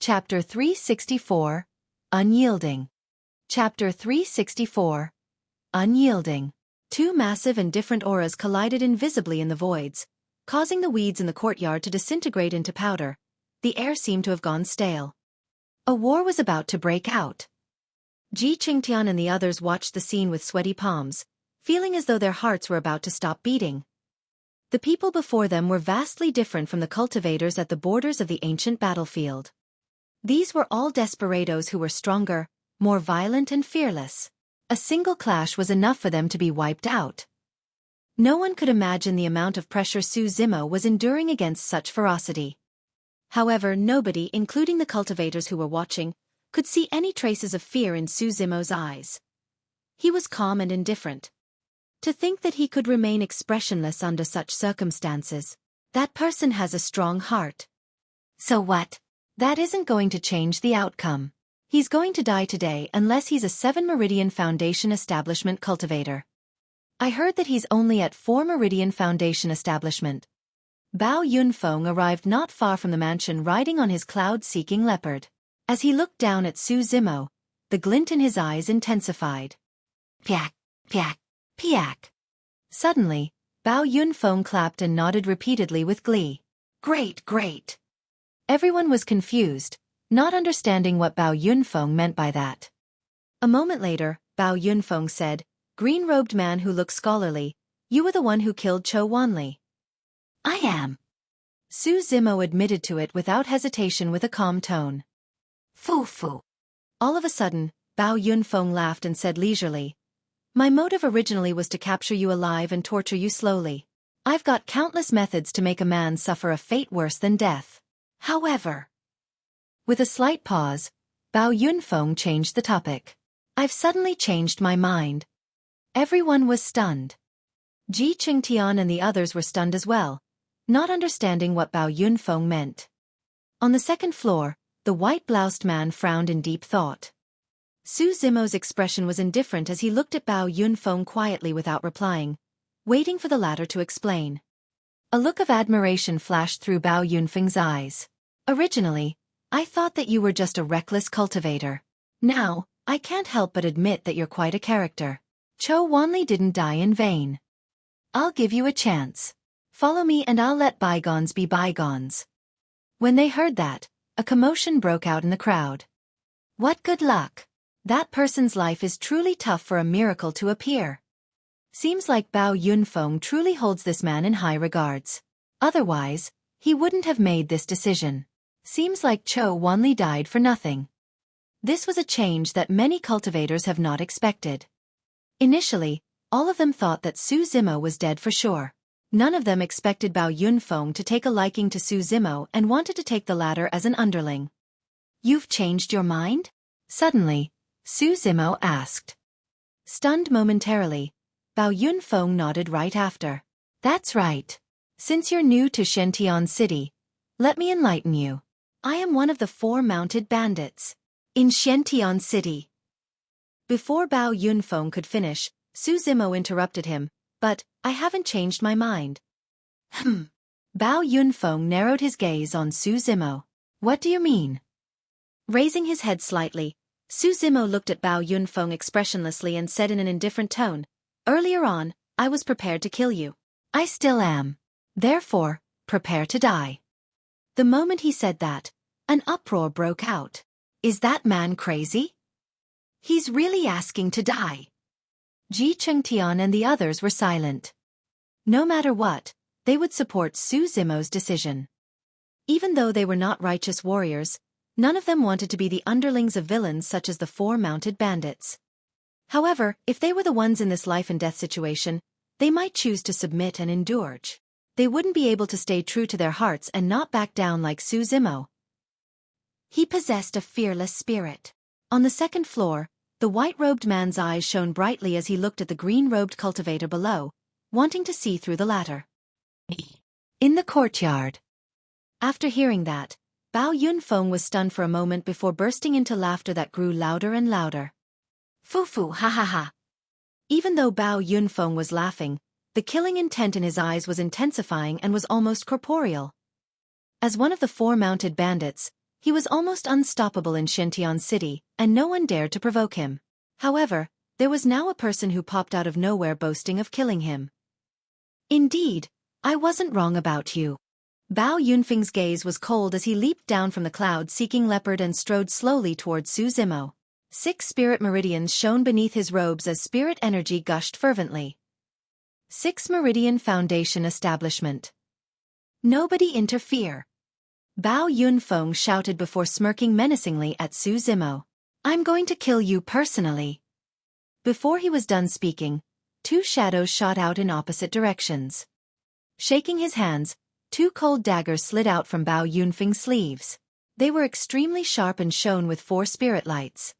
Chapter 364, Unyielding. Chapter 364, Unyielding. Two massive and different auras collided invisibly in the voids, causing the weeds in the courtyard to disintegrate into powder. The air seemed to have gone stale. A war was about to break out. Xueqi and the others watched the scene with sweaty palms, feeling as though their hearts were about to stop beating. The people before them were vastly different from the cultivators at the borders of the ancient battlefield. These were all desperados who were stronger, more violent and fearless. A single clash was enough for them to be wiped out. No one could imagine the amount of pressure Xueqi was enduring against such ferocity. However, nobody, including the cultivators who were watching, could see any traces of fear in Xueqi's eyes. He was calm and indifferent. To think that he could remain expressionless under such circumstances. That person has a strong heart. So what? That isn't going to change the outcome. He's going to die today unless he's a 7 Meridian Foundation establishment cultivator. I heard that he's only at 4 Meridian Foundation establishment. Bao Yunfeng arrived not far from the mansion riding on his cloud-seeking leopard. As he looked down at Xueqi, the glint in his eyes intensified. Piak, piak, piak. Suddenly, Bao Yunfeng clapped and nodded repeatedly with glee. Great, great. Everyone was confused, not understanding what Bao Yunfeng meant by that. A moment later, Bao Yunfeng said, "Green-robed man who looks scholarly, you were the one who killed Xueqi." "I am." Xueqi admitted to it without hesitation with a calm tone. "Fu." All of a sudden, Bao Yunfeng laughed and said leisurely, "My motive originally was to capture you alive and torture you slowly. I've got countless methods to make a man suffer a fate worse than death. However..." With a slight pause, Bao Yunfeng changed the topic. "I've suddenly changed my mind." Everyone was stunned. Xueqi and the others were stunned as well, not understanding what Bao Yunfeng meant. On the second floor, the white-bloused man frowned in deep thought. Xueqi's expression was indifferent as he looked at Bao Yunfeng quietly without replying, waiting for the latter to explain. A look of admiration flashed through Bao Yunfeng's eyes. "Originally, I thought that you were just a reckless cultivator. Now, I can't help but admit that you're quite a character. Xueqi didn't die in vain. I'll give you a chance. Follow me and I'll let bygones be bygones." When they heard that, a commotion broke out in the crowd. "What good luck. That person's life is truly tough for a miracle to appear. Seems like Bao Yunfeng truly holds this man in high regards. Otherwise, he wouldn't have made this decision. Seems like Xueqi died for nothing." This was a change that many cultivators have not expected. Initially, all of them thought that Xueqi was dead for sure. None of them expected Bao Yunfeng to take a liking to Xueqi and wanted to take the latter as an underling. "You've changed your mind?" Suddenly, Xueqi asked. Stunned momentarily, Bao Yunfeng nodded right after. "That's right. Since you're new to Xiantian City, let me enlighten you. I am one of the 4 mounted bandits. In Xiantian City." Before Bao Yunfeng could finish, Xueqi interrupted him, "But, I haven't changed my mind." Bao Yunfeng narrowed his gaze on Xueqi. "What do you mean?" Raising his head slightly, Xueqi looked at Bao Yunfeng expressionlessly and said in an indifferent tone, "Earlier on, I was prepared to kill you. I still am. Therefore, prepare to die." The moment he said that, an uproar broke out. "Is that man crazy? He's really asking to die." Xueqi and the others were silent. No matter what, they would support Xueqi's decision. Even though they were not righteous warriors, none of them wanted to be the underlings of villains such as the 4 mounted bandits. However, if they were the ones in this life-and-death situation, they might choose to submit and endure. They wouldn't be able to stay true to their hearts and not back down like Xueqi. He possessed a fearless spirit. On the second floor, the white-robed man's eyes shone brightly as he looked at the green-robed cultivator below, wanting to see through the latter. In the courtyard. After hearing that, Bao Yunfeng was stunned for a moment before bursting into laughter that grew louder and louder. "Fu, ha ha ha." Even though Bao Yunfeng was laughing, the killing intent in his eyes was intensifying and was almost corporeal. As one of the 4 mounted bandits, He was almost unstoppable in Shentian City, and no one dared to provoke him. However, there was now a person who popped out of nowhere boasting of killing him. Indeed, I wasn't wrong about you. Bao Yunfeng's gaze was cold as he leaped down from the cloud seeking leopard and strode slowly towards Su Zimo. 6 spirit meridians shone beneath his robes as spirit energy gushed fervently. 6 Meridian Foundation Establishment. Nobody interfere. Bao Yunfeng shouted before smirking menacingly at Su Zimo. I'm going to kill you personally. Before he was done speaking, 2 shadows shot out in opposite directions. Shaking his hands, 2 cold daggers slid out from Bao Yunfeng's sleeves. They were extremely sharp and shone with 4 spirit lights.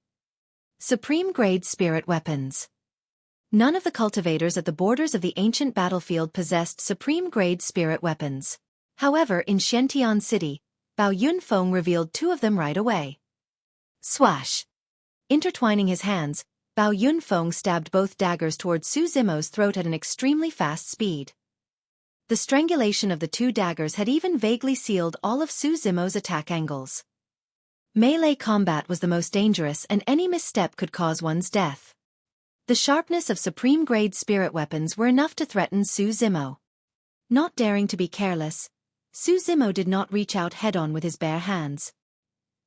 Supreme-grade spirit weapons. None of the cultivators at the borders of the ancient battlefield possessed supreme-grade spirit weapons. However, in Shentian City, Bao Yunfeng revealed 2 of them right away. Swash! Intertwining his hands, Bao Yunfeng stabbed both daggers towards Su Zimo's throat at an extremely fast speed. The strangulation of the 2 daggers had even vaguely sealed all of Su Zimo's attack angles. Melee combat was the most dangerous and any misstep could cause one's death. The sharpness of supreme-grade spirit weapons were enough to threaten Su Zimo. Not daring to be careless, Su Zimo did not reach out head-on with his bare hands.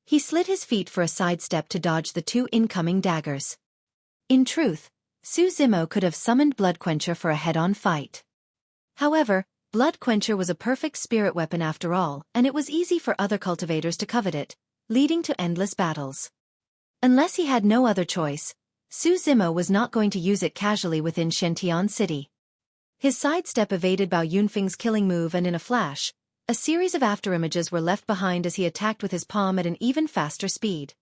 He slid his feet for a sidestep to dodge the 2 incoming daggers. In truth, Su Zimo could have summoned Bloodquencher for a head-on fight. However, Bloodquencher was a perfect spirit weapon after all, and it was easy for other cultivators to covet it, leading to endless battles. Unless he had no other choice, Su Zimo was not going to use it casually within Shentian City. His sidestep evaded Bao Yunfeng's killing move and in a flash, a series of afterimages were left behind as he attacked with his palm at an even faster speed.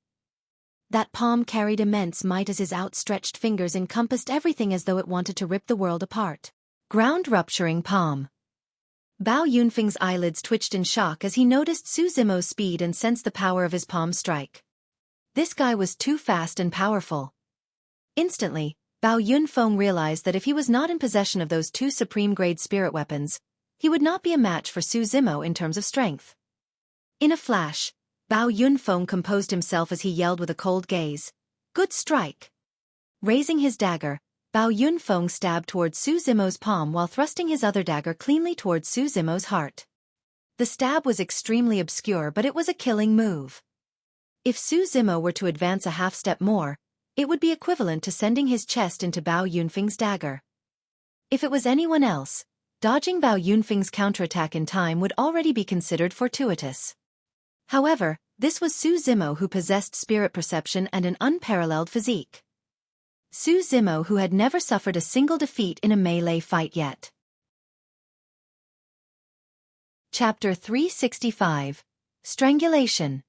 That palm carried immense might as his outstretched fingers encompassed everything as though it wanted to rip the world apart. Ground-rupturing palm. Bao Yunfeng's eyelids twitched in shock as he noticed Su Zimo's speed and sensed the power of his palm strike. This guy was too fast and powerful. Instantly, Bao Yunfeng realized that if he was not in possession of those 2 supreme-grade spirit weapons, he would not be a match for Su Zimo in terms of strength. In a flash, Bao Yunfeng composed himself as he yelled with a cold gaze, "Good strike!" Raising his dagger, Bao Yunfeng stabbed towards Su Zimo's palm while thrusting his other dagger cleanly towards Su Zimo's heart. The stab was extremely obscure, but it was a killing move. If Su Zimo were to advance a half-step more, it would be equivalent to sending his chest into Bao Yunfeng's dagger. If it was anyone else, dodging Bao Yunfeng's counterattack in time would already be considered fortuitous. However, this was Su Zimo who possessed spirit perception and an unparalleled physique. Su Zimo who had never suffered a single defeat in a melee fight yet. Chapter 365. Strangulation.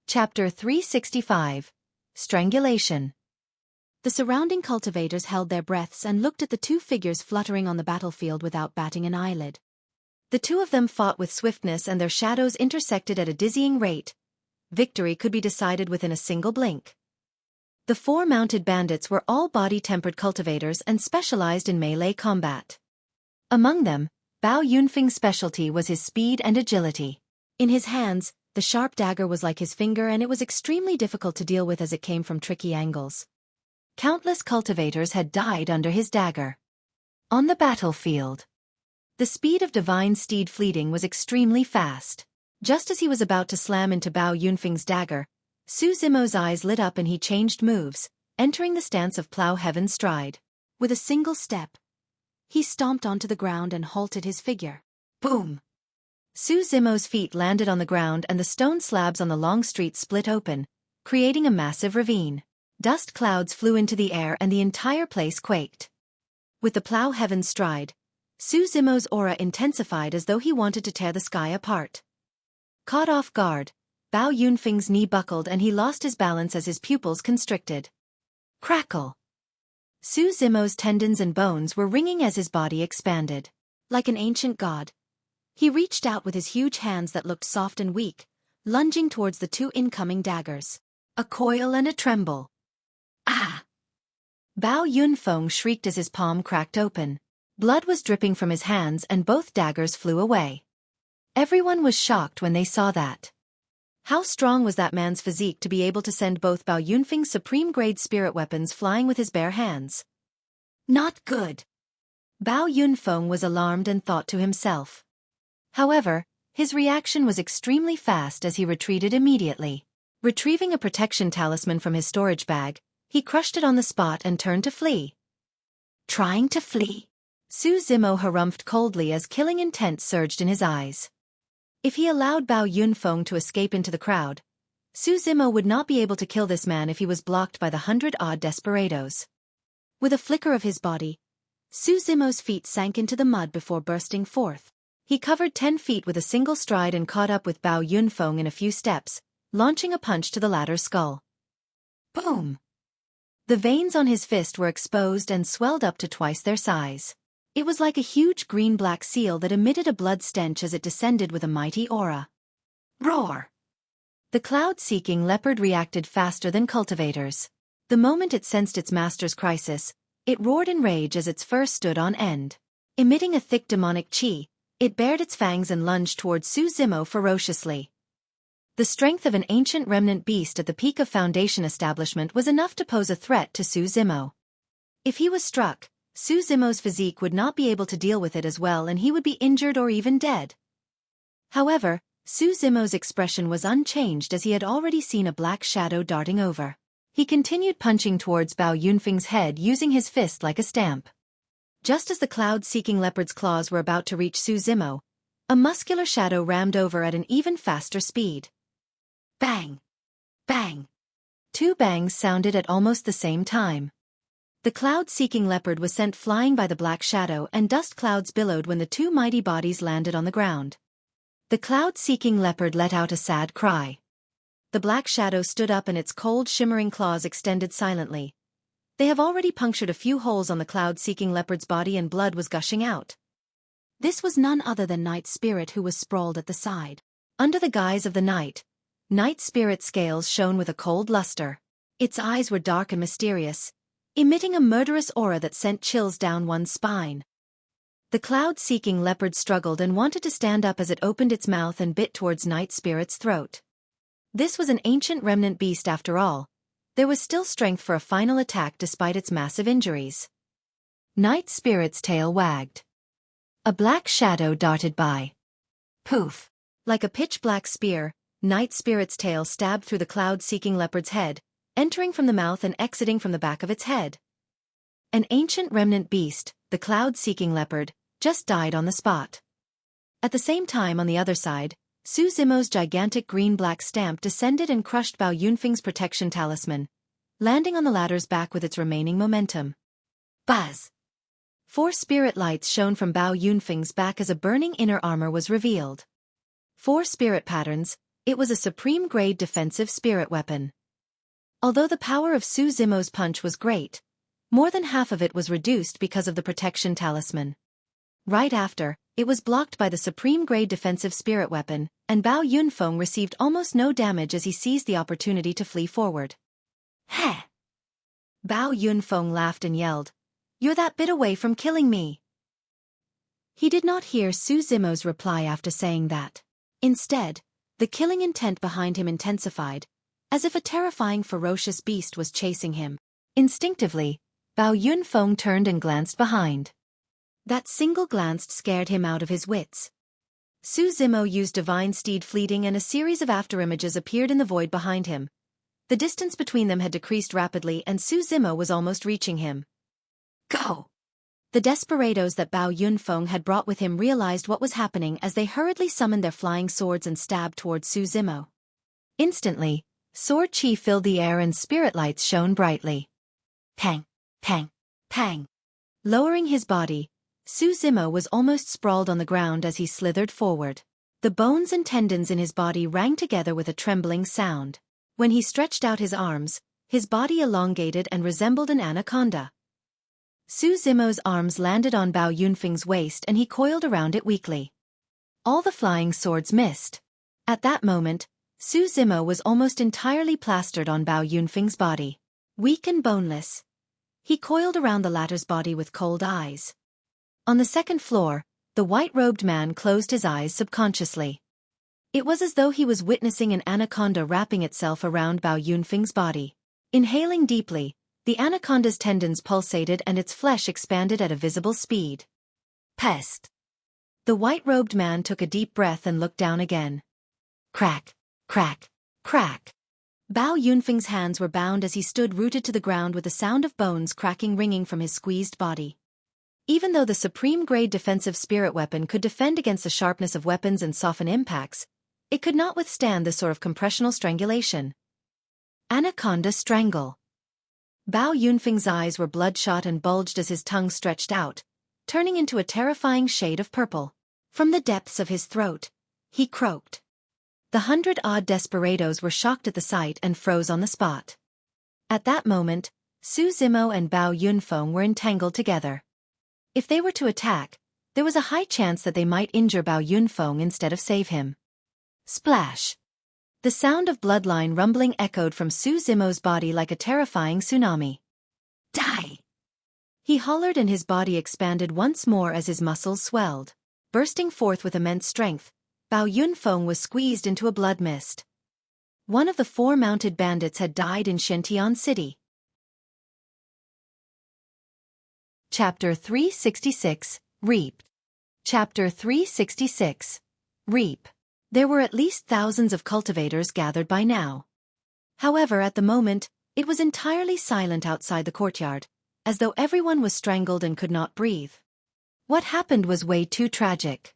Chapter 365. Strangulation. The surrounding cultivators held their breaths and looked at the 2 figures fluttering on the battlefield without batting an eyelid. The 2 of them fought with swiftness and their shadows intersected at a dizzying rate. Victory could be decided within a single blink. The 4 mounted bandits were all body-tempered cultivators and specialized in melee combat. Among them, Bao Yunfeng's specialty was his speed and agility. In his hands, the sharp dagger was like his finger and it was extremely difficult to deal with as it came from tricky angles. Countless cultivators had died under his dagger. On the battlefield, the speed of Divine Steed Fleeting was extremely fast. Just as he was about to slam into Bao Yunfeng's dagger, Su Zimo's eyes lit up and he changed moves, entering the stance of Plow Heaven Stride. With a single step, he stomped onto the ground and halted his figure. Boom! Su Zimo's feet landed on the ground and the stone slabs on the long street split open, creating a massive ravine. Dust clouds flew into the air and the entire place quaked. With the Plow Heaven Stride, Su Zimo's aura intensified as though he wanted to tear the sky apart. Caught off guard, Bao Yunfeng's knee buckled and he lost his balance as his pupils constricted. Crackle! Su Zimo's tendons and bones were ringing as his body expanded. Like an ancient god, he reached out with his huge hands that looked soft and weak, lunging towards the 2 incoming daggers. A coil and a tremble. Ah! Bao Yunfeng shrieked as his palm cracked open. Blood was dripping from his hands and both daggers flew away. Everyone was shocked when they saw that. How strong was that man's physique to be able to send both Bao Yunfeng's supreme-grade spirit weapons flying with his bare hands? Not good. Bao Yunfeng was alarmed and thought to himself. However, his reaction was extremely fast as he retreated immediately. Retrieving a protection talisman from his storage bag, he crushed it on the spot and turned to flee. Trying to flee? Su Zimo harumphed coldly as killing intent surged in his eyes. If he allowed Bao Yunfeng to escape into the crowd, Su Zimo would not be able to kill this man if he was blocked by the 100-odd desperados. With a flicker of his body, Su Zimo's feet sank into the mud before bursting forth. He covered 10 feet with a single stride and caught up with Bao Yunfeng in a few steps, launching a punch to the latter's skull. Boom! The veins on his fist were exposed and swelled up to twice their size. It was like a huge green-black seal that emitted a blood stench as it descended with a mighty aura. Roar! The cloud-seeking leopard reacted faster than cultivators. The moment it sensed its master's crisis, it roared in rage as its fur stood on end. Emitting a thick demonic chi, it bared its fangs and lunged towards Su Zimo ferociously. The strength of an ancient remnant beast at the peak of Foundation establishment was enough to pose a threat to Su Zimo. If he was struck, Su Zimo's physique would not be able to deal with it as well and he would be injured or even dead. However, Su Zimo's expression was unchanged as he had already seen a black shadow darting over. He continued punching towards Bao Yunfeng's head using his fist like a stamp. Just as the cloud-seeking leopard's claws were about to reach Su Zimo, a muscular shadow rammed over at an even faster speed. Bang! Bang! 2 bangs sounded at almost the same time. The cloud-seeking leopard was sent flying by the black shadow and dust clouds billowed when the 2 mighty bodies landed on the ground. The cloud-seeking leopard let out a sad cry. The black shadow stood up and its cold shimmering claws extended silently. They have already punctured a few holes on the cloud-seeking leopard's body and blood was gushing out. This was none other than Night Spirit who was sprawled at the side. Under the guise of the night, Night Spirit's scales shone with a cold luster. Its eyes were dark and mysterious, emitting a murderous aura that sent chills down one's spine. The cloud-seeking leopard struggled and wanted to stand up as it opened its mouth and bit towards Night Spirit's throat. This was an ancient remnant beast after all. There was still strength for a final attack despite its massive injuries. Night Spirit's tail wagged. A black shadow darted by. Poof! Like a pitch-black spear, Night Spirit's tail stabbed through the cloud-seeking leopard's head, entering from the mouth and exiting from the back of its head. An ancient remnant beast, the cloud-seeking leopard, just died on the spot. At the same time on the other side, Su Zimo's gigantic green-black stamp descended and crushed Bao Yunfeng's protection talisman, landing on the latter's back with its remaining momentum. Buzz! 4 spirit lights shone from Bao Yunfeng's back as a burning inner armor was revealed. 4 spirit patterns, it was a supreme-grade defensive spirit weapon. Although the power of Su Zimo's punch was great, more than half of it was reduced because of the protection talisman. Right after, it was blocked by the supreme-grade defensive spirit weapon, and Bao Yunfeng received almost no damage as he seized the opportunity to flee forward. Heh! Bao Yunfeng laughed and yelled, "You're that bit away from killing me." He did not hear Su Zimo's reply after saying that. Instead, the killing intent behind him intensified, as if a terrifying ferocious beast was chasing him. Instinctively, Bao Yunfeng turned and glanced behind. That single glance scared him out of his wits. Su Zimo used Divine Steed fleeting and a series of afterimages appeared in the void behind him. The distance between them had decreased rapidly and Su Zimo was almost reaching him. Go! The desperados that Bao Yunfeng had brought with him realized what was happening as they hurriedly summoned their flying swords and stabbed towards Su Zimo. Instantly, sword chi filled the air and spirit lights shone brightly. Pang! Pang! Pang! Lowering his body, Su Zimo was almost sprawled on the ground as he slithered forward. The bones and tendons in his body rang together with a trembling sound. When he stretched out his arms, his body elongated and resembled an anaconda. Su Zimo's arms landed on Bao Yunfeng's waist and he coiled around it weakly. All the flying swords missed. At that moment, Su Zimo was almost entirely plastered on Bao Yunfeng's body. Weak and boneless, he coiled around the latter's body with cold eyes. On the second floor, the white-robed man closed his eyes subconsciously. It was as though he was witnessing an anaconda wrapping itself around Bao Yunfeng's body. Inhaling deeply, the anaconda's tendons pulsated and its flesh expanded at a visible speed. Pest! The white-robed man took a deep breath and looked down again. Crack, crack, crack. Bao Yunfeng's hands were bound as he stood rooted to the ground with the sound of bones cracking ringing from his squeezed body. Even though the supreme-grade defensive spirit weapon could defend against the sharpness of weapons and soften impacts, it could not withstand this sort of compressional strangulation. Anaconda Strangle. Bao Yunfeng's eyes were bloodshot and bulged as his tongue stretched out, turning into a terrifying shade of purple. From the depths of his throat, he croaked. The 100-odd desperados were shocked at the sight and froze on the spot. At that moment, Su Zimo and Bao Yunfeng were entangled together. If they were to attack, there was a high chance that they might injure Bao Yunfeng instead of save him. Splash! The sound of bloodline rumbling echoed from Su Zimo's body like a terrifying tsunami. Die! He hollered and his body expanded once more as his muscles swelled. Bursting forth with immense strength, Bao Yunfeng was squeezed into a blood mist. One of the 4 mounted bandits had died in Shentian City. Chapter 366, Reap. Chapter 366, Reap. There were at least thousands of cultivators gathered by now. However, at the moment, it was entirely silent outside the courtyard, as though everyone was strangled and could not breathe. What happened was way too tragic.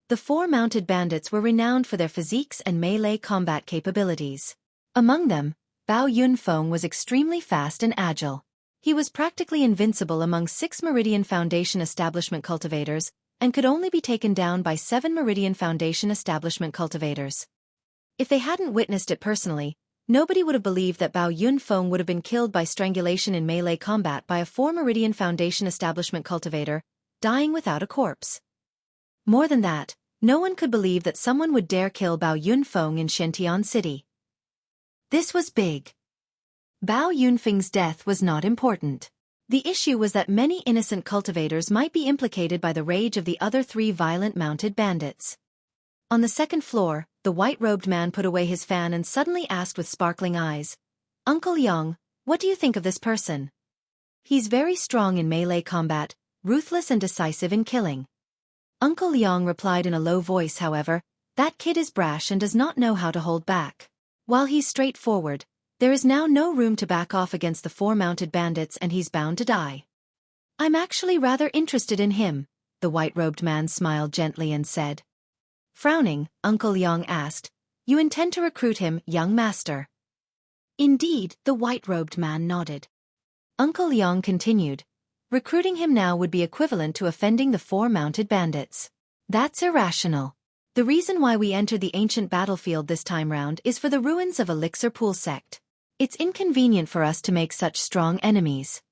The 4 mounted bandits were renowned for their physiques and melee combat capabilities. Among them, Bao Yunfeng was extremely fast and agile. He was practically invincible among 6 Meridian Foundation establishment cultivators, and could only be taken down by 7 Meridian Foundation establishment cultivators. If they hadn't witnessed it personally, nobody would have believed that Bao Yunfeng would have been killed by strangulation in melee combat by a 4 Meridian Foundation establishment cultivator, dying without a corpse. More than that, no one could believe that someone would dare kill Bao Yunfeng in Shentian City. This was big. Bao Yunfeng's death was not important. The issue was that many innocent cultivators might be implicated by the rage of the other 3 violent mounted bandits. On the second floor, the white-robed man put away his fan and suddenly asked with sparkling eyes, "Uncle Yang, what do you think of this person? He's very strong in melee combat, ruthless and decisive in killing." Uncle Yang replied in a low voice, however, "That kid is brash and does not know how to hold back. While he's straightforward, there is now no room to back off against the 4 mounted bandits and he's bound to die." "I'm actually rather interested in him," the white-robed man smiled gently and said. Frowning, Uncle Yang asked, "You intend to recruit him, young master?" "Indeed," the white-robed man nodded. Uncle Yang continued, "Recruiting him now would be equivalent to offending the 4 mounted bandits. That's irrational. The reason why we entered the ancient battlefield this time round is for the ruins of Elixir Pool Sect. It's inconvenient for us to make such strong enemies."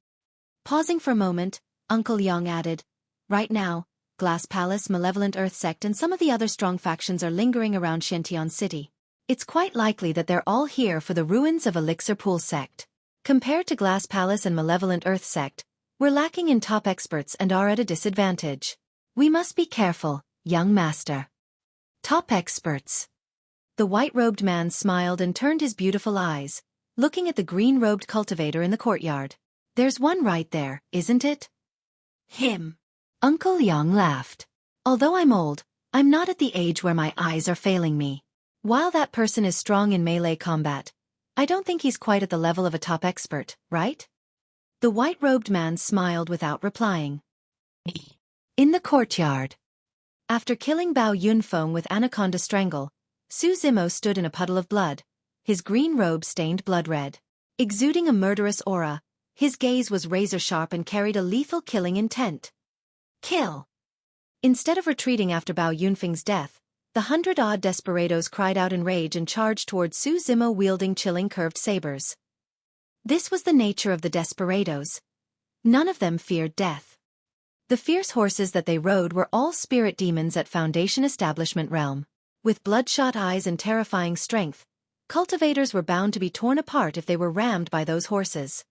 Pausing for a moment, Uncle Yang added, "Right now, Glass Palace, Malevolent Earth Sect and some of the other strong factions are lingering around Shentian City. It's quite likely that they're all here for the ruins of Elixir Pool Sect. Compared to Glass Palace and Malevolent Earth Sect, we're lacking in top experts and are at a disadvantage. We must be careful, young master." "Top experts." The white-robed man smiled and turned his beautiful eyes, looking at the green-robed cultivator in the courtyard. "There's one right there, isn't it?" "Him." Uncle Yang laughed. "Although I'm old, I'm not at the age where my eyes are failing me. While that person is strong in melee combat, I don't think he's quite at the level of a top expert, right?" The white-robed man smiled without replying. In the courtyard. After killing Bao Yunfeng with Anaconda Strangle, Su Zimo stood in a puddle of blood, his green robe stained blood-red. Exuding a murderous aura, his gaze was razor-sharp and carried a lethal killing intent. Kill! Instead of retreating after Bao Yunfeng's death, the 100-odd desperados cried out in rage and charged toward Su Zimo wielding chilling curved sabers. This was the nature of the desperados. None of them feared death. The fierce horses that they rode were all spirit demons at Foundation Establishment realm. With bloodshot eyes and terrifying strength, cultivators were bound to be torn apart if they were rammed by those horses.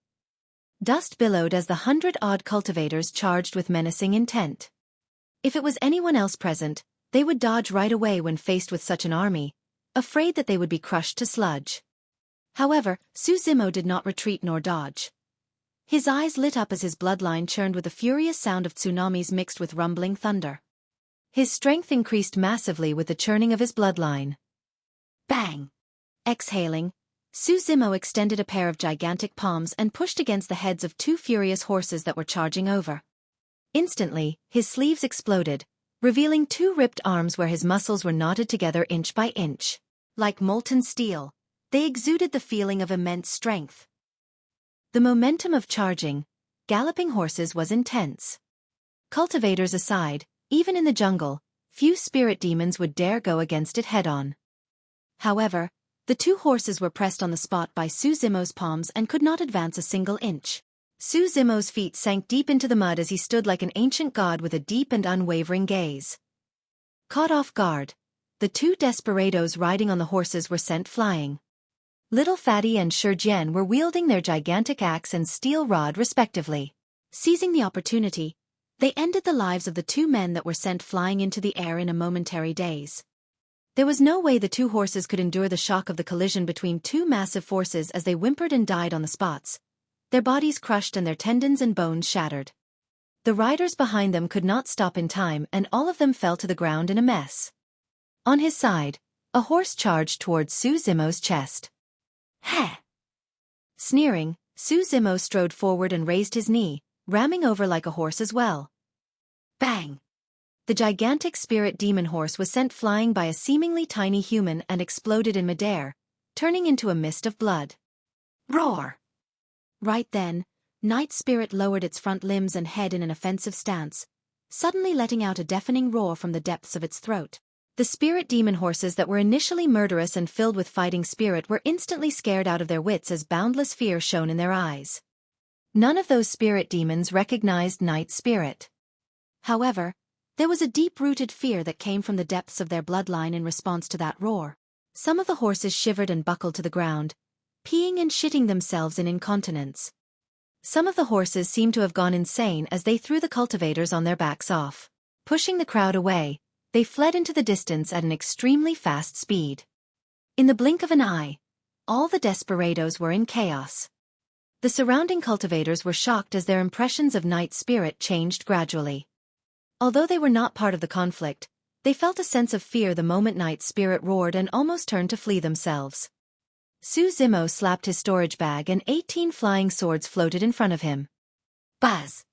Dust billowed as the 100-odd cultivators charged with menacing intent. If it was anyone else present, They would dodge right away when faced with such an army, afraid that they would be crushed to sludge. However, Xueqi did not retreat nor dodge. His eyes lit up as his bloodline churned with a furious sound of tsunamis mixed with rumbling thunder. His strength increased massively with the churning of his bloodline. Bang! Exhaling, Xueqi extended a pair of gigantic palms and pushed against the heads of two furious horses that were charging over. Instantly, his sleeves exploded, revealing two ripped arms where his muscles were knotted together inch by inch. Like molten steel, they exuded the feeling of immense strength. The momentum of charging, galloping horses was intense. Cultivators aside, even in the jungle, few spirit demons would dare go against it head-on. However, the two horses were pressed on the spot by Xueqi's palms and could not advance a single inch. Xueqi's feet sank deep into the mud as he stood like an ancient god with a deep and unwavering gaze. Caught off guard, the two desperados riding on the horses were sent flying. Little Fatty and Shurjian were wielding their gigantic axe and steel rod respectively. Seizing the opportunity, they ended the lives of the two men that were sent flying into the air in a momentary daze. There was no way the two horses could endure the shock of the collision between two massive forces as they whimpered and died on the spots, their bodies crushed and their tendons and bones shattered. The riders behind them could not stop in time and all of them fell to the ground in a mess. On his side, a horse charged towards Xueqi's chest. Heh! Sneering, Xueqi strode forward and raised his knee, ramming over like a horse as well. Bang! The gigantic spirit demon horse was sent flying by a seemingly tiny human and exploded in midair, turning into a mist of blood. Roar! Right then, Night Spirit lowered its front limbs and head in an offensive stance, suddenly letting out a deafening roar from the depths of its throat. The spirit demon horses that were initially murderous and filled with fighting spirit were instantly scared out of their wits as boundless fear shone in their eyes. None of those spirit demons recognized Night Spirit. However, there was a deep-rooted fear that came from the depths of their bloodline in response to that roar. Some of the horses shivered and buckled to the ground, peeing and shitting themselves in incontinence. Some of the horses seemed to have gone insane as they threw the cultivators on their backs off. Pushing the crowd away, they fled into the distance at an extremely fast speed. In the blink of an eye, all the desperados were in chaos. The surrounding cultivators were shocked as their impressions of Night Spirit changed gradually. Although they were not part of the conflict, they felt a sense of fear the moment Night Spirit roared and almost turned to flee themselves. Xueqi slapped his storage bag and 18 flying swords floated in front of him. Buzz!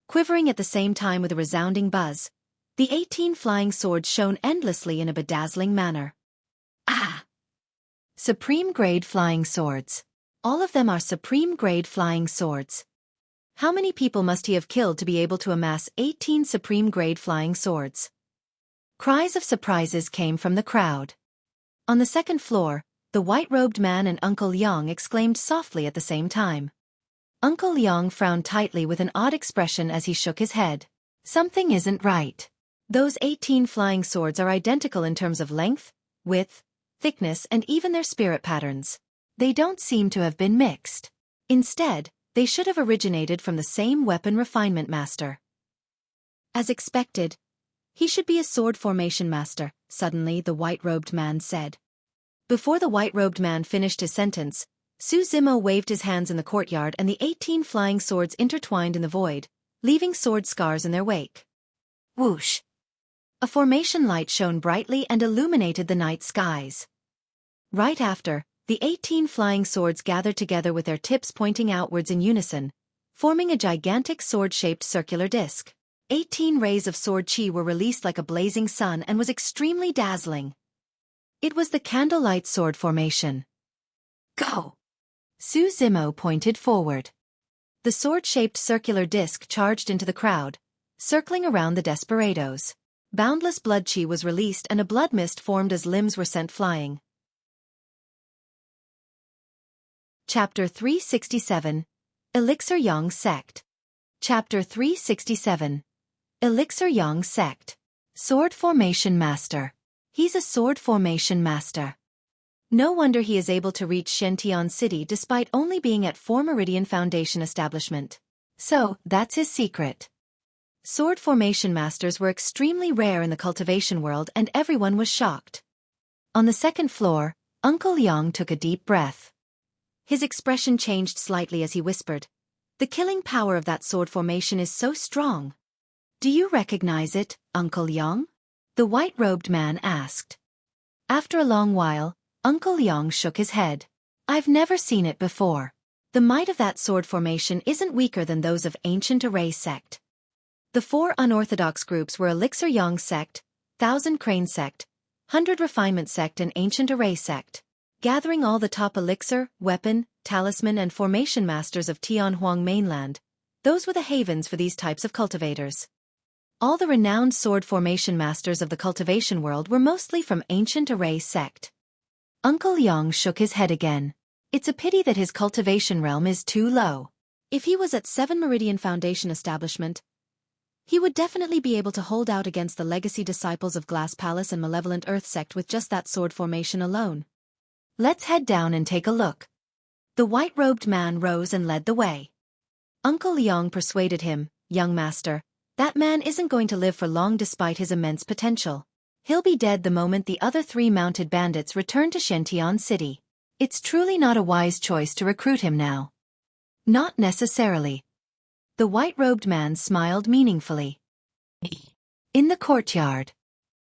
Quivering at the same time with a resounding buzz, the 18 flying swords shone endlessly in a bedazzling manner. Ah! Supreme-grade flying swords. All of them are supreme-grade flying swords. How many people must he have killed to be able to amass 18 supreme-grade flying swords? Cries of surprises came from the crowd. On the second floor, the white-robed man and Uncle Liang exclaimed softly at the same time. Uncle Liang frowned tightly with an odd expression as he shook his head. Something isn't right. Those 18 flying swords are identical in terms of length, width, thickness and even their spirit patterns. They don't seem to have been mixed. Instead, they should have originated from the same weapon refinement master. As expected, he should be a sword formation master, suddenly the white-robed man said. Before the white-robed man finished his sentence, Xueqi waved his hands in the courtyard and the 18 flying swords intertwined in the void, leaving sword scars in their wake. Whoosh! A formation light shone brightly and illuminated the night skies. Right after, the 18 flying swords gathered together with their tips pointing outwards in unison, forming a gigantic sword-shaped circular disc. 18 rays of sword chi were released like a blazing sun and was extremely dazzling. It was the candlelight sword formation. Go! Xueqi pointed forward. The sword-shaped circular disc charged into the crowd, circling around the desperados. Boundless blood chi was released and a blood mist formed as limbs were sent flying. Chapter 367, Elixir Yang Sect. Chapter 367, Elixir Yang Sect. Sword Formation Master. He's a sword formation master. No wonder he is able to reach Shentian City despite only being at 4 Meridian Foundation establishment. So, that's his secret. Sword formation masters were extremely rare in the cultivation world and everyone was shocked. On the second floor, Uncle Yang took a deep breath. His expression changed slightly as he whispered, "The killing power of that sword formation is so strong." "Do you recognize it, Uncle Yang?" the white-robed man asked. After a long while, Uncle Yang shook his head. "I've never seen it before. The might of that sword formation isn't weaker than those of ancient array sect." The four unorthodox groups were Elixir Yang Sect, Thousand Crane Sect, 100 Refinement Sect and Ancient Array Sect, gathering all the top elixir, weapon, talisman and formation masters of Tianhuang mainland. Those were the havens for these types of cultivators. All the renowned sword formation masters of the cultivation world were mostly from Ancient Array Sect. Uncle Yang shook his head again. It's a pity that his cultivation realm is too low. If he was at 7 Meridian Foundation establishment, he would definitely be able to hold out against the legacy disciples of Glass Palace and Malevolent Earth Sect with just that sword formation alone. "Let's head down and take a look." The white-robed man rose and led the way. Uncle Yang persuaded him, "Young master, that man isn't going to live for long despite his immense potential. He'll be dead the moment the other 3 mounted bandits return to Shen티an City. It's truly not a wise choice to recruit him now." "Not necessarily." The white-robed man smiled meaningfully. In the courtyard,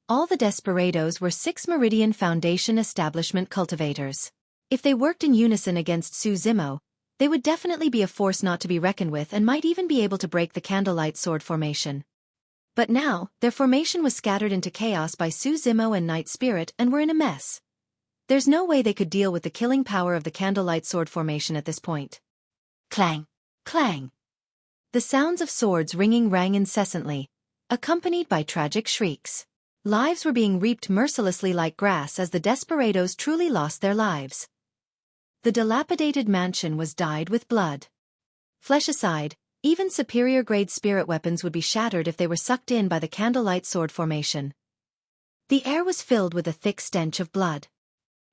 all the desperados were 6 Meridian Foundation establishment cultivators. If they worked in unison against Su Zimo, they would definitely be a force not to be reckoned with and might even be able to break the candlelight sword formation. But now, their formation was scattered into chaos by Su Zimo and Night Spirit and were in a mess. There's no way they could deal with the killing power of the candlelight sword formation at this point. Clang! Clang! The sounds of swords ringing rang incessantly, accompanied by tragic shrieks. Lives were being reaped mercilessly like grass as the desperados truly lost their lives. The dilapidated mansion was dyed with blood. Flesh aside, even superior-grade spirit weapons would be shattered if they were sucked in by the candlelight sword formation. The air was filled with a thick stench of blood.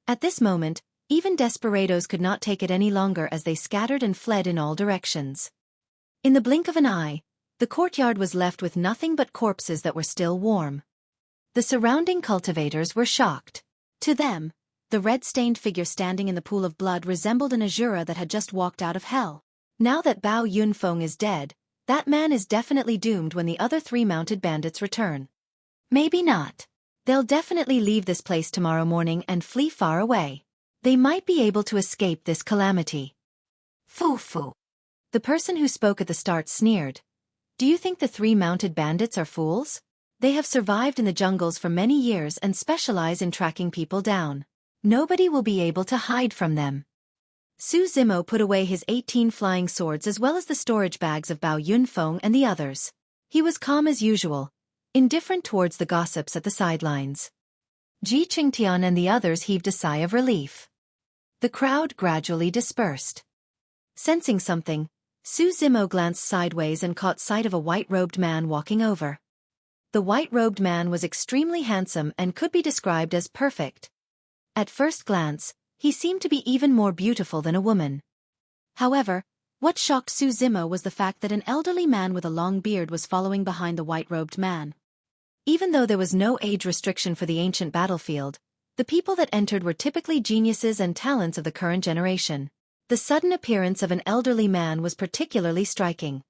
At this moment, even desperados could not take it any longer as they scattered and fled in all directions. In the blink of an eye, the courtyard was left with nothing but corpses that were still warm. The surrounding cultivators were shocked. To them, the red-stained figure standing in the pool of blood resembled an Azura that had just walked out of hell. Now that Bao Yunfeng is dead, that man is definitely doomed when the other 3 mounted bandits return. Maybe not. They'll definitely leave this place tomorrow morning and flee far away. They might be able to escape this calamity. Foo-foo. The person who spoke at the start sneered. "Do you think the 3 mounted bandits are fools? They have survived in the jungles for many years and specialize in tracking people down. Nobody will be able to hide from them." Su Zimo put away his 18 flying swords as well as the storage bags of Bao Yunfeng and the others. He was calm as usual, indifferent towards the gossips at the sidelines. Ji Qingtian and the others heaved a sigh of relief. The crowd gradually dispersed. Sensing something, Su Zimo glanced sideways and caught sight of a white-robed man walking over. The white-robed man was extremely handsome and could be described as perfect. At first glance, he seemed to be even more beautiful than a woman. However, what shocked Su Zimo was the fact that an elderly man with a long beard was following behind the white-robed man. Even though there was no age restriction for the ancient battlefield, the people that entered were typically geniuses and talents of the current generation. The sudden appearance of an elderly man was particularly striking.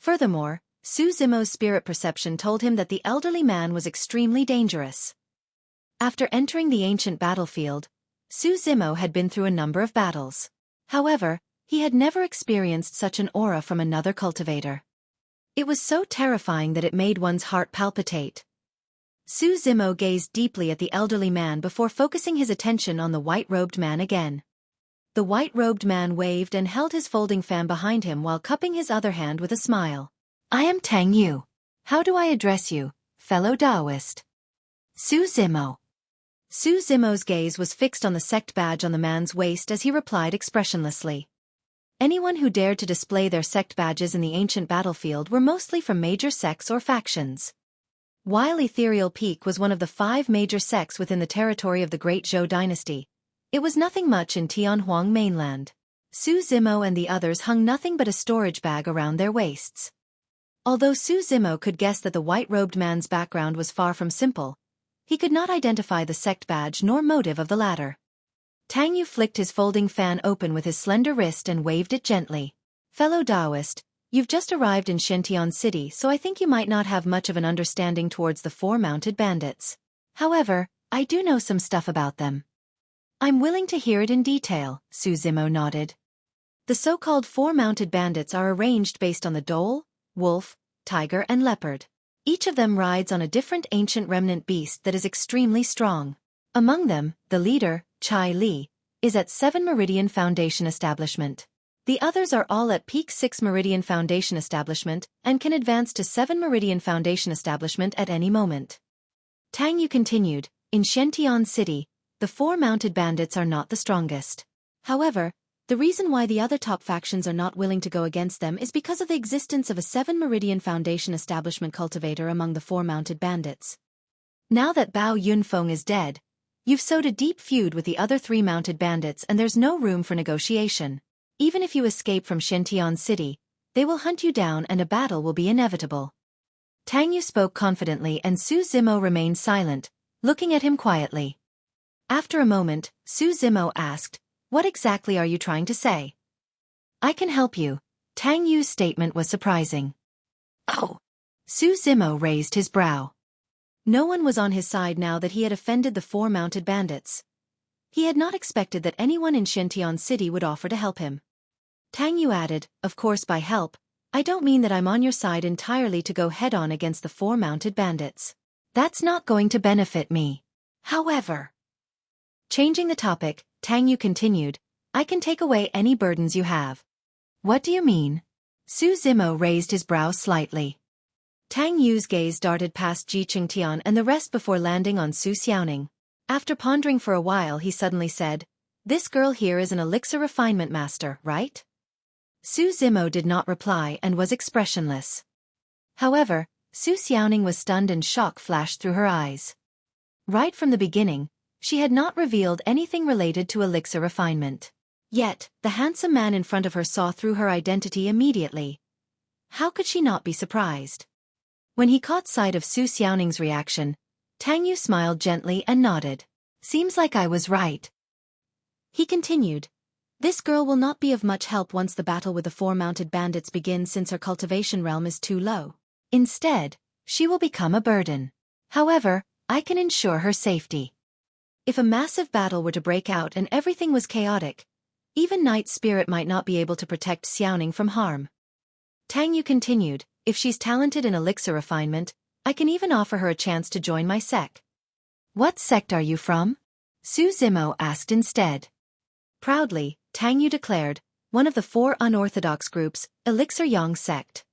Furthermore, Su Zimo's spirit perception told him that the elderly man was extremely dangerous. After entering the ancient battlefield, Su Zimo had been through a number of battles. However, he had never experienced such an aura from another cultivator. It was so terrifying that it made one's heart palpitate. Su Zimo gazed deeply at the elderly man before focusing his attention on the white-robed man again. The white-robed man waved and held his folding fan behind him while cupping his other hand with a smile. "I am Tang Yu. How do I address you, fellow Taoist?" "Su Zimo." Su Zimo's gaze was fixed on the sect badge on the man's waist as he replied expressionlessly. Anyone who dared to display their sect badges in the ancient battlefield were mostly from major sects or factions. While Ethereal Peak was one of the 5 major sects within the territory of the Great Zhou dynasty, it was nothing much in Tianhuang mainland. Su Zimo and the others hung nothing but a storage bag around their waists. Although Su Zimo could guess that the white-robed man's background was far from simple, he could not identify the sect badge nor motive of the latter. Tang Yu flicked his folding fan open with his slender wrist and waved it gently. Fellow Taoist, you've just arrived in Shentian City, so I think you might not have much of an understanding towards the four mounted bandits. However, I do know some stuff about them. I'm willing to hear it in detail, Su Zimo nodded. The so-called four mounted bandits are arranged based on the dhole, wolf, tiger and leopard. Each of them rides on a different ancient remnant beast that is extremely strong. Among them, the leader, Chai Li, is at 7 Meridian Foundation Establishment. The others are all at peak 6 Meridian Foundation Establishment and can advance to 7 Meridian Foundation Establishment at any moment. Tang Yu continued, in Shentian City, the four mounted bandits are not the strongest. However, the reason why the other top factions are not willing to go against them is because of the existence of a 7 Meridian Foundation Establishment cultivator among the four mounted bandits. Now that Bao Yunfeng is dead, you've sowed a deep feud with the other 3 mounted bandits and there's no room for negotiation. Even if you escape from Shentian City, they will hunt you down and a battle will be inevitable. Tang Yu spoke confidently and Su Zimo remained silent, looking at him quietly. After a moment, Su Zimo asked, what exactly are you trying to say? I can help you. Tang Yu's statement was surprising. Oh! Su Zimo raised his brow. No one was on his side now that he had offended the four mounted bandits. He had not expected that anyone in Shentian City would offer to help him. Tang Yu added, of course by help, I don't mean that I'm on your side entirely to go head-on against the four mounted bandits. That's not going to benefit me. However, changing the topic, Tang Yu continued, I can take away any burdens you have. What do you mean? Su Zimo raised his brow slightly. Tang Yu's gaze darted past Ji Qingtian and the rest before landing on Su Xiaoning. After pondering for a while he suddenly said, this girl here is an elixir refinement master, right? Su Zimo did not reply and was expressionless. However, Su Xiaoning was stunned and shock flashed through her eyes. Right from the beginning, she had not revealed anything related to elixir refinement. Yet, the handsome man in front of her saw through her identity immediately. How could she not be surprised? When he caught sight of Su Xiaoning's reaction, Tang Yu smiled gently and nodded. Seems like I was right. He continued, this girl will not be of much help once the battle with the four mounted bandits begins since her cultivation realm is too low. Instead, she will become a burden. However, I can ensure her safety. If a massive battle were to break out and everything was chaotic, even Night Spirit might not be able to protect Xiaoning from harm. Tang Yu continued, if she's talented in elixir refinement, I can even offer her a chance to join my sect. What sect are you from? Su Zimo asked instead. Proudly, Tang Yu declared, one of the 4 unorthodox groups, Elixir Yang Sect.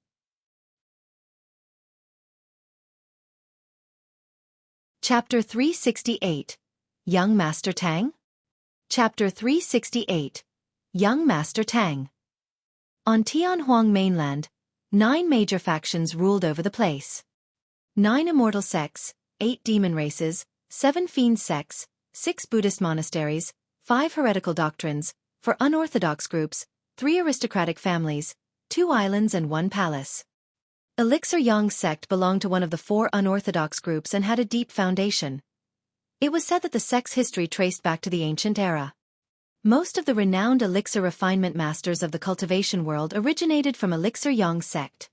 Chapter 368. Young Master Tang? Chapter 368. Young Master Tang. On Tianhuang mainland, 9 major factions ruled over the place. 9 immortal sects, 8 demon races, 7 fiend sects, 6 Buddhist monasteries, 5 heretical doctrines, 4 unorthodox groups, 3 aristocratic families, 2 islands and 1 palace. Elixir Yang sect belonged to one of the 4 unorthodox groups and had a deep foundation. It was said that the sect's history traced back to the ancient era. Most of the renowned elixir refinement masters of the cultivation world originated from Elixir Yang sect.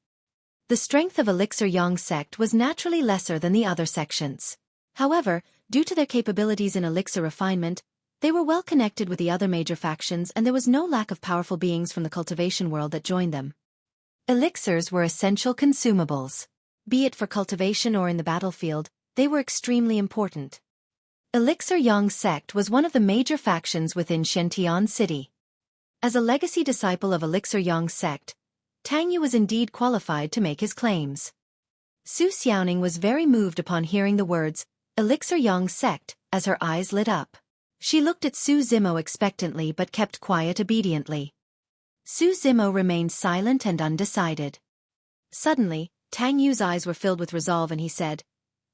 The strength of Elixir Yang sect was naturally lesser than the other sections. However, due to their capabilities in elixir refinement, they were well connected with the other major factions and there was no lack of powerful beings from the cultivation world that joined them. Elixirs were essential consumables. Be it for cultivation or in the battlefield, they were extremely important. Elixir Yang sect was one of the major factions within Shentian City. As a legacy disciple of Elixir Yang sect, Tang Yu was indeed qualified to make his claims. Su Xiaoning was very moved upon hearing the words, Elixir Yang sect, as her eyes lit up. She looked at Su Zimo expectantly but kept quiet obediently. Su Zimo remained silent and undecided. Suddenly, Tang Yu's eyes were filled with resolve and he said,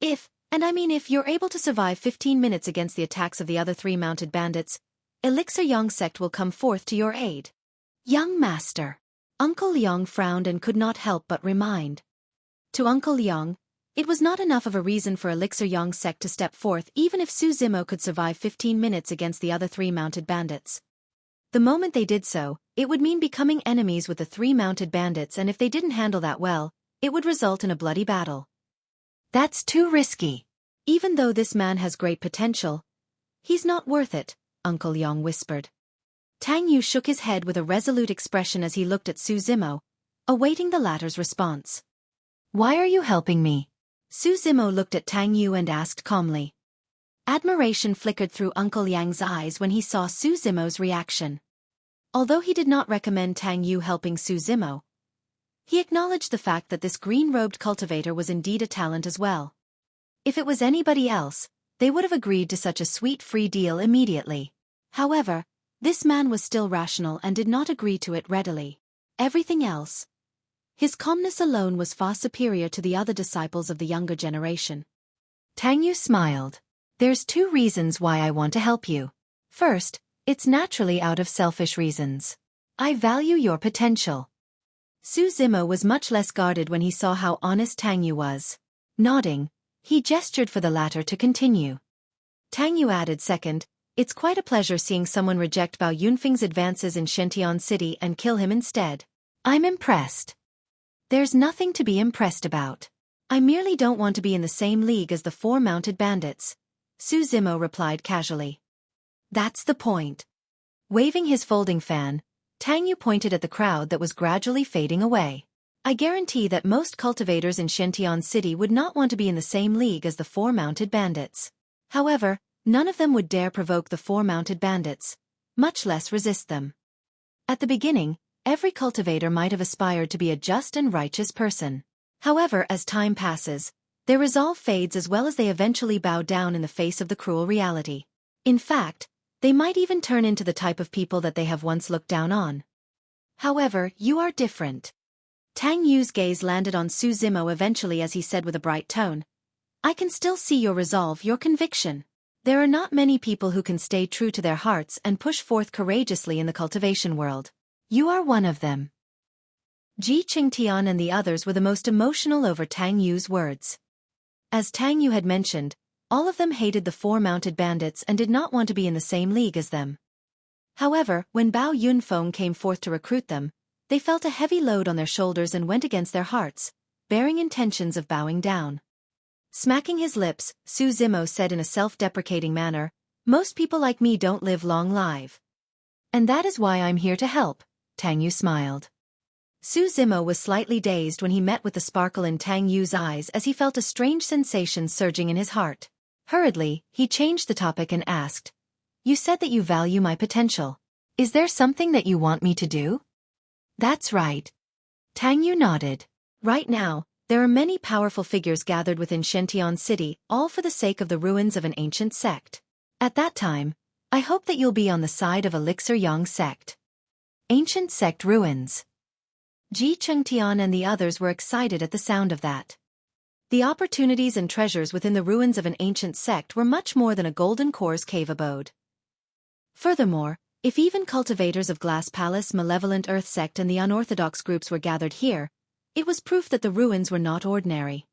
if you're able to survive 15 minutes against the attacks of the other 3 mounted bandits, Elixir Yang sect will come forth to your aid. Young Master. Uncle Liang frowned and could not help but remind. To Uncle Yang, it was not enough of a reason for Elixir Yang Sect to step forth even if Su Zimo could survive 15 minutes against the other 3 mounted bandits. The moment they did so, it would mean becoming enemies with the 3 mounted bandits, and if they didn't handle that well, it would result in a bloody battle. That's too risky. Even though this man has great potential, he's not worth it, Uncle Yang whispered. Tang Yu shook his head with a resolute expression as he looked at Su Zimo, awaiting the latter's response. Why are you helping me? Su Zimo looked at Tang Yu and asked calmly. Admiration flickered through Uncle Yang's eyes when he saw Su Zimo's reaction. Although he did not recommend Tang Yu helping Su Zimo, he acknowledged the fact that this green-robed cultivator was indeed a talent as well. If it was anybody else, they would have agreed to such a sweet free deal immediately. However, this man was still rational and did not agree to it readily. Everything else, his calmness alone, was far superior to the other disciples of the younger generation. Tang Yu smiled. There's 2 reasons why I want to help you. First, it's naturally out of selfish reasons. I value your potential. Su Zimo was much less guarded when he saw how honest Tang Yu was. Nodding, he gestured for the latter to continue. Tang Yu added, second, it's quite a pleasure seeing someone reject Bao Yunfeng's advances in Shentian City and kill him instead. I'm impressed. There's nothing to be impressed about. I merely don't want to be in the same league as the 4 mounted bandits, Su Zimo replied casually. That's the point. Waving his folding fan, Tang Yu pointed at the crowd that was gradually fading away. I guarantee that most cultivators in Shentian City would not want to be in the same league as the 4 mounted bandits. However, none of them would dare provoke the 4 mounted bandits, much less resist them. At the beginning, every cultivator might have aspired to be a just and righteous person. However, as time passes, their resolve fades as well as they eventually bow down in the face of the cruel reality. In fact, they might even turn into the type of people that they have once looked down on. However, you are different. Tang Yu's gaze landed on Su Zimo eventually as he said with a bright tone, I can still see your resolve, your conviction. There are not many people who can stay true to their hearts and push forth courageously in the cultivation world. You are one of them. Ji Qingtian and the others were the most emotional over Tang Yu's words. As Tang Yu had mentioned, all of them hated the 4 mounted bandits and did not want to be in the same league as them. However, when Bao Yunfeng came forth to recruit them, they felt a heavy load on their shoulders and went against their hearts, bearing intentions of bowing down. Smacking his lips, Su Zimo said in a self-deprecating manner, most people like me don't live long lives. And that is why I'm here to help, Tang Yu smiled. Su Zimo was slightly dazed when he met with the sparkle in Tang Yu's eyes as he felt a strange sensation surging in his heart. Hurriedly, he changed the topic and asked, You said that you value my potential. Is there something that you want me to do? That's right. Tang Yu nodded. Right now, there are many powerful figures gathered within Shentian City, all for the sake of the ruins of an ancient sect. At that time, I hope that you'll be on the side of Elixir Yang Sect. Ancient sect ruins. Ji Qingtian and the others were excited at the sound of that. The opportunities and treasures within the ruins of an ancient sect were much more than a golden core's cave abode. Furthermore, if even cultivators of Glass Palace, Malevolent Earth Sect and the unorthodox groups were gathered here, it was proof that the ruins were not ordinary.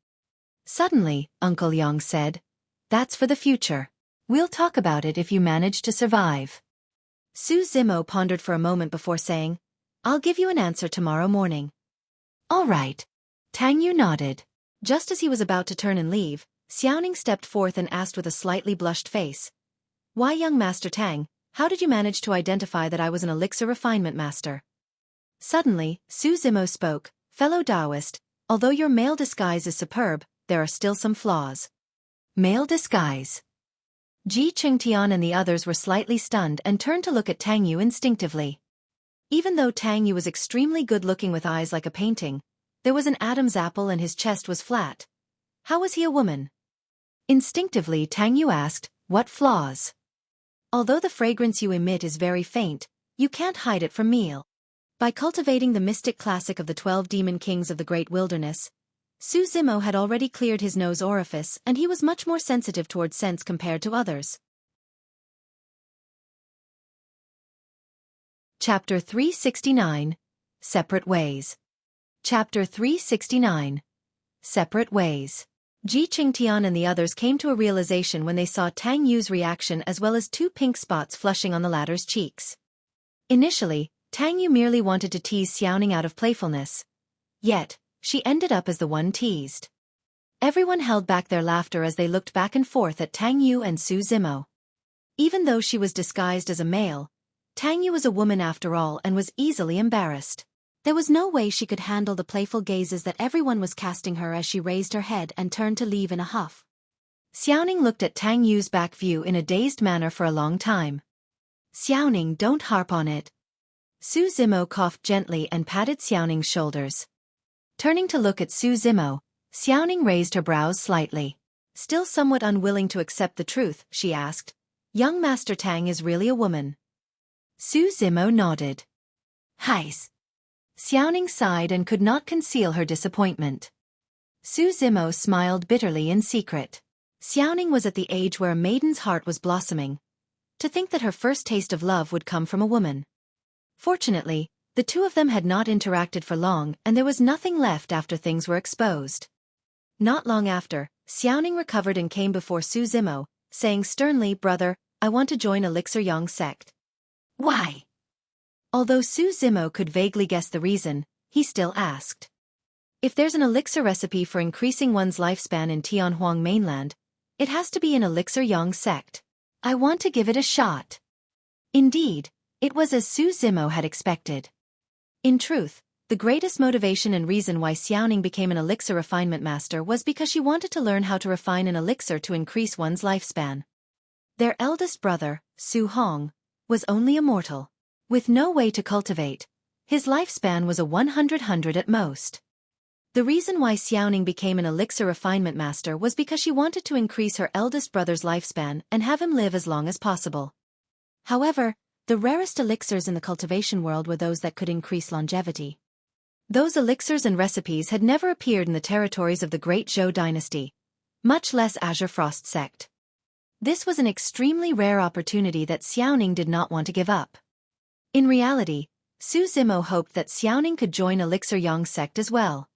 Suddenly, Uncle Yang said, That's for the future. We'll talk about it if you manage to survive. Su Zimo pondered for a moment before saying, I'll give you an answer tomorrow morning. All right. Tang Yu nodded. Just as he was about to turn and leave, Xiaoning stepped forth and asked with a slightly blushed face, Why, young Master Tang, how did you manage to identify that I was an elixir refinement master? Suddenly, Su Zimo spoke, Fellow Taoist, although your male disguise is superb, there are still some flaws. Male disguise. Ji Qingtian and the others were slightly stunned and turned to look at Tang Yu instinctively. Even though Tang Yu was extremely good-looking with eyes like a painting, there was an Adam's apple and his chest was flat. How was he a woman? Instinctively Tang Yu asked, What flaws? Although the fragrance you emit is very faint, you can't hide it from me. By cultivating the mystic classic of the 12 demon kings of the great wilderness, Su Zimo had already cleared his nose orifice and he was much more sensitive toward scents compared to others. Chapter 369. Separate Ways. Chapter 369. separate ways. Ji Qingtian and the others came to a realization when they saw Tang Yu's reaction as well as two pink spots flushing on the latter's cheeks. Initially, Tang Yu merely wanted to tease Xiaoning out of playfulness. Yet, she ended up as the one teased. Everyone held back their laughter as they looked back and forth at Tang Yu and Su Zimo. Even though she was disguised as a male, Tang Yu was a woman after all and was easily embarrassed. There was no way she could handle the playful gazes that everyone was casting her as she raised her head and turned to leave in a huff. Xiaoning looked at Tang Yu's back view in a dazed manner for a long time. Xiaoning, don't harp on it. Su Zimo coughed gently and patted Xiaoning's shoulders. Turning to look at Su Zimo, Xiaoning raised her brows slightly. Still somewhat unwilling to accept the truth, she asked, "Young Master Tang is really a woman?" Su Zimo nodded. Heis. Xiaoning sighed and could not conceal her disappointment. Su Zimo smiled bitterly in secret. Xiaoning was at the age where a maiden's heart was blossoming. To think that her first taste of love would come from a woman. Fortunately, the two of them had not interacted for long and there was nothing left after things were exposed. Not long after, Xiaoning recovered and came before Su Zimo, saying sternly, "Brother, I want to join Elixir Yang Sect." Why? Although Su Zimo could vaguely guess the reason, he still asked. If there's an elixir recipe for increasing one's lifespan in Tianhuang mainland, it has to be an Elixir Yang Sect. I want to give it a shot. Indeed, it was as Su Zimo had expected. In truth, the greatest motivation and reason why Xiaoning became an elixir refinement master was because she wanted to learn how to refine an elixir to increase one's lifespan. Their eldest brother, Su Hong, was only immortal. With no way to cultivate, his lifespan was a 100 at most. The reason why Xiaoning became an elixir refinement master was because she wanted to increase her eldest brother's lifespan and have him live as long as possible. However, the rarest elixirs in the cultivation world were those that could increase longevity. Those elixirs and recipes had never appeared in the territories of the Great Zhou dynasty, much less Azure Frost Sect. This was an extremely rare opportunity that Xiaoning did not want to give up. In reality, Su Zimo hoped that Xiaoning could join Elixir Yang Sect as well.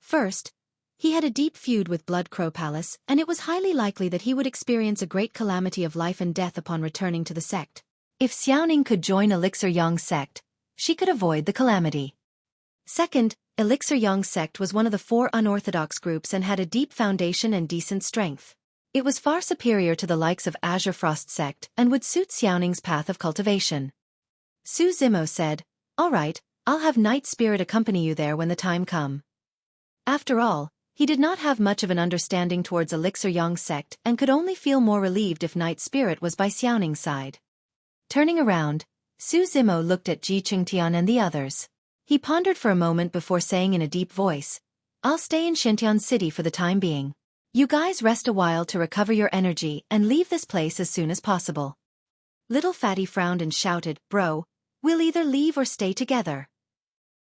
First, he had a deep feud with Blood Crow Palace, and it was highly likely that he would experience a great calamity of life and death upon returning to the sect. If Xiaoning could join Elixir Yang Sect, she could avoid the calamity. Second, Elixir Yang Sect was one of the 4 unorthodox groups and had a deep foundation and decent strength. It was far superior to the likes of Azure Frost Sect and would suit Xiaoning's path of cultivation. Su Zimo said, "All right, I'll have Night Spirit accompany you there when the time come." After all, he did not have much of an understanding towards Elixir Yang Sect and could only feel more relieved if Night Spirit was by Xiaoning's side. Turning around, Su Zimo looked at Ji Qingtian and the others. He pondered for a moment before saying in a deep voice, "I'll stay in Xintian City for the time being. You guys rest a while to recover your energy and leave this place as soon as possible." Little Fatty frowned and shouted, "Bro, we'll either leave or stay together."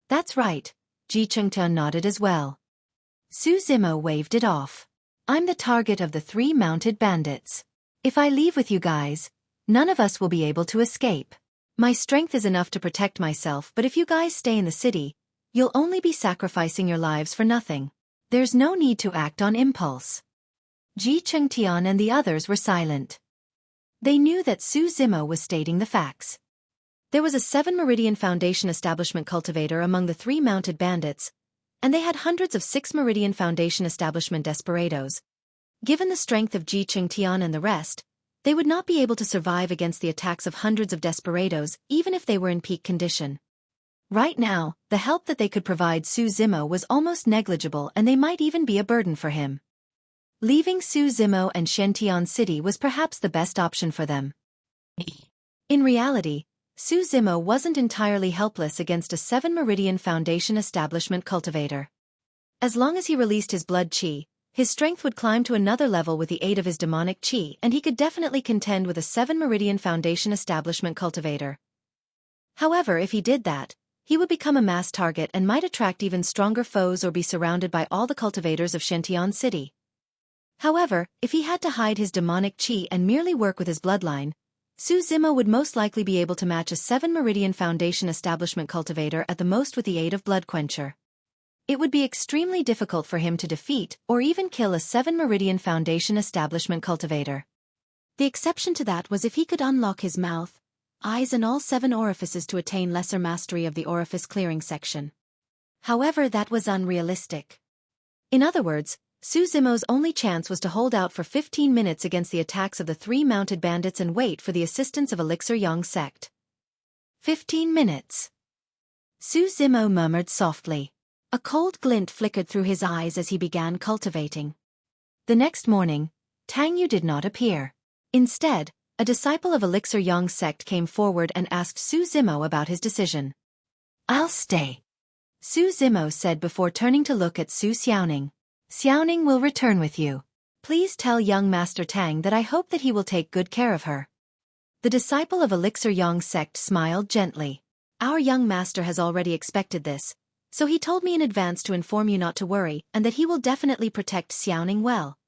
"That's right," Ji Qingtian nodded as well. Su Zimo waved it off. "I'm the target of the 3 mounted bandits. If I leave with you guys, none of us will be able to escape. My strength is enough to protect myself, but if you guys stay in the city, you'll only be sacrificing your lives for nothing. There's no need to act on impulse." Ji Qingtian and the others were silent. They knew that Su Zimo was stating the facts. There was a 7 Meridian Foundation establishment cultivator among the 3 mounted bandits, and they had hundreds of 6 Meridian Foundation establishment desperados. Given the strength of Ji Qingtian and the rest, they would not be able to survive against the attacks of hundreds of desperados even if they were in peak condition. Right now, the help that they could provide Su Zimo was almost negligible and they might even be a burden for him. Leaving Su Zimo and Xintian City was perhaps the best option for them. In reality, Su Zimo wasn't entirely helpless against a 7 Meridian Foundation establishment cultivator. As long as he released his blood chi, his strength would climb to another level with the aid of his demonic chi and he could definitely contend with a 7 Meridian Foundation establishment cultivator. However, if he did that, he would become a mass target and might attract even stronger foes or be surrounded by all the cultivators of Xintian City. However, if he had to hide his demonic chi and merely work with his bloodline, Su Zimo would most likely be able to match a 7 Meridian Foundation establishment cultivator at the most with the aid of Blood Quencher. It would be extremely difficult for him to defeat or even kill a 7 Meridian Foundation establishment cultivator. The exception to that was if he could unlock his mouth, eyes and all 7 orifices to attain lesser mastery of the orifice clearing section. However, that was unrealistic. In other words, Xueqi's only chance was to hold out for 15 minutes against the attacks of the 3 mounted bandits and wait for the assistance of Elixir Yang Sect. 15 minutes. Xueqi murmured softly. A cold glint flickered through his eyes as he began cultivating. The next morning, Tang Yu did not appear. Instead, a disciple of Elixir Yang Sect came forward and asked Xueqi about his decision. "I'll stay," Xueqi said before turning to look at Su Xiaoning. "Xiaoning will return with you. Please tell young Master Tang that I hope that he will take good care of her." The disciple of Elixir Yang Sect smiled gently. "Our young master has already expected this, so he told me in advance to inform you not to worry and that he will definitely protect Xiaoning well.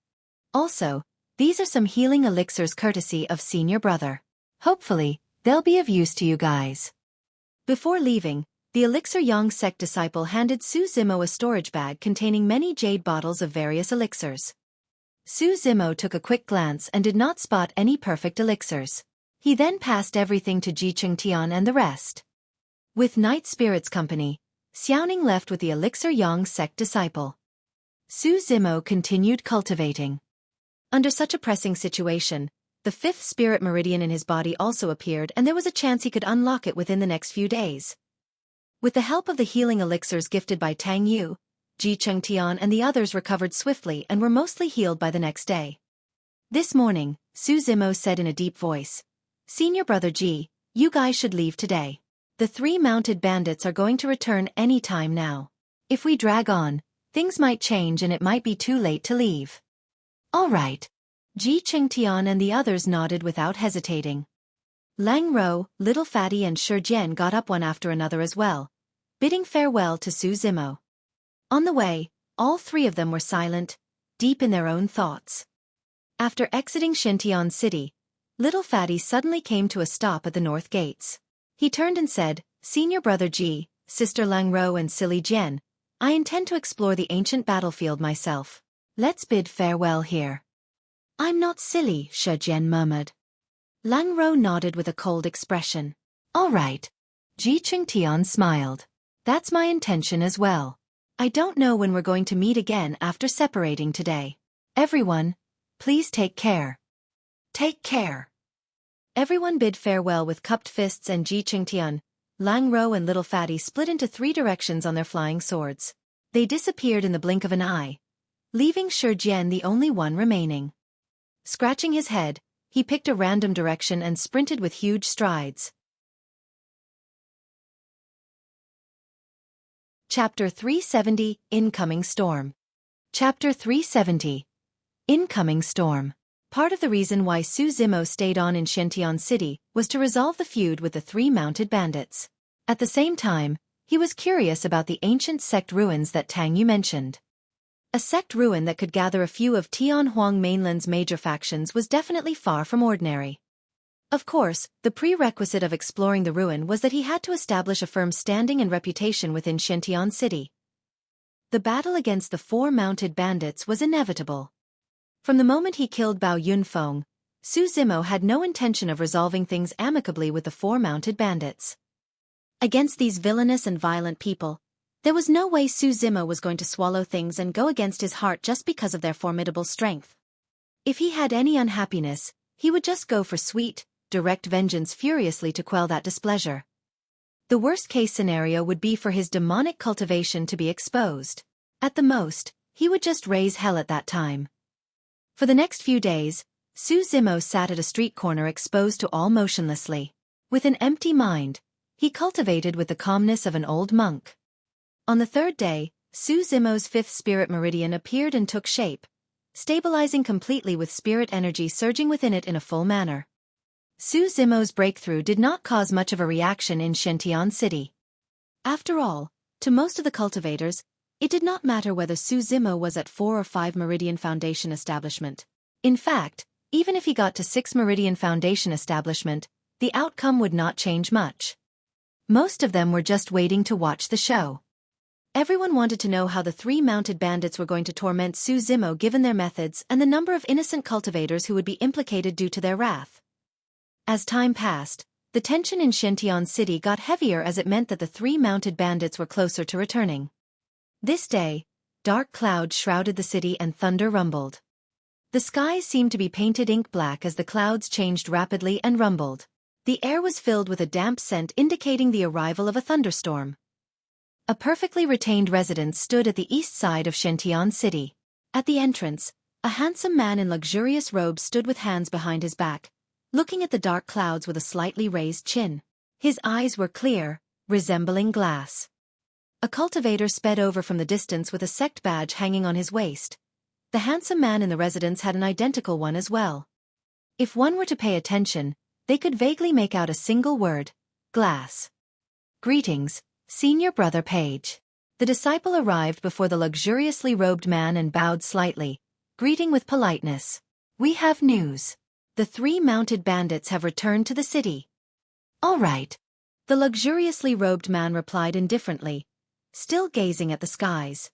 Also, these are some healing elixirs courtesy of senior brother. Hopefully, they'll be of use to you guys." Before leaving, the Elixir Yang Sect disciple handed Xueqi a storage bag containing many jade bottles of various elixirs. Xueqi took a quick glance and did not spot any perfect elixirs. He then passed everything to Jichengtian and the rest. With Night Spirit's company, Xiaoning left with the Elixir Yang Sect disciple. Xueqi continued cultivating. Under such a pressing situation, the 5th spirit meridian in his body also appeared and there was a chance he could unlock it within the next few days. With the help of the healing elixirs gifted by Tang Yu, Jichengtian and the others recovered swiftly and were mostly healed by the next day. This morning, Xueqi said in a deep voice, "Senior brother Ji, you guys should leave today. The 3 mounted bandits are going to return any time now. If we drag on, things might change and it might be too late to leave." "All right." Jichengtian and the others nodded without hesitating. Lang Rou, Little Fatty and Shi got up one after another as well, bidding farewell to Xueqi. On the way, all 3 of them were silent, deep in their own thoughts. After exiting Xintian City, Little Fatty suddenly came to a stop at the north gates. He turned and said, "Senior brother Ji, sister Lang Rou and silly Jian, I intend to explore the ancient battlefield myself. Let's bid farewell here." "I'm not silly," Shi Jian murmured. Lang Rou nodded with a cold expression. "All right." Jichengtian smiled. "That's my intention as well. I don't know when we're going to meet again after separating today. Everyone, please take care." "Take care." Everyone bid farewell with cupped fists and Jichengtian, Lang Rou and Little Fatty split into 3 directions on their flying swords. They disappeared in the blink of an eye, leaving Shi Jian the only one remaining. Scratching his head, he picked a random direction and sprinted with huge strides. Chapter 370, Incoming Storm. Chapter 370. Incoming Storm. Part of the reason why Xueqi stayed on in Xintian City was to resolve the feud with the 3 mounted bandits. At the same time, he was curious about the ancient sect ruins that Tang Yu mentioned. A sect ruin that could gather a few of Tianhuang Mainland's major factions was definitely far from ordinary. Of course, the prerequisite of exploring the ruin was that he had to establish a firm standing and reputation within Xintian City. The battle against the 4 mounted bandits was inevitable. From the moment he killed Bao Yunfeng, Xueqi had no intention of resolving things amicably with the 4 mounted bandits. Against these villainous and violent people, there was no way Xueqi was going to swallow things and go against his heart just because of their formidable strength. If he had any unhappiness, he would just go for sweet, direct vengeance furiously to quell that displeasure. The worst-case scenario would be for his demonic cultivation to be exposed. At the most, he would just raise hell at that time. For the next few days, Xueqi sat at a street corner exposed to all motionlessly. With an empty mind, he cultivated with the calmness of an old monk. On the 3rd day, Xueqi's 5th spirit meridian appeared and took shape, stabilizing completely with spirit energy surging within it in a full manner. Xueqi's breakthrough did not cause much of a reaction in Xintian City. After all, to most of the cultivators, it did not matter whether Xueqi was at 4 or 5 Meridian Foundation establishment. In fact, even if he got to 6 Meridian Foundation establishment, the outcome would not change much. Most of them were just waiting to watch the show. Everyone wanted to know how the three mounted bandits were going to torment Xueqi given their methods and the number of innocent cultivators who would be implicated due to their wrath. As time passed, the tension in Shentian City got heavier as it meant that the three mounted bandits were closer to returning. This day, dark clouds shrouded the city and thunder rumbled. The skies seemed to be painted ink black as the clouds changed rapidly and rumbled. The air was filled with a damp scent indicating the arrival of a thunderstorm. A perfectly retained residence stood at the east side of Shentian City. At the entrance, a handsome man in luxurious robes stood with hands behind his back, looking at the dark clouds with a slightly raised chin. His eyes were clear, resembling glass. A cultivator sped over from the distance with a sect badge hanging on his waist. The handsome man in the residence had an identical one as well. If one were to pay attention, they could vaguely make out a single word: glass. Greetings, Senior Brother Page. The disciple arrived before the luxuriously robed man and bowed slightly, greeting with politeness. We have news. The three mounted bandits have returned to the city. All right. The luxuriously robed man replied indifferently, still gazing at the skies.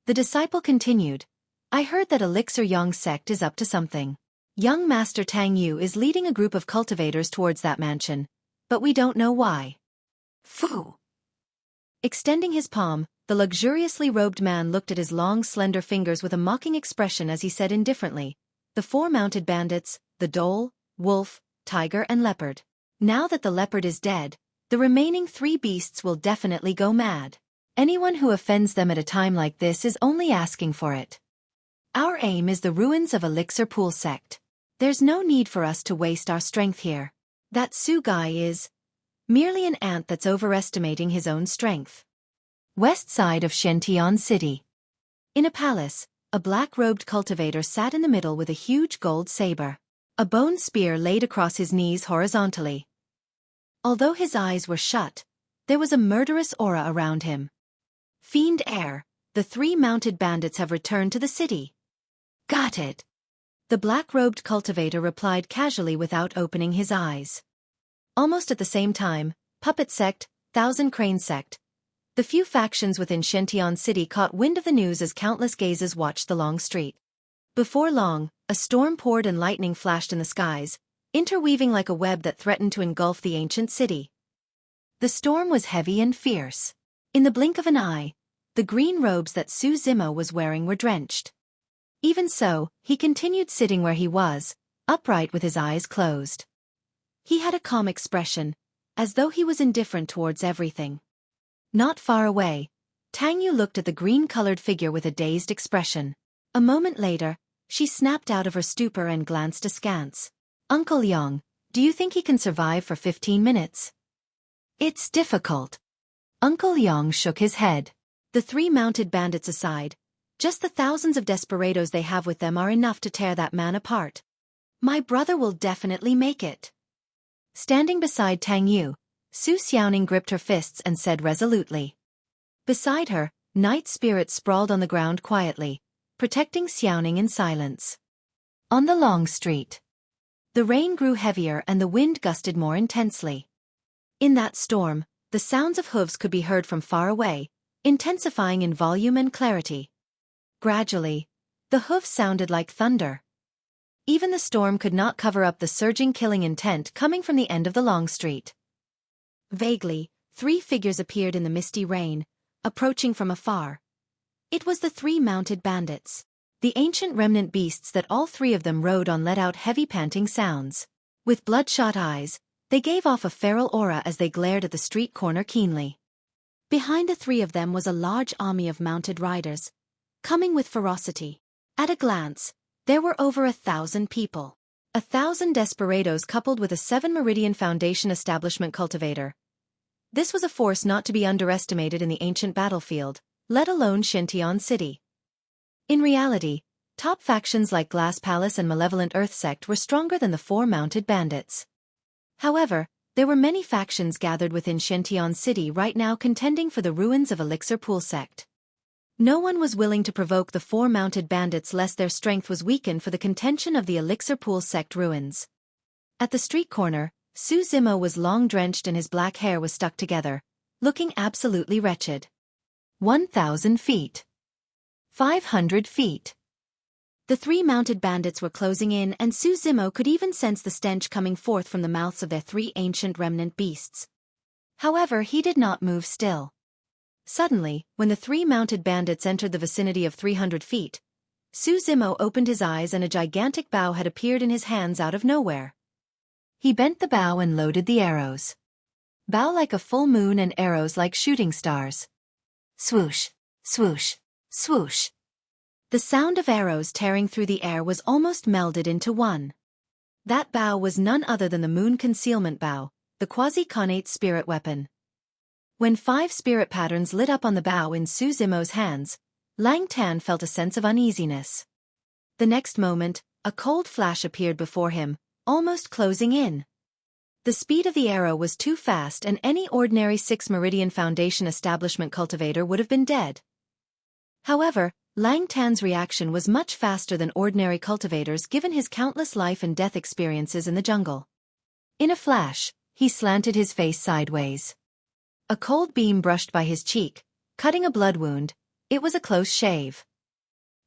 The disciple continued. I heard that Elixir Young Sect is up to something. Young Master Tang is leading a group of cultivators towards that mansion, but we don't know why. Phew! Extending his palm, the luxuriously robed man looked at his long slender fingers with a mocking expression as he said indifferently, the four mounted bandits, the dhole, wolf, tiger and leopard. Now that the leopard is dead, the remaining three beasts will definitely go mad. Anyone who offends them at a time like this is only asking for it. Our aim is the ruins of Elixir Pool Sect. There's no need for us to waste our strength here. That Xueqi is merely an ant that's overestimating his own strength. West side of Shentian City. In a palace, a black-robed cultivator sat in the middle with a huge gold saber. A bone spear laid across his knees horizontally. Although his eyes were shut, there was a murderous aura around him. Fiend air, the three mounted bandits have returned to the city. Got it. The black-robed cultivator replied casually without opening his eyes. Almost at the same time, Puppet Sect, Thousand Crane Sect. The few factions within Shentian City caught wind of the news as countless gazes watched the long street. Before long, a storm poured and lightning flashed in the skies, interweaving like a web that threatened to engulf the ancient city. The storm was heavy and fierce. In the blink of an eye, the green robes that Xueqi was wearing were drenched. Even so, he continued sitting where he was, upright with his eyes closed. He had a calm expression, as though he was indifferent towards everything. Not far away, Tang looked at the green-colored figure with a dazed expression. A moment later, she snapped out of her stupor and glanced askance. Uncle Yang, do you think he can survive for 15 minutes? It's difficult. Uncle Yang shook his head. The three mounted bandits aside, just the thousands of desperados they have with them are enough to tear that man apart. My brother will definitely make it. Standing beside Tang Su Xiaoning gripped her fists and said resolutely. Beside her, Night Spirit sprawled on the ground quietly, protecting Xiaoning in silence. On the long street. The rain grew heavier and the wind gusted more intensely. In that storm, the sounds of hooves could be heard from far away, intensifying in volume and clarity. Gradually, the hooves sounded like thunder. Even the storm could not cover up the surging killing intent coming from the end of the long street. Vaguely, three figures appeared in the misty rain, approaching from afar. It was the three mounted bandits. The ancient remnant beasts that all three of them rode on let out heavy panting sounds. With bloodshot eyes, they gave off a feral aura as they glared at the street corner keenly. Behind the three of them was a large army of mounted riders, coming with ferocity. At a glance, there were over 1,000 people. 1,000 desperados coupled with a 7 Meridian Foundation establishment cultivator. This was a force not to be underestimated in the ancient battlefield, let alone Shentian City. In reality, top factions like Glass Palace and Malevolent Earth Sect were stronger than the four mounted bandits. However, there were many factions gathered within Shentian City right now contending for the ruins of Elixir Pool Sect. No one was willing to provoke the four mounted bandits lest their strength was weakened for the contention of the Elixir Pool Sect ruins. At the street corner, Xueqi was long drenched and his black hair was stuck together, looking absolutely wretched. 1,000 feet. 500 feet. The three mounted bandits were closing in, and Su Zimo could even sense the stench coming forth from the mouths of their three ancient remnant beasts. However, he did not move still. Suddenly, when the three mounted bandits entered the vicinity of 300 feet, Su Zimo opened his eyes and a gigantic bow had appeared in his hands out of nowhere. He bent the bow and loaded the arrows. Bow like a full moon and arrows like shooting stars. Swoosh, swoosh, swoosh. The sound of arrows tearing through the air was almost melded into one. That bow was none other than the moon concealment bow, the quasi-connate spirit weapon. When 5 spirit patterns lit up on the bow in Su Zimo's hands, Lang Tan felt a sense of uneasiness. The next moment, a cold flash appeared before him, almost closing in. The speed of the arrow was too fast and any ordinary 6 Meridian Foundation establishment cultivator would have been dead. However, Lang Tan's reaction was much faster than ordinary cultivators given his countless life and death experiences in the jungle. In a flash, he slanted his face sideways. A cold beam brushed by his cheek, cutting a blood wound. It was a close shave.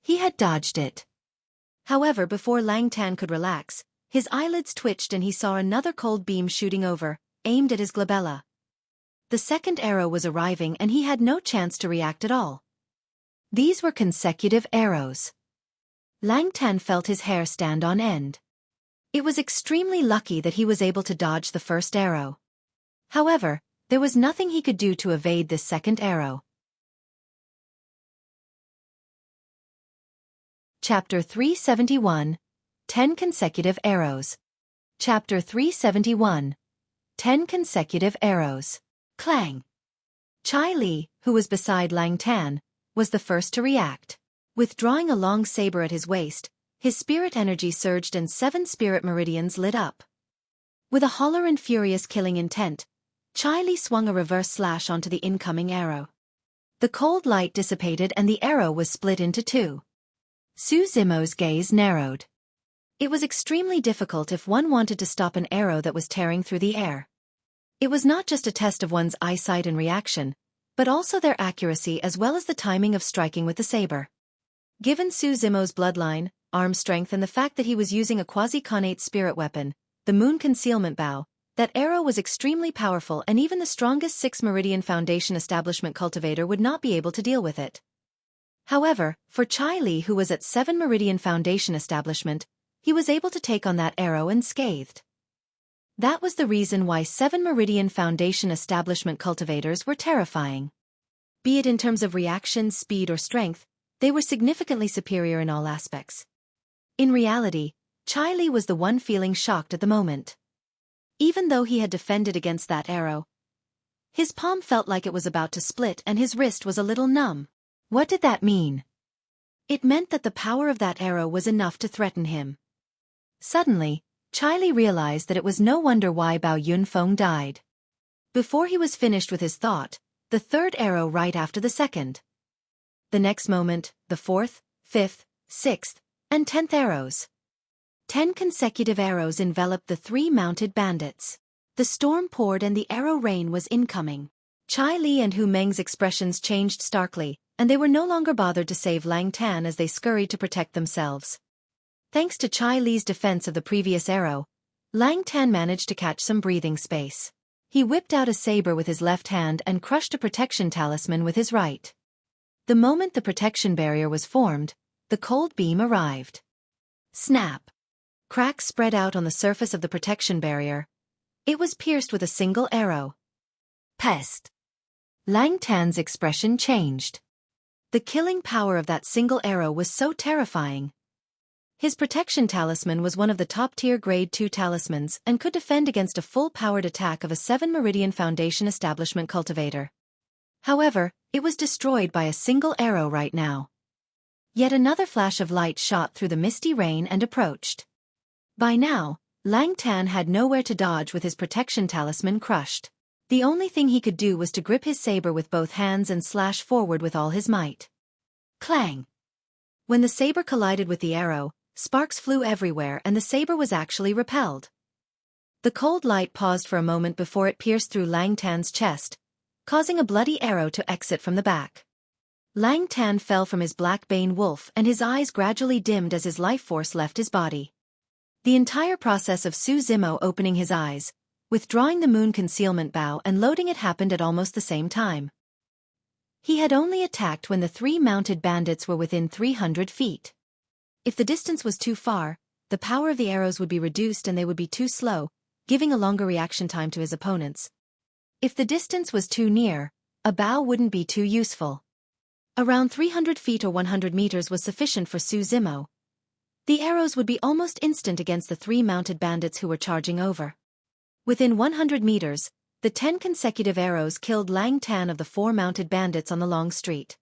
He had dodged it. However, before Lang Tan could relax, his eyelids twitched and he saw another cold beam shooting over, aimed at his glabella. The second arrow was arriving and he had no chance to react at all. These were consecutive arrows. Lang Tan felt his hair stand on end. It was extremely lucky that he was able to dodge the first arrow. However, there was nothing he could do to evade this second arrow. Chapter 371, 10 Consecutive Arrows. Chapter 371, 10 Consecutive Arrows. Clang! Chai Li, who was beside Lang Tan, was the first to react. Withdrawing a long saber at his waist, his spirit energy surged and 7 spirit meridians lit up. With a holler and furious killing intent, Chai Li swung a reverse slash onto the incoming arrow. The cold light dissipated and the arrow was split into 2. Su Zimo's gaze narrowed. It was extremely difficult if one wanted to stop an arrow that was tearing through the air. It was not just a test of one's eyesight and reaction, but also their accuracy as well as the timing of striking with the saber. Given Su Zimo's bloodline, arm strength and the fact that he was using a quasi-connate spirit weapon, the moon concealment bow, that arrow was extremely powerful and even the strongest 6 Meridian Foundation establishment cultivator would not be able to deal with it. However, for Chai Li, who was at 7 Meridian Foundation establishment, he was able to take on that arrow unscathed. That was the reason why 7 Meridian Foundation establishment cultivators were terrifying. Be it in terms of reaction, speed or strength, they were significantly superior in all aspects. In reality, Chai Li was the one feeling shocked at the moment. Even though he had defended against that arrow, his palm felt like it was about to split and his wrist was a little numb. What did that mean? It meant that the power of that arrow was enough to threaten him. Suddenly, Chai Li realized that it was no wonder why Bao Yunfeng died. Before he was finished with his thought, the third arrow right after the second. The next moment, the 4th, 5th, 6th, and 10th arrows. 10 consecutive arrows enveloped the 3 mounted bandits. The storm poured and the arrow rain was incoming. Chai Li and Hu Meng's expressions changed starkly, and they were no longer bothered to save Lang Tan as they scurried to protect themselves. Thanks to Chai Li's defense of the previous arrow, Lang Tan managed to catch some breathing space. He whipped out a saber with his left hand and crushed a protection talisman with his right. The moment the protection barrier was formed, the cold beam arrived. Snap! Cracks spread out on the surface of the protection barrier. It was pierced with a single arrow. Pest! Lang Tan's expression changed. The killing power of that single arrow was so terrifying. His protection talisman was one of the top-tier Grade 2 talismans and could defend against a full-powered attack of a 7 Meridian Foundation establishment cultivator. However, it was destroyed by a single arrow right now. Yet another flash of light shot through the misty rain and approached. By now, Lang Tan had nowhere to dodge with his protection talisman crushed. The only thing he could do was to grip his saber with both hands and slash forward with all his might. Clang! When the saber collided with the arrow, sparks flew everywhere and the saber was actually repelled. The cold light paused for a moment before it pierced through Lang Tan's chest, causing a bloody arrow to exit from the back. Lang Tan fell from his black bane wolf and his eyes gradually dimmed as his life force left his body. The entire process of Su Zimo opening his eyes, withdrawing the moon concealment bow and loading it happened at almost the same time. He had only attacked when the 3 mounted bandits were within 300 feet. If the distance was too far, the power of the arrows would be reduced and they would be too slow, giving a longer reaction time to his opponents. If the distance was too near, a bow wouldn't be too useful. Around 300 feet or 100 meters was sufficient for Su Zimo. The arrows would be almost instant against the 3 mounted bandits who were charging over. Within 100 meters, the 10 consecutive arrows killed Lang Tan of the 4 mounted bandits on the long street.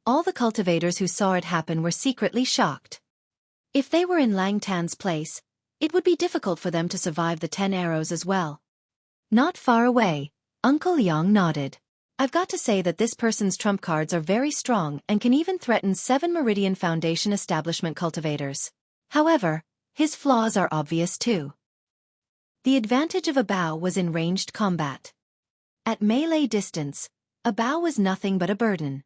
All the cultivators who saw it happen were secretly shocked. If they were in Lang Tan's place, it would be difficult for them to survive the 10 arrows as well. Not far away, Uncle Yang nodded. I've got to say that this person's trump cards are very strong and can even threaten 7 Meridian Foundation establishment cultivators. However, his flaws are obvious too. The advantage of a bow was in ranged combat. At melee distance, a bow was nothing but a burden.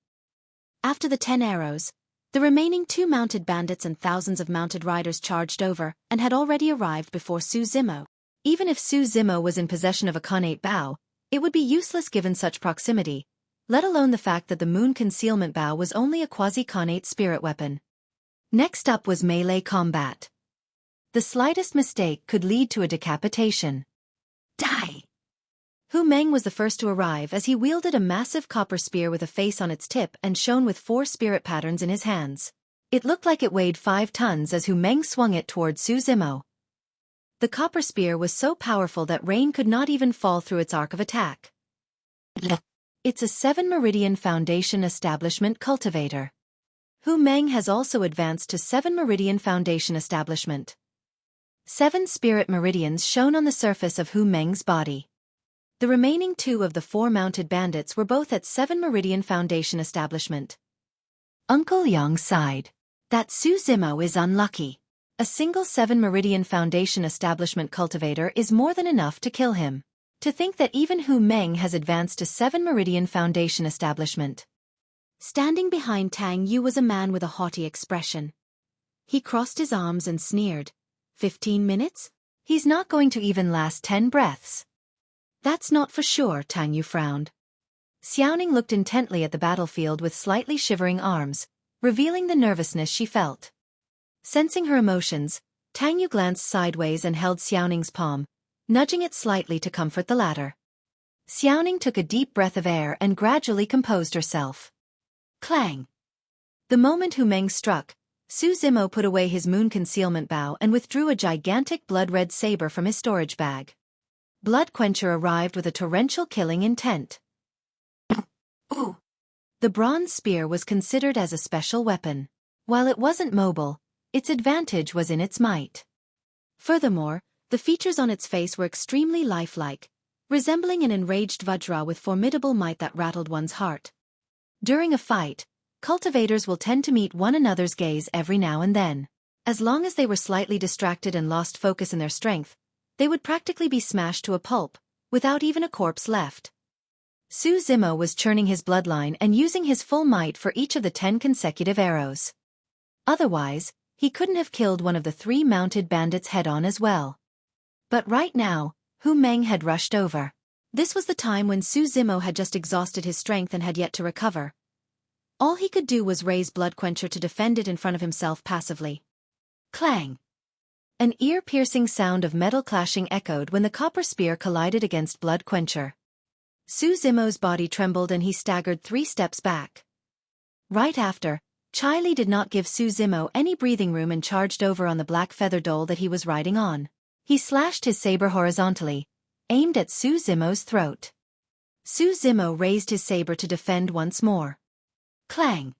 After the 10 arrows, the remaining 2 mounted bandits and thousands of mounted riders charged over and had already arrived before Su Zimo. Even if Su Zimo was in possession of a connate bow, it would be useless given such proximity, let alone the fact that the moon concealment bow was only a quasi-connate spirit weapon. Next up was melee combat. The slightest mistake could lead to a decapitation. Die! Hu Meng was the first to arrive as he wielded a massive copper spear with a face on its tip and shone with 4 spirit patterns in his hands. It looked like it weighed 5 tons as Hu Meng swung it toward Su Zimo. The copper spear was so powerful that rain could not even fall through its arc of attack. It's a 7 Meridian Foundation establishment cultivator. Hu Meng has also advanced to 7 Meridian Foundation establishment. 7 spirit meridians shone on the surface of Hu Meng's body. The remaining 2 of the 4 mounted bandits were both at 7 Meridian Foundation establishment. Uncle Yang sighed. That Su Zimo is unlucky. A single 7 Meridian Foundation establishment cultivator is more than enough to kill him. To think that even Hu Meng has advanced to 7 Meridian Foundation establishment. Standing behind Tang Yu was a man with a haughty expression. He crossed his arms and sneered. 15 minutes? He's not going to even last 10 breaths. That's not for sure, Tang Yu frowned. Xiaoning looked intently at the battlefield with slightly shivering arms, revealing the nervousness she felt. Sensing her emotions, Tang Yu glanced sideways and held Xiaoning's palm, nudging it slightly to comfort the latter. Xiaoning took a deep breath of air and gradually composed herself. Clang! The moment Hu Meng struck, Su Zimo put away his moon concealment bow and withdrew a gigantic blood-red saber from his storage bag. Blood Quencher arrived with a torrential killing intent. Ooh! The bronze spear was considered as a special weapon. While it wasn't mobile, its advantage was in its might. Furthermore, the features on its face were extremely lifelike, resembling an enraged Vajra with formidable might that rattled one's heart. During a fight, cultivators will tend to meet one another's gaze every now and then. As long as they were slightly distracted and lost focus in their strength, they would practically be smashed to a pulp, without even a corpse left. Su Zimo was churning his bloodline and using his full might for each of the 10 consecutive arrows. Otherwise, he couldn't have killed one of the 3 mounted bandits head-on as well. But right now, Hu Meng had rushed over. This was the time when Su Zimo had just exhausted his strength and had yet to recover. All he could do was raise Blood Quencher to defend it in front of himself passively. Clang! An ear-piercing sound of metal clashing echoed when the copper spear collided against Blood Quencher. Su Zimo's body trembled and he staggered 3 steps back. Right after, Chai Li did not give Su Zimo any breathing room and charged over on the black feather dole that he was riding on. He slashed his saber horizontally, aimed at Su Zimo's throat. Su Zimo raised his saber to defend once more. Clang!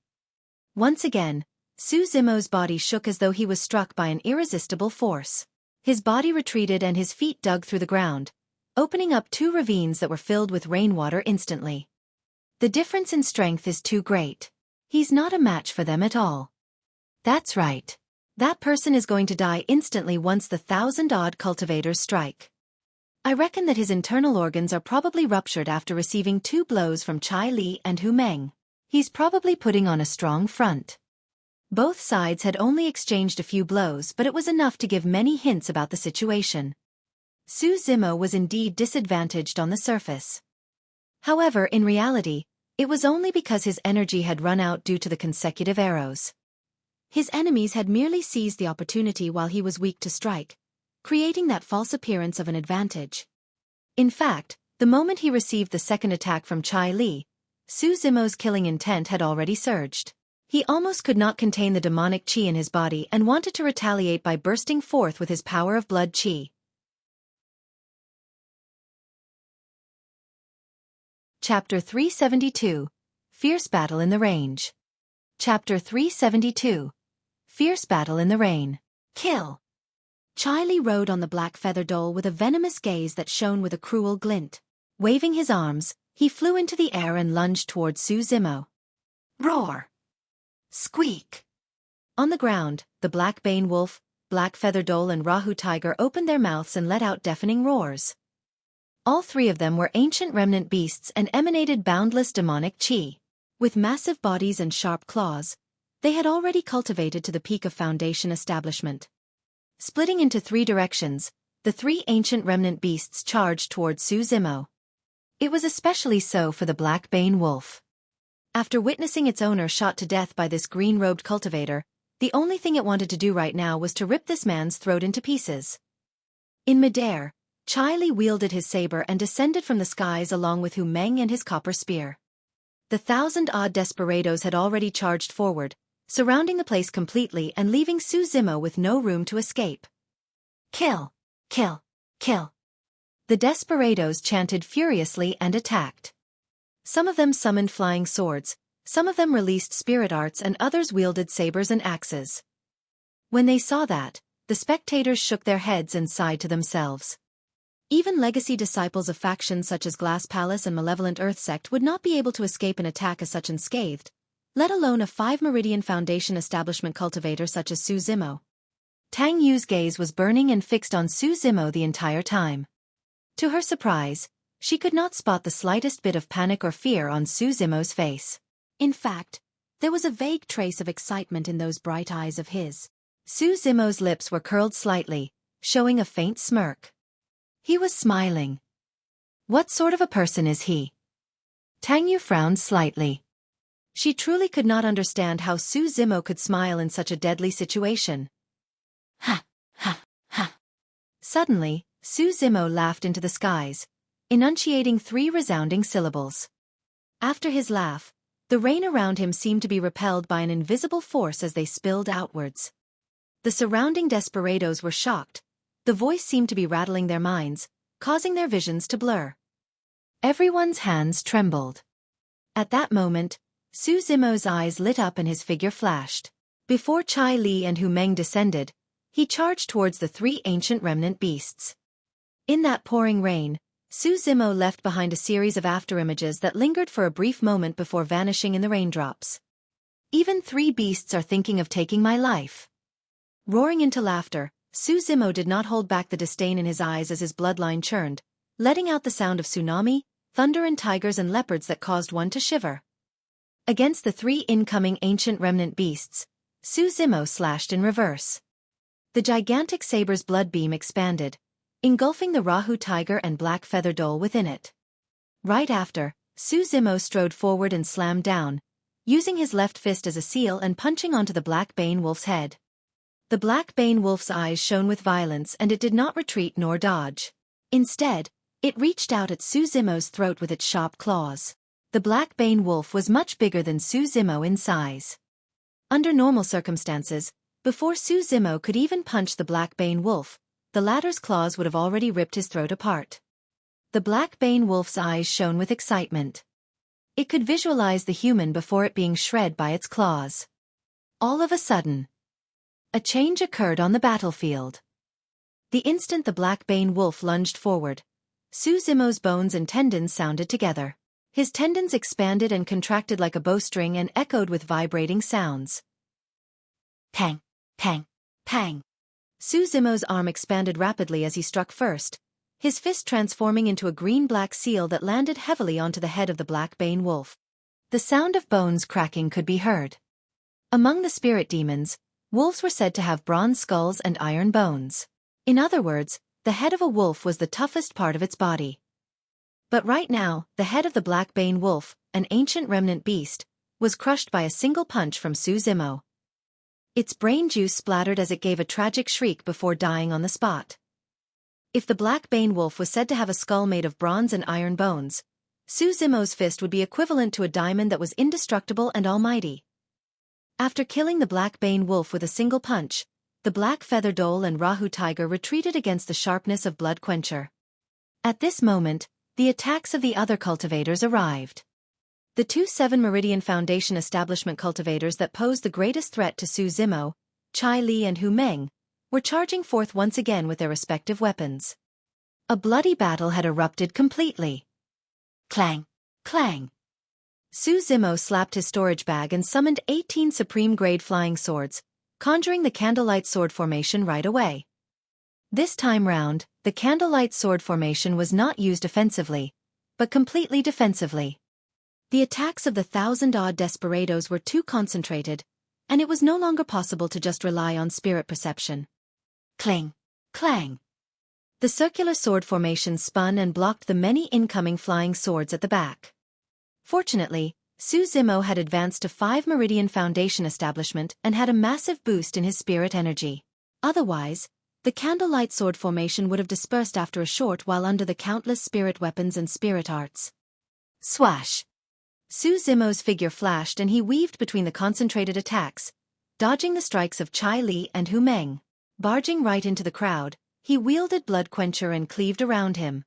Once again, Su Zimo's body shook as though he was struck by an irresistible force. His body retreated and his feet dug through the ground, opening up 2 ravines that were filled with rainwater instantly. The difference in strength is too great. He's not a match for them at all. That's right. That person is going to die instantly once the 1,000-odd cultivators strike. I reckon that his internal organs are probably ruptured after receiving 2 blows from Chai Li and Hu Meng. He's probably putting on a strong front. Both sides had only exchanged a few blows, but it was enough to give many hints about the situation. Su Zimo was indeed disadvantaged on the surface. However, in reality, it was only because his energy had run out due to the consecutive arrows. His enemies had merely seized the opportunity while he was weak to strike, creating that false appearance of an advantage. In fact, the moment he received the second attack from Chai Li, Su Zimo's killing intent had already surged. He almost could not contain the demonic qi in his body and wanted to retaliate by bursting forth with his power of blood qi. Chapter 372. Fierce Battle in the Range. Chapter 372. Fierce Battle in the Rain. Kill! Chai Li rode on the black feather dole with a venomous gaze that shone with a cruel glint. Waving his arms, he flew into the air and lunged toward Su Zimo. Roar! Squeak! On the ground, the Black Bane Wolf, Black Feather Dole and Rahu Tiger opened their mouths and let out deafening roars. All three of them were ancient remnant beasts and emanated boundless demonic qi. With massive bodies and sharp claws, they had already cultivated to the peak of foundation establishment. Splitting into three directions, the three ancient remnant beasts charged toward Su Zimo. It was especially so for the Black Bane Wolf. After witnessing its owner shot to death by this green-robed cultivator, the only thing it wanted to do right now was to rip this man's throat into pieces. In midair, Chai Li wielded his saber and descended from the skies along with Hu Meng and his copper spear. The 1,000-odd desperados had already charged forward, surrounding the place completely and leaving Su Zimo with no room to escape. Kill! Kill! Kill! The desperados chanted furiously and attacked. Some of them summoned flying swords, some of them released spirit arts and others wielded sabers and axes. When they saw that, the spectators shook their heads and sighed to themselves. Even legacy disciples of factions such as Glass Palace and Malevolent Earth Sect would not be able to escape an attack as such unscathed, let alone a 5-meridian foundation establishment cultivator such as Su Zimo. Tang Yu's gaze was burning and fixed on Su Zimo the entire time. To her surprise, she could not spot the slightest bit of panic or fear on Su Zimo's face. In fact, there was a vague trace of excitement in those bright eyes of his. Su Zimo's lips were curled slightly, showing a faint smirk. He was smiling. What sort of a person is he? Tang Yu frowned slightly. She truly could not understand how Su Zimo could smile in such a deadly situation. Ha, ha, ha. Suddenly, Su Zimo laughed into the skies, enunciating 3 resounding syllables. After his laugh, the rain around him seemed to be repelled by an invisible force as they spilled outwards. The surrounding desperados were shocked. The voice seemed to be rattling their minds, causing their visions to blur. Everyone's hands trembled. At that moment, Su Zimo's eyes lit up and his figure flashed. Before Chai Li and Hu Meng descended, he charged towards the 3 ancient remnant beasts. In that pouring rain, Su Zimo left behind a series of afterimages that lingered for a brief moment before vanishing in the raindrops. Even 3 beasts are thinking of taking my life. Roaring into laughter, Su Zimo did not hold back the disdain in his eyes as his bloodline churned, letting out the sound of tsunami, thunder and tigers and leopards that caused one to shiver. Against the 3 incoming ancient remnant beasts, Su Zimo slashed in reverse. The gigantic saber's blood beam expanded, engulfing the Rahu tiger and black feather dole within it. Right after, Su Zimo strode forward and slammed down, using his left fist as a seal and punching onto the Black Bane Wolf's head. The Black Bane Wolf's eyes shone with violence and it did not retreat nor dodge. Instead, it reached out at Su Zimo's throat with its sharp claws. The Black Bane Wolf was much bigger than Su Zimo in size. Under normal circumstances, before Su Zimo could even punch the Black Bane Wolf, the latter's claws would have already ripped his throat apart. The Black Bane Wolf's eyes shone with excitement. It could visualize the human before it being shred by its claws. All of a sudden, a change occurred on the battlefield. The instant the Black Bane Wolf lunged forward, Su Zimo's bones and tendons sounded together. His tendons expanded and contracted like a bowstring and echoed with vibrating sounds. Pang, pang, pang. Su Zimo's arm expanded rapidly as he struck first, his fist transforming into a green-black seal that landed heavily onto the head of the Black Bane Wolf. The sound of bones cracking could be heard. Among the spirit demons, wolves were said to have bronze skulls and iron bones. In other words, the head of a wolf was the toughest part of its body. But right now, the head of the Black Bane wolf, an ancient remnant beast, was crushed by a single punch from Xueqi. Its brain juice splattered as it gave a tragic shriek before dying on the spot. If the Black Bane wolf was said to have a skull made of bronze and iron bones, Xueqi's fist would be equivalent to a diamond that was indestructible and almighty. After killing the Black Bane wolf with a single punch, the Black Feather Dhole and Rahu Tiger retreated against the sharpness of Blood Quencher. At this moment, the attacks of the other cultivators arrived. The two 7 Meridian Foundation establishment cultivators that posed the greatest threat to Xueqi, Chai Li and Hu Meng, were charging forth once again with their respective weapons. A bloody battle had erupted completely. Clang! Clang! Xueqi slapped his storage bag and summoned 18 supreme-grade flying swords, conjuring the candlelight sword formation right away. This time round, the candlelight sword formation was not used offensively, but completely defensively. The attacks of the 1,000-odd desperados were too concentrated, and it was no longer possible to just rely on spirit perception. Clang! Clang! The circular sword formation spun and blocked the many incoming flying swords at the back. Fortunately, Xueqi had advanced to 5 Meridian Foundation establishment and had a massive boost in his spirit energy. Otherwise, the candlelight sword formation would have dispersed after a short while under the countless spirit weapons and spirit arts. Swash! Xueqi's figure flashed and he weaved between the concentrated attacks, dodging the strikes of Chai Li and Hu Meng. Barging right into the crowd, he wielded Blood Quencher and cleaved around him.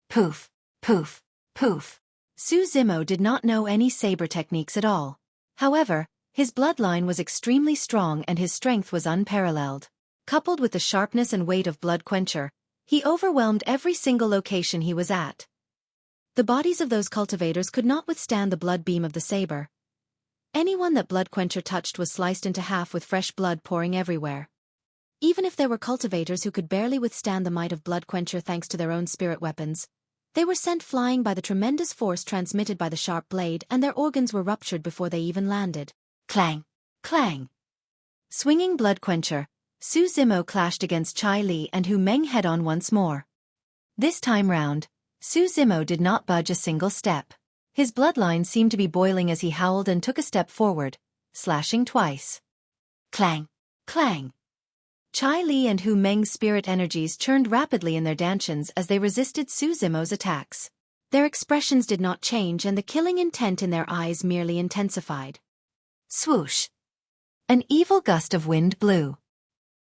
Poof! Poof! Poof! Xueqi did not know any saber techniques at all. However, his bloodline was extremely strong and his strength was unparalleled. Coupled with the sharpness and weight of Blood Quencher, he overwhelmed every single location he was at. The bodies of those cultivators could not withstand the blood beam of the saber. Anyone that Blood Quencher touched was sliced into half with fresh blood pouring everywhere. Even if there were cultivators who could barely withstand the might of Blood Quencher thanks to their own spirit weapons, they were sent flying by the tremendous force transmitted by the sharp blade and their organs were ruptured before they even landed. Clang! Clang! Swinging Blood Quencher, Xueqi clashed against Chai Li and Hu Meng head-on once more. This time round, Xueqi did not budge a single step. His bloodline seemed to be boiling as he howled and took a step forward, slashing twice. Clang! Clang! Chai Li and Hu Meng's spirit energies churned rapidly in their dantians as they resisted Xueqi's attacks. Their expressions did not change and the killing intent in their eyes merely intensified. Swoosh! An evil gust of wind blew.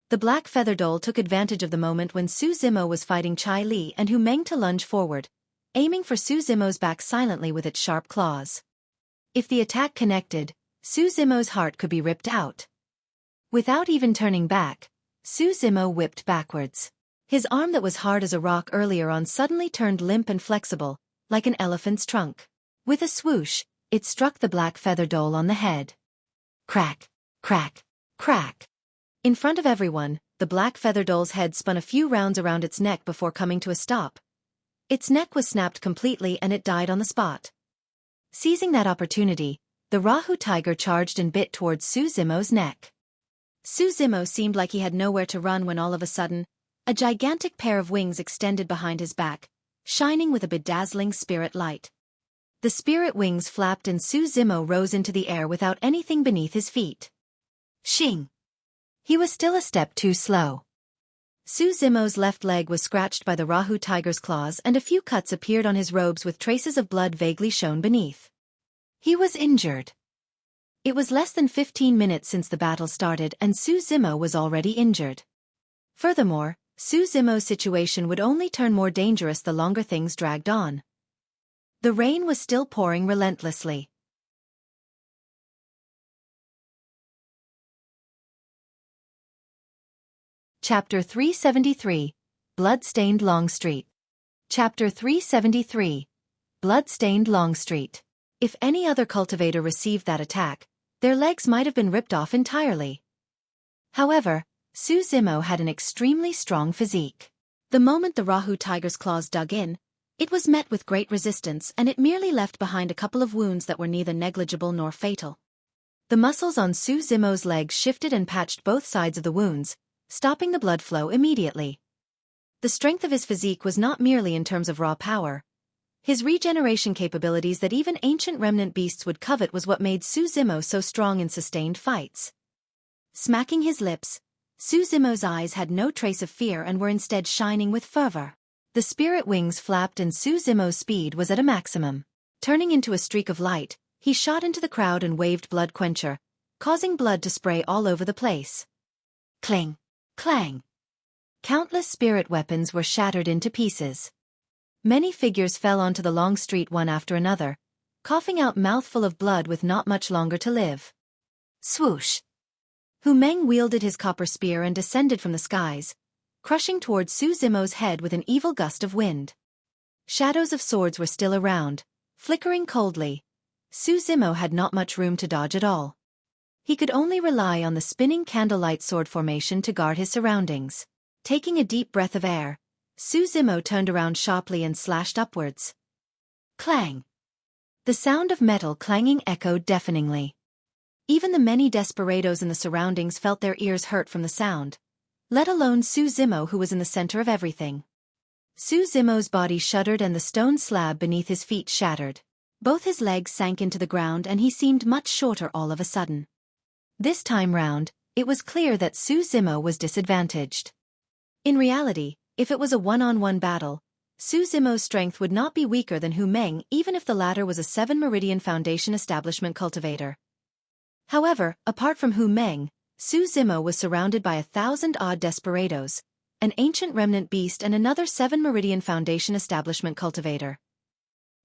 The Black Feather Dhole took advantage of the moment when Xueqi was fighting Chai Li and Hu Meng to lunge forward, aiming for Xueqi's back silently with its sharp claws. If the attack connected, Xueqi's heart could be ripped out. Without even turning back, Xueqi whipped backwards. His arm that was hard as a rock earlier on suddenly turned limp and flexible, like an elephant's trunk. With a swoosh, it struck the Black Feather Dhole on the head. Crack! Crack! Crack! In front of everyone, the Black Feather Dhole's head spun a few rounds around its neck before coming to a stop. Its neck was snapped completely and it died on the spot. Seizing that opportunity, the Rahu Tiger charged and bit towards Xueqi's neck. Xueqi seemed like he had nowhere to run when all of a sudden, a gigantic pair of wings extended behind his back, shining with a bedazzling spirit light. The spirit wings flapped and Xueqi rose into the air without anything beneath his feet. Shing! He was still a step too slow. Xueqi's left leg was scratched by the Rahu Tiger's claws and a few cuts appeared on his robes with traces of blood vaguely shown beneath. He was injured. It was less than 15 minutes since the battle started and Xueqi was already injured. Furthermore, Xueqi's situation would only turn more dangerous the longer things dragged on. The rain was still pouring relentlessly. Chapter 373, Bloodstained Longstreet. Chapter 373, Bloodstained Longstreet. If any other cultivator received that attack, their legs might have been ripped off entirely. However, Xueqi had an extremely strong physique. The moment the Rahu Tiger's claws dug in, It was met with great resistance and it merely left behind a couple of wounds that were neither negligible nor fatal. The muscles on Su Zimo's legs shifted and patched both sides of the wounds, stopping the blood flow immediately. The strength of his physique was not merely in terms of raw power. His regeneration capabilities that even ancient remnant beasts would covet was what made Su Zimo so strong in sustained fights. Smacking his lips, Su Zimo's eyes had no trace of fear and were instead shining with fervor. The spirit wings flapped and Su Zimo's speed was at a maximum. Turning into a streak of light, he shot into the crowd and waved Blood Quencher, causing blood to spray all over the place. Cling! Clang! Countless spirit weapons were shattered into pieces. Many figures fell onto the long street one after another, coughing out mouthful of blood with not much longer to live. Swoosh! Hu Meng wielded his copper spear and descended from the skies, crushing toward Su Zimo's head with an evil gust of wind. Shadows of swords were still around, flickering coldly. Su Zimo had not much room to dodge at all. He could only rely on the spinning candlelight sword formation to guard his surroundings. Taking a deep breath of air, Su Zimo turned around sharply and slashed upwards. Clang! The sound of metal clanging echoed deafeningly. Even the many desperados in the surroundings felt their ears hurt from the sound, let alone Su Zimo who was in the center of everything. Su Zimo's body shuddered and the stone slab beneath his feet shattered. Both his legs sank into the ground and he seemed much shorter all of a sudden. This time round, it was clear that Su Zimo was disadvantaged. In reality, if it was a one-on-one battle, Su Zimo's strength would not be weaker than Hu Meng even if the latter was a 7 Meridian Foundation establishment cultivator. However, apart from Hu Meng, Su Zimo was surrounded by 1,000-odd desperados, an ancient remnant beast and another 7 Meridian Foundation establishment cultivator.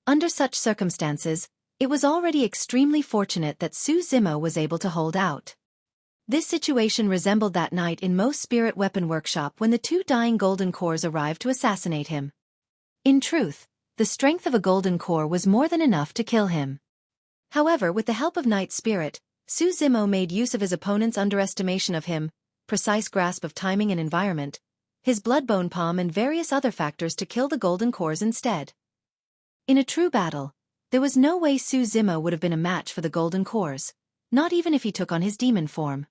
Under such circumstances, it was already extremely fortunate that Su Zimo was able to hold out. This situation resembled that night in Mo's spirit weapon workshop when the 2 dying golden cores arrived to assassinate him. In truth, the strength of a golden core was more than enough to kill him. However, with the help of Night Spirit, Su Zimo made use of his opponent's underestimation of him, precise grasp of timing and environment, his bloodbone palm and various other factors to kill the golden cores instead. In a true battle, there was no way Su Zimo would have been a match for the golden cores, not even if he took on his demon form.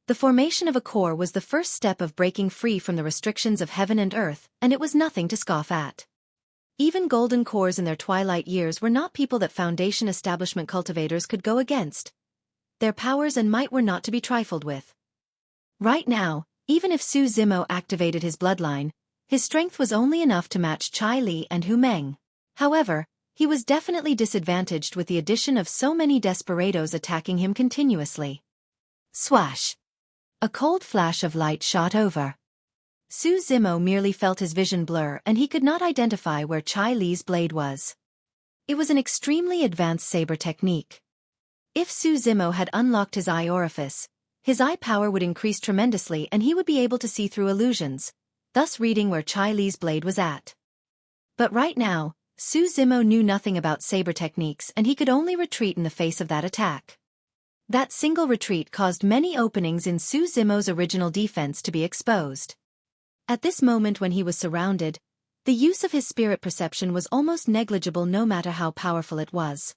The formation of a core was the first step of breaking free from the restrictions of heaven and earth, and it was nothing to scoff at. Even golden cores in their twilight years were not people that Foundation establishment cultivators could go against. Their powers and might were not to be trifled with. Right now, even if Su Zimo activated his bloodline, his strength was only enough to match Chai Li and Hu Meng. However, he was definitely disadvantaged with the addition of so many desperados attacking him continuously. Swash! A cold flash of light shot over. Su Zimo merely felt his vision blur and he could not identify where Chai Li's blade was. It was an extremely advanced saber technique. If Su Zimo had unlocked his eye orifice, his eye power would increase tremendously and he would be able to see through illusions, thus reading where Chai Li's blade was at. But right now, Su Zimo knew nothing about saber techniques and he could only retreat in the face of that attack. That single retreat caused many openings in Su Zimo's original defense to be exposed. At this moment when he was surrounded, the use of his spirit perception was almost negligible no matter how powerful it was.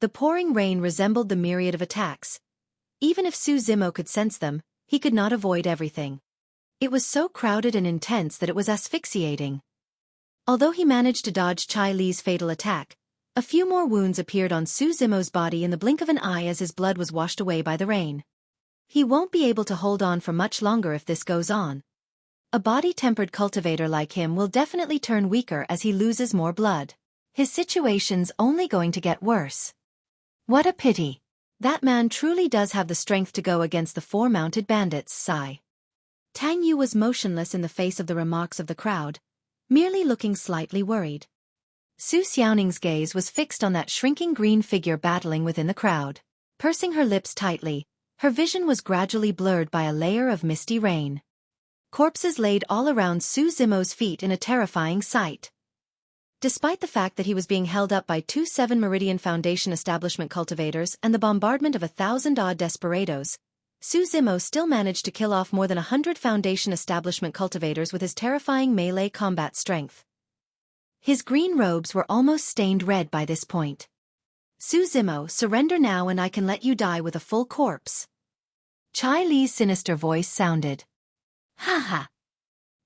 The pouring rain resembled the myriad of attacks. Even if Su Zimo could sense them, he could not avoid everything. It was so crowded and intense that it was asphyxiating. Although he managed to dodge Chai Li's fatal attack, a few more wounds appeared on Su Zimo's body in the blink of an eye as his blood was washed away by the rain. He won't be able to hold on for much longer if this goes on. A body-tempered cultivator like him will definitely turn weaker as he loses more blood. His situation's only going to get worse. What a pity. That man truly does have the strength to go against the 4 mounted bandits, sigh. Tang Yu was motionless in the face of the remarks of the crowd, merely looking slightly worried. Su Xiaoning's gaze was fixed on that shrinking green figure battling within the crowd. Pursing her lips tightly, her vision was gradually blurred by a layer of misty rain. Corpses laid all around Su Zimo's feet in a terrifying sight. Despite the fact that he was being held up by 2 7 Meridian Foundation establishment cultivators and the bombardment of 1,000-odd desperados, Su Zimo still managed to kill off more than 100 Foundation establishment cultivators with his terrifying melee combat strength. His green robes were almost stained red by this point. Su Zimo, surrender now and I can let you die with a full corpse. Chai Li's sinister voice sounded. Ha ha.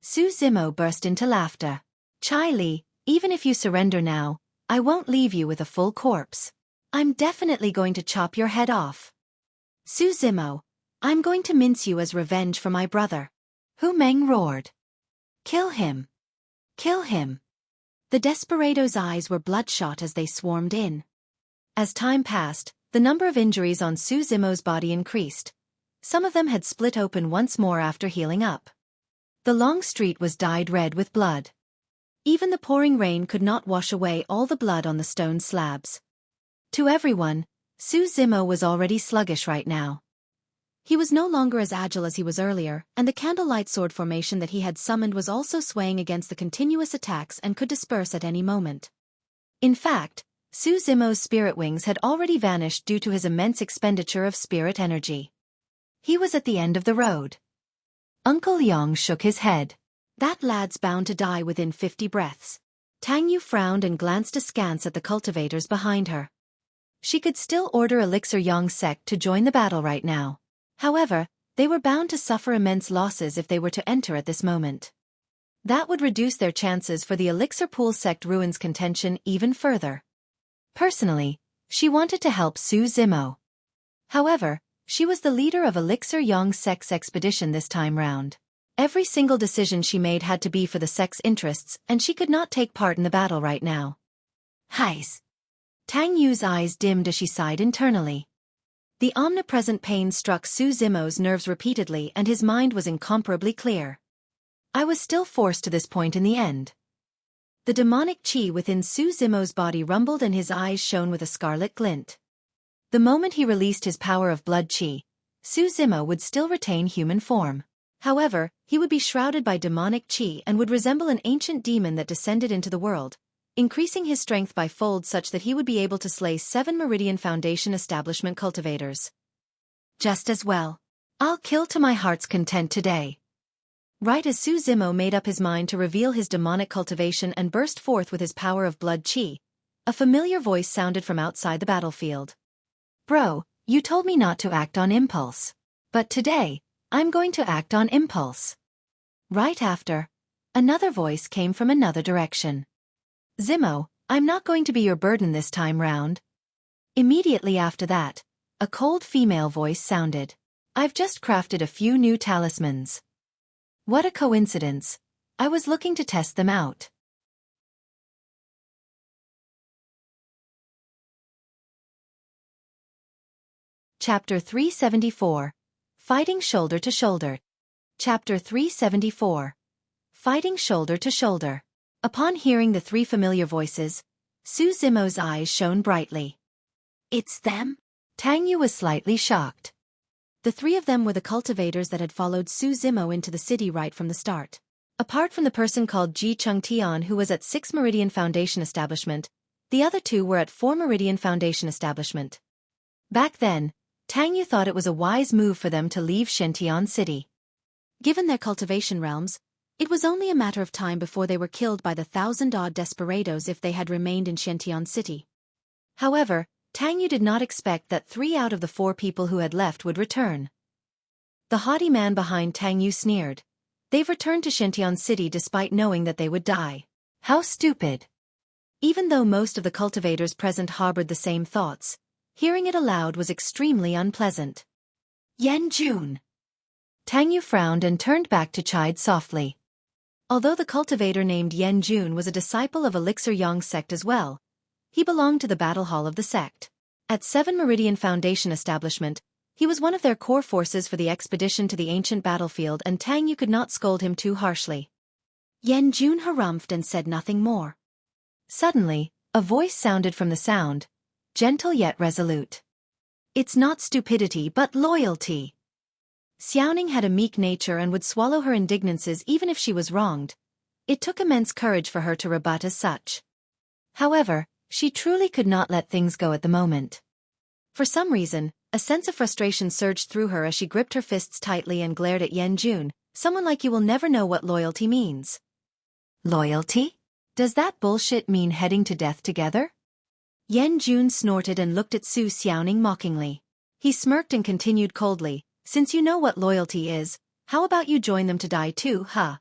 Su Zimo burst into laughter. Chai Li, even if you surrender now, I won't leave you with a full corpse. I'm definitely going to chop your head off. Su Zimo, I'm going to mince you as revenge for my brother. Hu Meng roared. Kill him. Kill him. The desperado's eyes were bloodshot as they swarmed in. As time passed, the number of injuries on Su Zimo's body increased. Some of them had split open once more after healing up. The long street was dyed red with blood. Even the pouring rain could not wash away all the blood on the stone slabs. To everyone, Su Zimo was already sluggish right now. He was no longer as agile as he was earlier, and the candlelight sword formation that he had summoned was also swaying against the continuous attacks and could disperse at any moment. In fact, Su Zimo's spirit wings had already vanished due to his immense expenditure of spirit energy. He was at the end of the road. Uncle Yong shook his head. That lad's bound to die within 50 breaths. Tang Yu frowned and glanced askance at the cultivators behind her. She could still order Elixir Yong's sect to join the battle right now. However, they were bound to suffer immense losses if they were to enter at this moment. That would reduce their chances for the Elixir Pool sect ruins contention even further. Personally, she wanted to help Su Zimo. However, she was the leader of Elixir Yong's Sect's expedition this time round. Every single decision she made had to be for the Sect's interests, and she could not take part in the battle right now. Heis. Tang Yu's eyes dimmed as she sighed internally. The omnipresent pain struck Su Zimo's nerves repeatedly and his mind was incomparably clear. I was still forced to this point in the end. The demonic chi within Su Zimo's body rumbled and his eyes shone with a scarlet glint. The moment he released his power of blood chi, Su Zimo would still retain human form. However, he would be shrouded by demonic chi and would resemble an ancient demon that descended into the world, increasing his strength by folds such that he would be able to slay 7 Meridian Foundation establishment cultivators. Just as well. I'll kill to my heart's content today. Right as Su Zimo made up his mind to reveal his demonic cultivation and burst forth with his power of blood chi, a familiar voice sounded from outside the battlefield. Bro, you told me not to act on impulse. But today, I'm going to act on impulse. Right after, another voice came from another direction. Zimo, I'm not going to be your burden this time round. Immediately after that, a cold female voice sounded. I've just crafted a few new talismans. What a coincidence. I was looking to test them out. Chapter 374. Fighting Shoulder to Shoulder. Chapter 374. Fighting Shoulder to Shoulder. Upon hearing the 3 familiar voices, Su Zimo's eyes shone brightly. It's them? Tang Yu was slightly shocked. The 3 of them were the cultivators that had followed Su Zimo into the city right from the start. Apart from the person called Ji Chung Tian who was at 6 Meridian Foundation Establishment, the other 2 were at 4 Meridian Foundation Establishment. Back then, Tang Yu thought it was a wise move for them to leave Shentian City. Given their cultivation realms, it was only a matter of time before they were killed by the 1,000-odd desperados if they had remained in Shentian City. However, Tang Yu did not expect that 3 out of the 4 people who had left would return. The haughty man behind Tang Yu sneered. They've returned to Shentian City despite knowing that they would die. How stupid. Even though most of the cultivators present harbored the same thoughts, hearing it aloud was extremely unpleasant. Yan Jun. Tang Yu frowned and turned back to chide softly. Although the cultivator named Yan Jun was a disciple of Elixir Yong's sect as well, he belonged to the battle hall of the sect. At 7 Meridian Foundation Establishment, he was one of their core forces for the expedition to the ancient battlefield and Tang Yu could not scold him too harshly. Yan Jun harumphed and said nothing more. Suddenly, a voice sounded from the sound, gentle yet resolute. It's not stupidity but loyalty. Xiaoning had a meek nature and would swallow her indignances even if she was wronged. It took immense courage for her to rebut as such. However, she truly could not let things go at the moment. For some reason, a sense of frustration surged through her as she gripped her fists tightly and glared at Yan Jun. Someone like you will never know what loyalty means. Loyalty? Does that bullshit mean heading to death together? Yan Jun snorted and looked at Su Xiaoning mockingly. He smirked and continued coldly, since you know what loyalty is, how about you join them to die too, huh?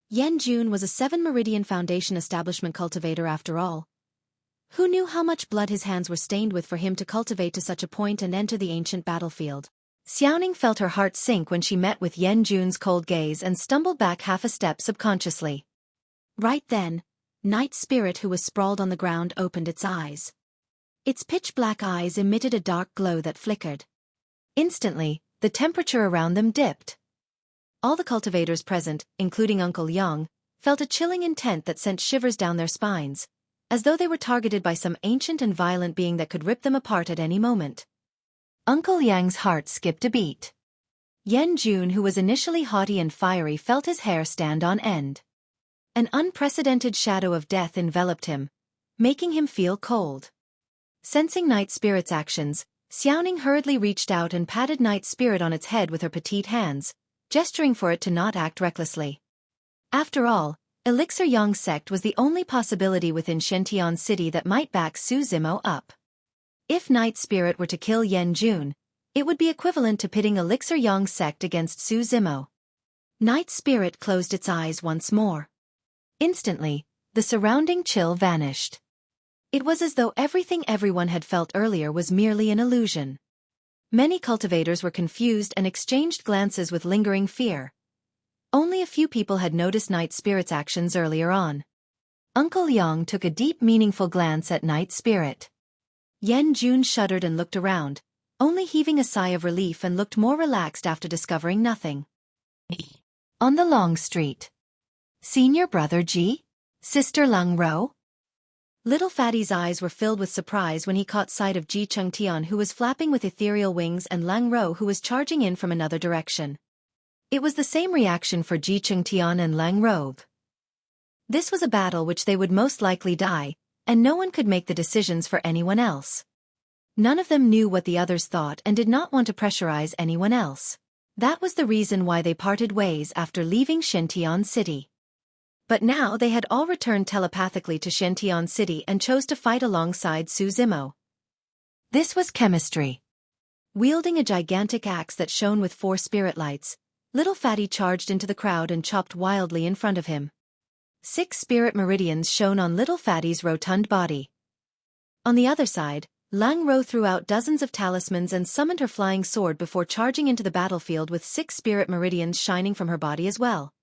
Yan Jun was a 7 Meridian Foundation establishment cultivator after all. Who knew how much blood his hands were stained with for him to cultivate to such a point and enter the ancient battlefield? Xiaoning felt her heart sink when she met with Yan Jun's cold gaze and stumbled back half a step subconsciously. Right then, Night Spirit, who was sprawled on the ground, opened its eyes. Its pitch-black eyes emitted a dark glow that flickered. Instantly, the temperature around them dipped. All the cultivators present, including Uncle Yang, felt a chilling intent that sent shivers down their spines, as though they were targeted by some ancient and violent being that could rip them apart at any moment. Uncle Yang's heart skipped a beat. Yan Jun, who was initially haughty and fiery, felt his hair stand on end. An unprecedented shadow of death enveloped him, making him feel cold. Sensing Night Spirit's actions, Xiaoning hurriedly reached out and patted Night Spirit on its head with her petite hands, gesturing for it to not act recklessly. After all, Elixir Yang Sect was the only possibility within Shentian City that might back Su Zimo up. If Night Spirit were to kill Yan Jun, it would be equivalent to pitting Elixir Yang Sect against Su Zimo. Night Spirit closed its eyes once more. Instantly, the surrounding chill vanished. It was as though everything everyone had felt earlier was merely an illusion. Many cultivators were confused and exchanged glances with lingering fear. Only a few people had noticed Night Spirit's actions earlier on. Uncle Yang took a deep, meaningful glance at Night Spirit. Yan Jun shuddered and looked around, only heaving a sigh of relief, and looked more relaxed after discovering nothing. On the long street. Senior brother Ji? Sister Lang Ro? Little Fatty's eyes were filled with surprise when he caught sight of Ji Chengtian, who was flapping with ethereal wings, and Lang Ro, who was charging in from another direction. It was the same reaction for Ji Chengtian and Lang Ro. This was a battle which they would most likely die, and no one could make the decisions for anyone else. None of them knew what the others thought and did not want to pressurize anyone else. That was the reason why they parted ways after leaving Shentian City. But now they had all returned telepathically to Shentian City and chose to fight alongside Su Zimo. This was chemistry. Wielding a gigantic axe that shone with 4 spirit lights, Little Fatty charged into the crowd and chopped wildly in front of him. 6 spirit meridians shone on Little Fatty's rotund body. On the other side, Lang Ro threw out dozens of talismans and summoned her flying sword before charging into the battlefield with 6 spirit meridians shining from her body as well.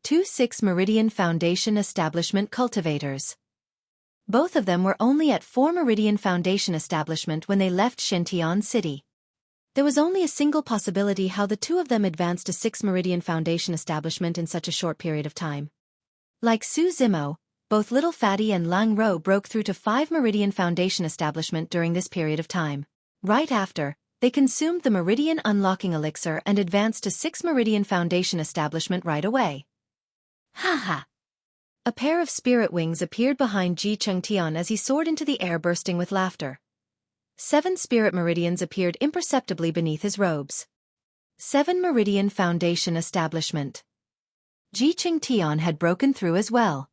2 6 Meridian Foundation Establishment cultivators. Both of them were only at 4 Meridian Foundation Establishment when they left Shentian City. There was only a single possibility how the two of them advanced to 6 Meridian Foundation Establishment in such a short period of time. Like Su Zimo, both Little Fatty and Lang Ro broke through to 5 Meridian Foundation Establishment during this period of time. Right after, they consumed the Meridian Unlocking Elixir and advanced to 6 Meridian Foundation Establishment right away. Ha ha! A pair of spirit wings appeared behind Ji Chengtian as he soared into the air, bursting with laughter. 7 spirit meridians appeared imperceptibly beneath his robes. 7 Meridian Foundation Establishment. Ji Chengtian had broken through as well.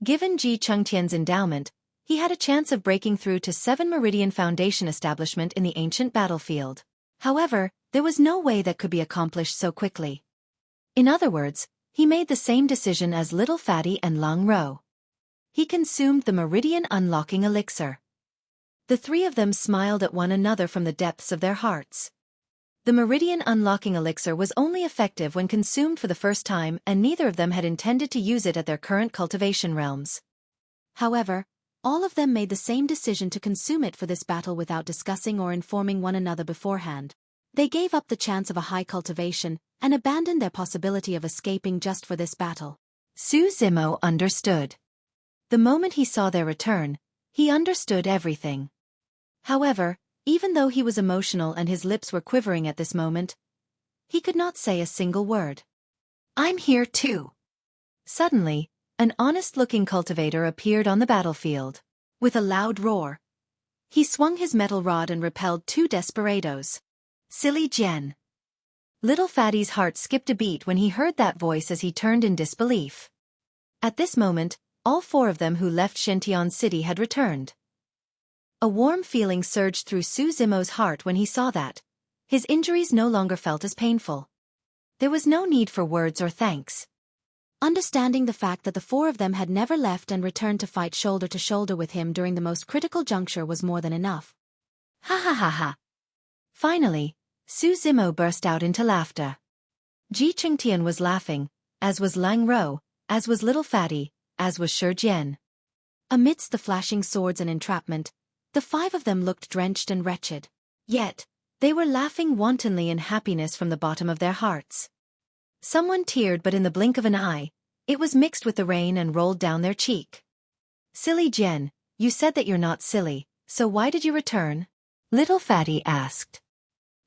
Given Ji Chengtian's endowment, he had a chance of breaking through to 7 Meridian Foundation Establishment in the ancient battlefield. However, there was no way that could be accomplished so quickly. In other words, he made the same decision as Little Fatty and Lang Ro. He consumed the Meridian Unlocking Elixir. The 3 of them smiled at one another from the depths of their hearts. The Meridian Unlocking Elixir was only effective when consumed for the first time, and neither of them had intended to use it at their current cultivation realms. However, all of them made the same decision to consume it for this battle without discussing or informing one another beforehand. They gave up the chance of a high cultivation and abandoned their possibility of escaping just for this battle. Su Zimo understood. The moment he saw their return, he understood everything. However, even though he was emotional and his lips were quivering at this moment, he could not say a single word. "I'm here too." Suddenly, an honest-looking cultivator appeared on the battlefield. With a loud roar, he swung his metal rod and repelled 2 desperados. Silly Jen. Little Fatty's heart skipped a beat when he heard that voice as he turned in disbelief. At this moment, all 4 of them who left Xintian City had returned. A warm feeling surged through Su Zimo's heart when he saw that. His injuries no longer felt as painful. There was no need for words or thanks. Understanding the fact that the 4 of them had never left and returned to fight shoulder to shoulder with him during the most critical juncture was more than enough. Ha ha ha ha. Finally, Su Zimo burst out into laughter. Ji Qingtian was laughing, as was Lang Rou, as was Little Fatty, as was Shi Jian. Amidst the flashing swords and entrapment, the 5 of them looked drenched and wretched. Yet, they were laughing wantonly in happiness from the bottom of their hearts. Someone teared, but in the blink of an eye, it was mixed with the rain and rolled down their cheek. Silly Jian, you said that you're not silly, so why did you return? Little Fatty asked.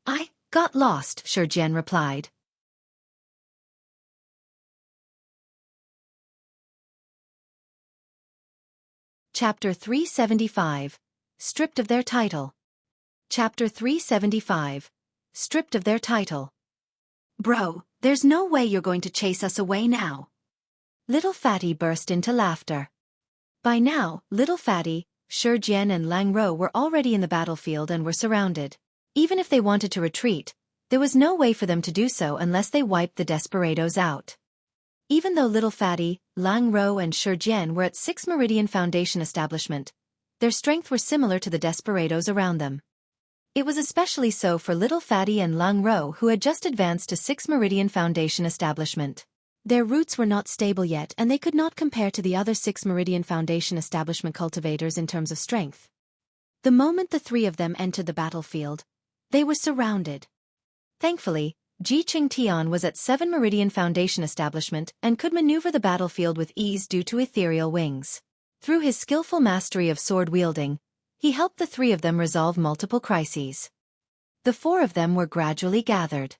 I got lost, Shi Jian replied. Chapter 375. Stripped of their title. Chapter 375. Stripped of their title. Bro, there's no way you're going to chase us away now. Little Fatty burst into laughter. By now, Little Fatty, Shi Jian and Lang Rou were already in the battlefield and were surrounded. Even if they wanted to retreat, there was no way for them to do so unless they wiped the desperados out. Even though Little Fatty, Lang Rou and Shi Jian were at 6 Meridian Foundation establishment, their strength were similar to the desperados around them. It was especially so for Little Fatty and Lang Rou, who had just advanced to 6 Meridian Foundation establishment. Their roots were not stable yet and they could not compare to the other 6 Meridian Foundation establishment cultivators in terms of strength. The moment the 3 of them entered the battlefield, they were surrounded. Thankfully, Ji Qingtian was at 7 Meridian Foundation establishment and could maneuver the battlefield with ease due to ethereal wings. Through his skillful mastery of sword wielding, he helped the 3 of them resolve multiple crises. The 4 of them were gradually gathered.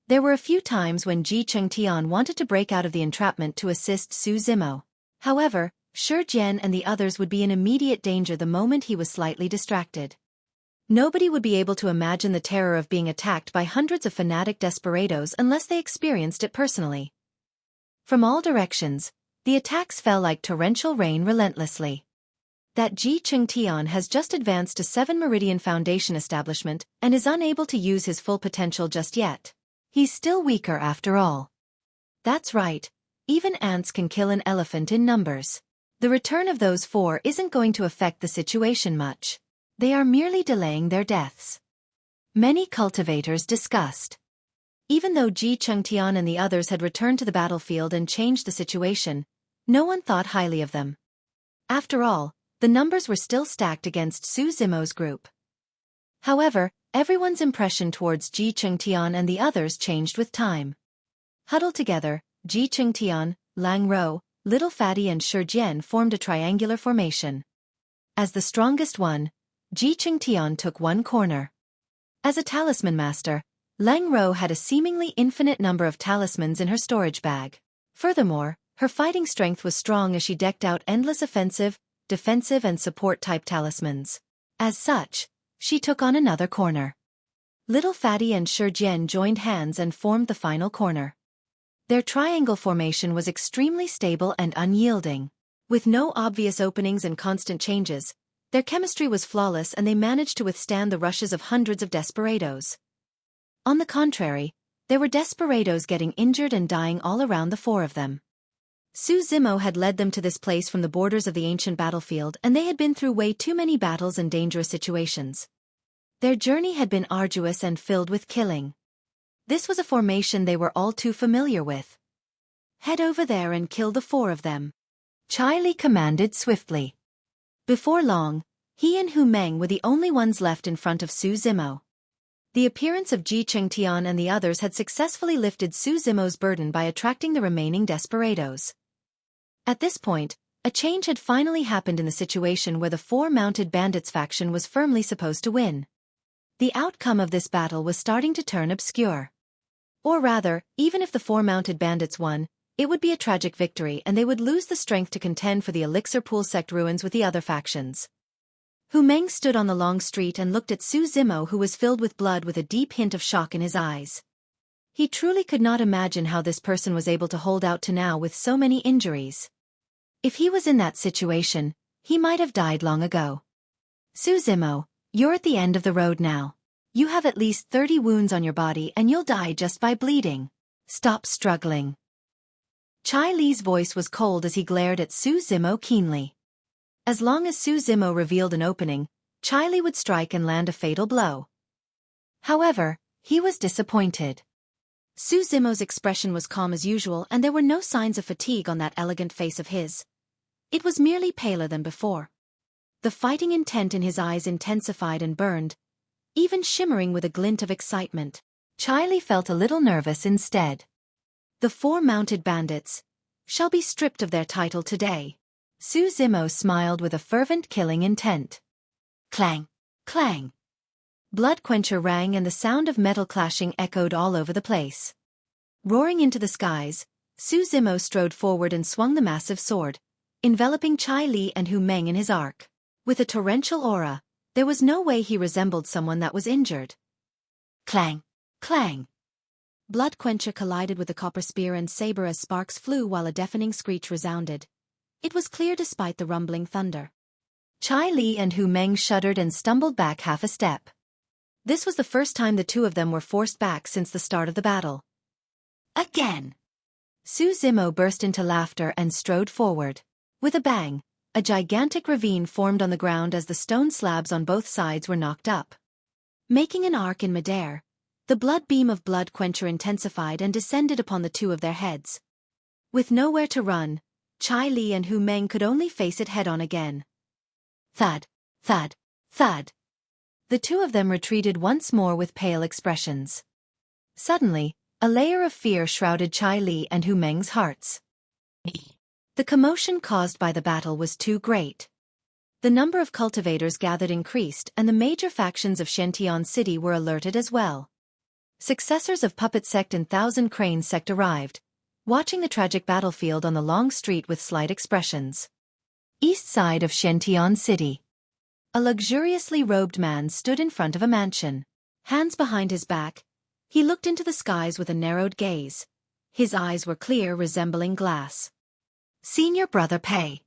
There were a few times when Ji Qingtian wanted to break out of the entrapment to assist Su Zimo. However, Shi Jian and the others would be in immediate danger the moment he was slightly distracted. Nobody would be able to imagine the terror of being attacked by hundreds of fanatic desperados unless they experienced it personally. From all directions, the attacks fell like torrential rain relentlessly. That Ji Qingtian has just advanced to 7 Meridian Foundation establishment and is unable to use his full potential just yet. He's still weaker after all. That's right, even ants can kill an elephant in numbers. The return of those 4 isn't going to affect the situation much. They are merely delaying their deaths. Many cultivators discussed. Even though Ji Qingtian and the others had returned to the battlefield and changed the situation, no one thought highly of them. After all, the numbers were still stacked against Su Zimo's group. However, everyone's impression towards Ji Qingtian and the others changed with time. Huddled together, Ji Qingtian, Lang Rou, Little Fatty and Shi Jian formed a triangular formation. As the strongest one, Ji Qingtian took one corner. As a talisman master, Lang Rou had a seemingly infinite number of talismans in her storage bag. Furthermore, her fighting strength was strong as she decked out endless offensive, defensive and support-type talismans. As such, she took on another corner. Little Fatty and Shi Jian joined hands and formed the final corner. Their triangle formation was extremely stable and unyielding. With no obvious openings and constant changes, their chemistry was flawless and they managed to withstand the rushes of hundreds of desperados. On the contrary, there were desperados getting injured and dying all around the 4 of them. Su Zimo had led them to this place from the borders of the ancient battlefield and they had been through way too many battles and dangerous situations. Their journey had been arduous and filled with killing. This was a formation they were all too familiar with. Head over there and kill the 4 of them. Chai Li commanded swiftly. Before long, he and Hu Meng were the only ones left in front of Su Zimo. The appearance of Ji Qingtian and the others had successfully lifted Su Zimo's burden by attracting the remaining desperados. At this point, a change had finally happened in the situation where the 4 mounted bandits faction was firmly supposed to win. The outcome of this battle was starting to turn obscure. Or rather, even if the 4 mounted bandits won, it would be a tragic victory and they would lose the strength to contend for the Elixir Pool Sect ruins with the other factions. Hu Meng stood on the long street and looked at Su Zimo, who was filled with blood with a deep hint of shock in his eyes. He truly could not imagine how this person was able to hold out to now with so many injuries. If he was in that situation, he might have died long ago. Xueqi, you're at the end of the road now. You have at least 30 wounds on your body and you'll die just by bleeding. Stop struggling. Chai Li's voice was cold as he glared at Xueqi keenly. As long as Xueqi revealed an opening, Chai Li would strike and land a fatal blow. However, he was disappointed. Xueqi's expression was calm as usual and there were no signs of fatigue on that elegant face of his. It was merely paler than before. The fighting intent in his eyes intensified and burned, even shimmering with a glint of excitement. Chai Li felt a little nervous instead. The 4 mounted bandits shall be stripped of their title today. Xueqi smiled with a fervent killing intent. Clang! Clang! Blood quencher rang and the sound of metal clashing echoed all over the place. Roaring into the skies, Xueqi strode forward and swung the massive sword, enveloping Chai Li and Hu Meng in his arc. With a torrential aura, there was no way he resembled someone that was injured. Clang! Clang! Blood quencher collided with the copper spear and saber as sparks flew while a deafening screech resounded. It was clear despite the rumbling thunder. Chai Li and Hu Meng shuddered and stumbled back half a step. This was the first time the two of them were forced back since the start of the battle. Again! Xueqi burst into laughter and strode forward. With a bang, a gigantic ravine formed on the ground as the stone slabs on both sides were knocked up. Making an arc in midair, the blood beam of blood quencher intensified and descended upon the two of their heads. With nowhere to run, Chai Li and Hu Meng could only face it head-on again. Thud, thud, thud. The two of them retreated once more with pale expressions. Suddenly, a layer of fear shrouded Chai Li and Hu Meng's hearts. The commotion caused by the battle was too great. The number of cultivators gathered increased and the major factions of Xiantian City were alerted as well. Successors of Puppet Sect and Thousand Cranes Sect arrived, watching the tragic battlefield on the long street with slight expressions. East side of Xiantian City. A luxuriously robed man stood in front of a mansion. Hands behind his back, he looked into the skies with a narrowed gaze. His eyes were clear, resembling glass. Senior Brother Pei.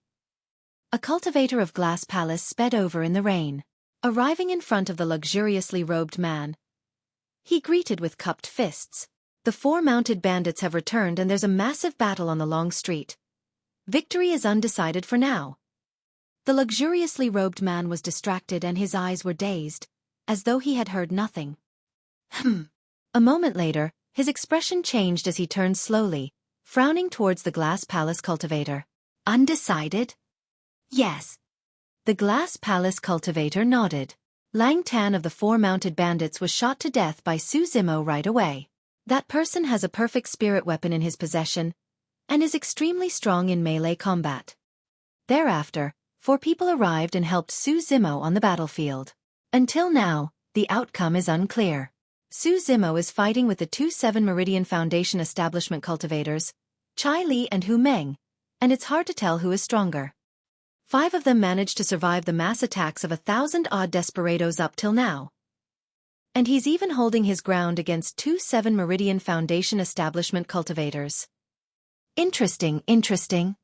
A cultivator of Glass Palace sped over in the rain. Arriving in front of the luxuriously robed man, he greeted with cupped fists. The 4 mounted bandits have returned and there's a massive battle on the long street. Victory is undecided for now. The luxuriously robed man was distracted and his eyes were dazed, as though he had heard nothing. A moment later, his expression changed as he turned slowly, frowning towards the Glass Palace cultivator. Undecided? Yes. The Glass Palace cultivator nodded. Lang Tan of the 4 mounted bandits was shot to death by Xueqi right away. That person has a perfect spirit weapon in his possession, and is extremely strong in melee combat. Thereafter, 4 people arrived and helped Xueqi on the battlefield. Until now, the outcome is unclear. Xueqi is fighting with the 2-7 Meridian Foundation establishment cultivators, Chai Li and Hu Meng, and it's hard to tell who is stronger. 5 of them managed to survive the mass attacks of 1,000-odd desperados up till now. And he's even holding his ground against 2-7 Meridian Foundation establishment cultivators. Interesting, interesting.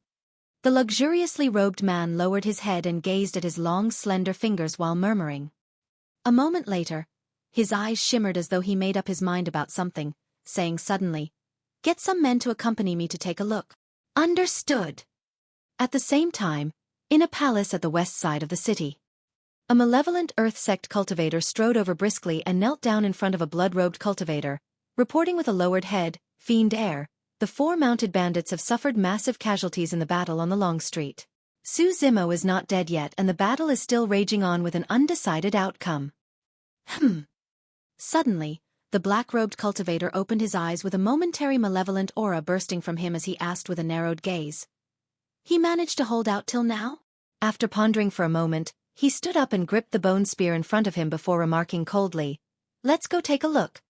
The luxuriously robed man lowered his head and gazed at his long, slender fingers while murmuring. A moment later, his eyes shimmered as though he made up his mind about something, saying suddenly, "Get some men to accompany me to take a look." Understood. At the same time, in a palace at the west side of the city, a malevolent Earth Sect cultivator strode over briskly and knelt down in front of a blood-robed cultivator, reporting with a lowered head, fiend air, "The 4 mounted bandits have suffered massive casualties in the battle on the long street. Xueqi is not dead yet and the battle is still raging on with an undecided outcome." Suddenly, the black-robed cultivator opened his eyes with a momentary malevolent aura bursting from him as he asked with a narrowed gaze. "He managed to hold out till now?" After pondering for a moment, he stood up and gripped the bone spear in front of him before remarking coldly, "Let's go take a look."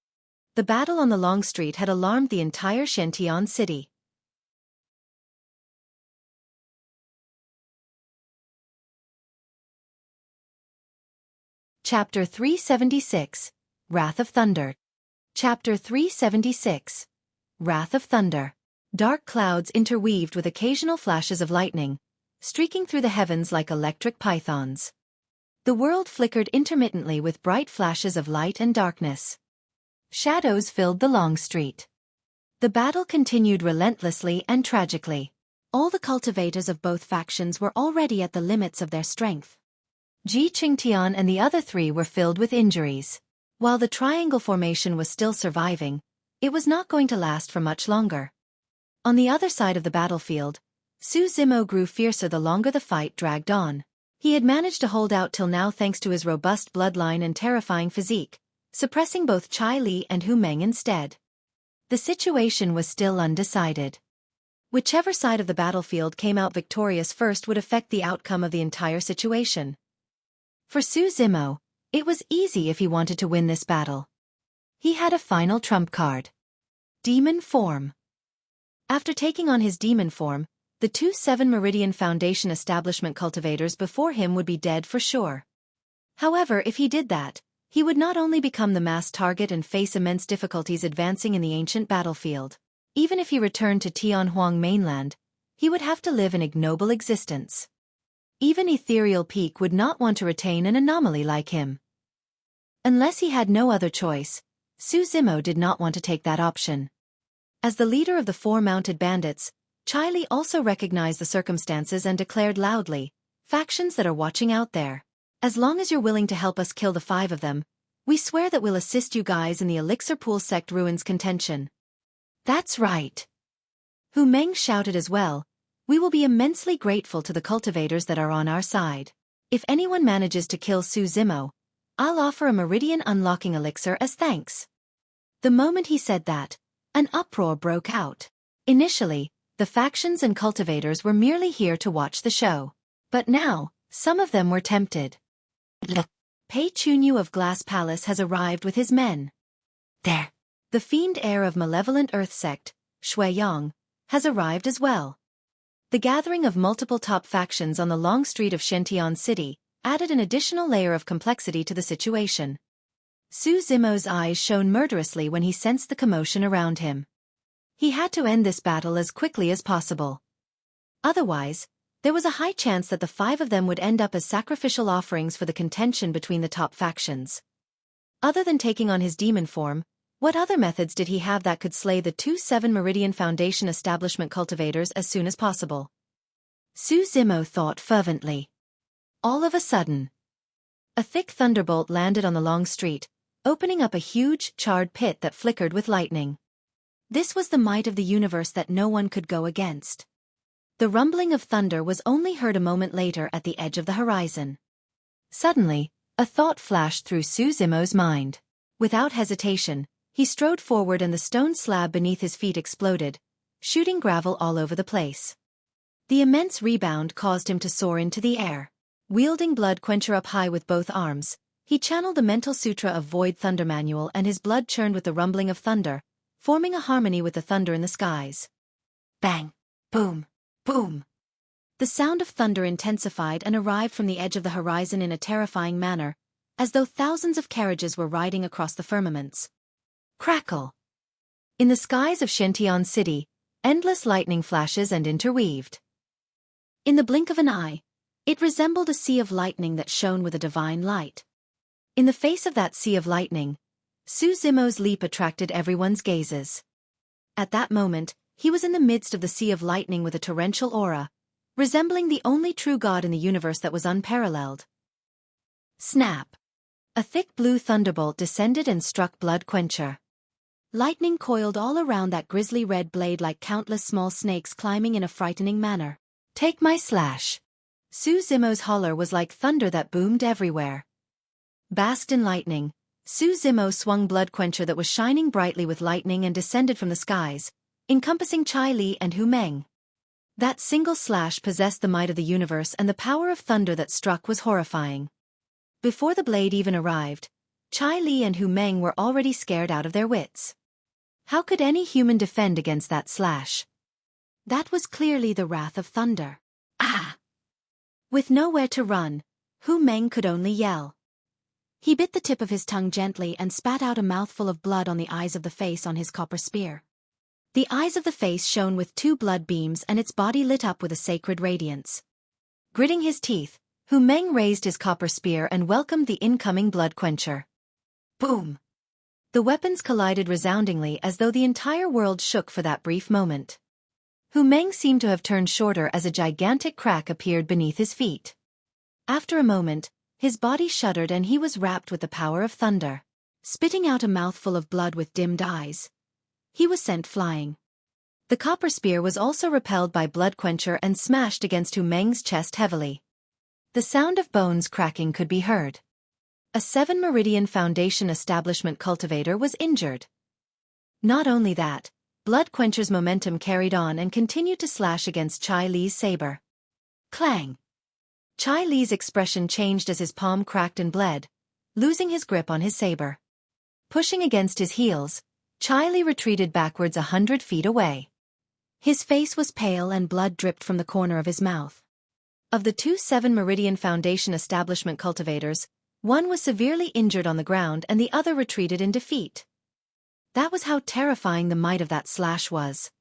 The battle on the long street had alarmed the entire Xiantian city. Chapter 376, Wrath of Thunder. Chapter 376, Wrath of Thunder. Dark clouds interweaved with occasional flashes of lightning, streaking through the heavens like electric pythons. The world flickered intermittently with bright flashes of light and darkness. Shadows filled the long street. The battle continued relentlessly and tragically. All the cultivators of both factions were already at the limits of their strength. Ji Qingtian and the other three were filled with injuries. While the triangle formation was still surviving, it was not going to last for much longer. On the other side of the battlefield, Su Zimo grew fiercer the longer the fight dragged on. He had managed to hold out till now thanks to his robust bloodline and terrifying physique, suppressing both Chai Li and Hu Meng instead. The situation was still undecided. Whichever side of the battlefield came out victorious first would affect the outcome of the entire situation. For Su Zimo, it was easy if he wanted to win this battle. He had a final trump card. Demon form. After taking on his demon form, the 2-7 Meridian Foundation establishment cultivators before him would be dead for sure. However, if he did that, he would not only become the mass target and face immense difficulties advancing in the ancient battlefield. Even if he returned to Tianhuang mainland, he would have to live an ignoble existence. Even Ethereal Peak would not want to retain an anomaly like him. Unless he had no other choice, Su Zimo did not want to take that option. As the leader of the 4 mounted bandits, Chai Li also recognized the circumstances and declared loudly, "Factions that are watching out there. As long as you're willing to help us kill the 5 of them, we swear that we'll assist you guys in the Elixir Pool Sect ruins contention." "That's right." Hu Meng shouted as well, "We will be immensely grateful to the cultivators that are on our side. If anyone manages to kill Su Zimo, I'll offer a Meridian unlocking elixir as thanks." The moment he said that, an uproar broke out. Initially, the factions and cultivators were merely here to watch the show. But now, some of them were tempted. Pei Chunyu of Glass Palace has arrived with his men. There. The fiend heir of malevolent Earth Sect, Xueqi, has arrived as well. The gathering of multiple top factions on the long street of Shentian City added an additional layer of complexity to the situation. Su Zimo's eyes shone murderously when he sensed the commotion around him. He had to end this battle as quickly as possible. Otherwise, there was a high chance that the 5 of them would end up as sacrificial offerings for the contention between the top factions. Other than taking on his demon form, what other methods did he have that could slay the 2-7 Meridian Foundation establishment cultivators as soon as possible? Su Zimo thought fervently. All of a sudden, a thick thunderbolt landed on the long street, opening up a huge, charred pit that flickered with lightning. This was the might of the universe that no one could go against. The rumbling of thunder was only heard a moment later at the edge of the horizon. Suddenly, a thought flashed through Su Zimo's mind. Without hesitation, he strode forward and the stone slab beneath his feet exploded, shooting gravel all over the place. The immense rebound caused him to soar into the air. Wielding Blood Quencher up high with both arms, he channeled the mental sutra of Void Thunder Manual and his blood churned with the rumbling of thunder, forming a harmony with the thunder in the skies. Bang! Boom! Boom! The sound of thunder intensified and arrived from the edge of the horizon in a terrifying manner, as though thousands of carriages were riding across the firmaments. Crackle! In the skies of Shentian City, endless lightning flashes and interweaved. In the blink of an eye, it resembled a sea of lightning that shone with a divine light. In the face of that sea of lightning, Su Zimo's leap attracted everyone's gazes. At that moment, he was in the midst of the sea of lightning with a torrential aura, resembling the only true god in the universe that was unparalleled. Snap! A thick blue thunderbolt descended and struck Blood Quencher. Lightning coiled all around that grisly red blade like countless small snakes climbing in a frightening manner. Take my slash! Su Zimo's holler was like thunder that boomed everywhere. Basked in lightning, Su Zimo swung Blood Quencher that was shining brightly with lightning and descended from the skies, encompassing Chai Li and Hu Meng. That single slash possessed the might of the universe and the power of thunder that struck was horrifying. Before the blade even arrived, Chai Li and Hu Meng were already scared out of their wits. How could any human defend against that slash? That was clearly the wrath of thunder. Ah! With nowhere to run, Hu Meng could only yell. He bit the tip of his tongue gently and spat out a mouthful of blood on the eyes of the face on his copper spear. The eyes of the face shone with 2 blood beams and its body lit up with a sacred radiance. Gritting his teeth, Hu Meng raised his copper spear and welcomed the incoming blood quencher. Boom! The weapons collided resoundingly as though the entire world shook for that brief moment. Hu Meng seemed to have turned shorter as a gigantic crack appeared beneath his feet. After a moment, his body shuddered and he was wrapped with the power of thunder. Spitting out a mouthful of blood with dimmed eyes, he was sent flying. The copper spear was also repelled by blood quencher and smashed against Hu Meng's chest heavily. The sound of bones cracking could be heard. A 7 Meridian Foundation establishment cultivator was injured. Not only that, blood quencher's momentum carried on and continued to slash against Chai Li's saber. Clang! Chai Li's expression changed as his palm cracked and bled, losing his grip on his saber. Pushing against his heels, Chai Li retreated backwards 100 feet away. His face was pale and blood dripped from the corner of his mouth. Of the two 7 Meridian Foundation establishment cultivators, one was severely injured on the ground and the other retreated in defeat. That was how terrifying the might of that slash was.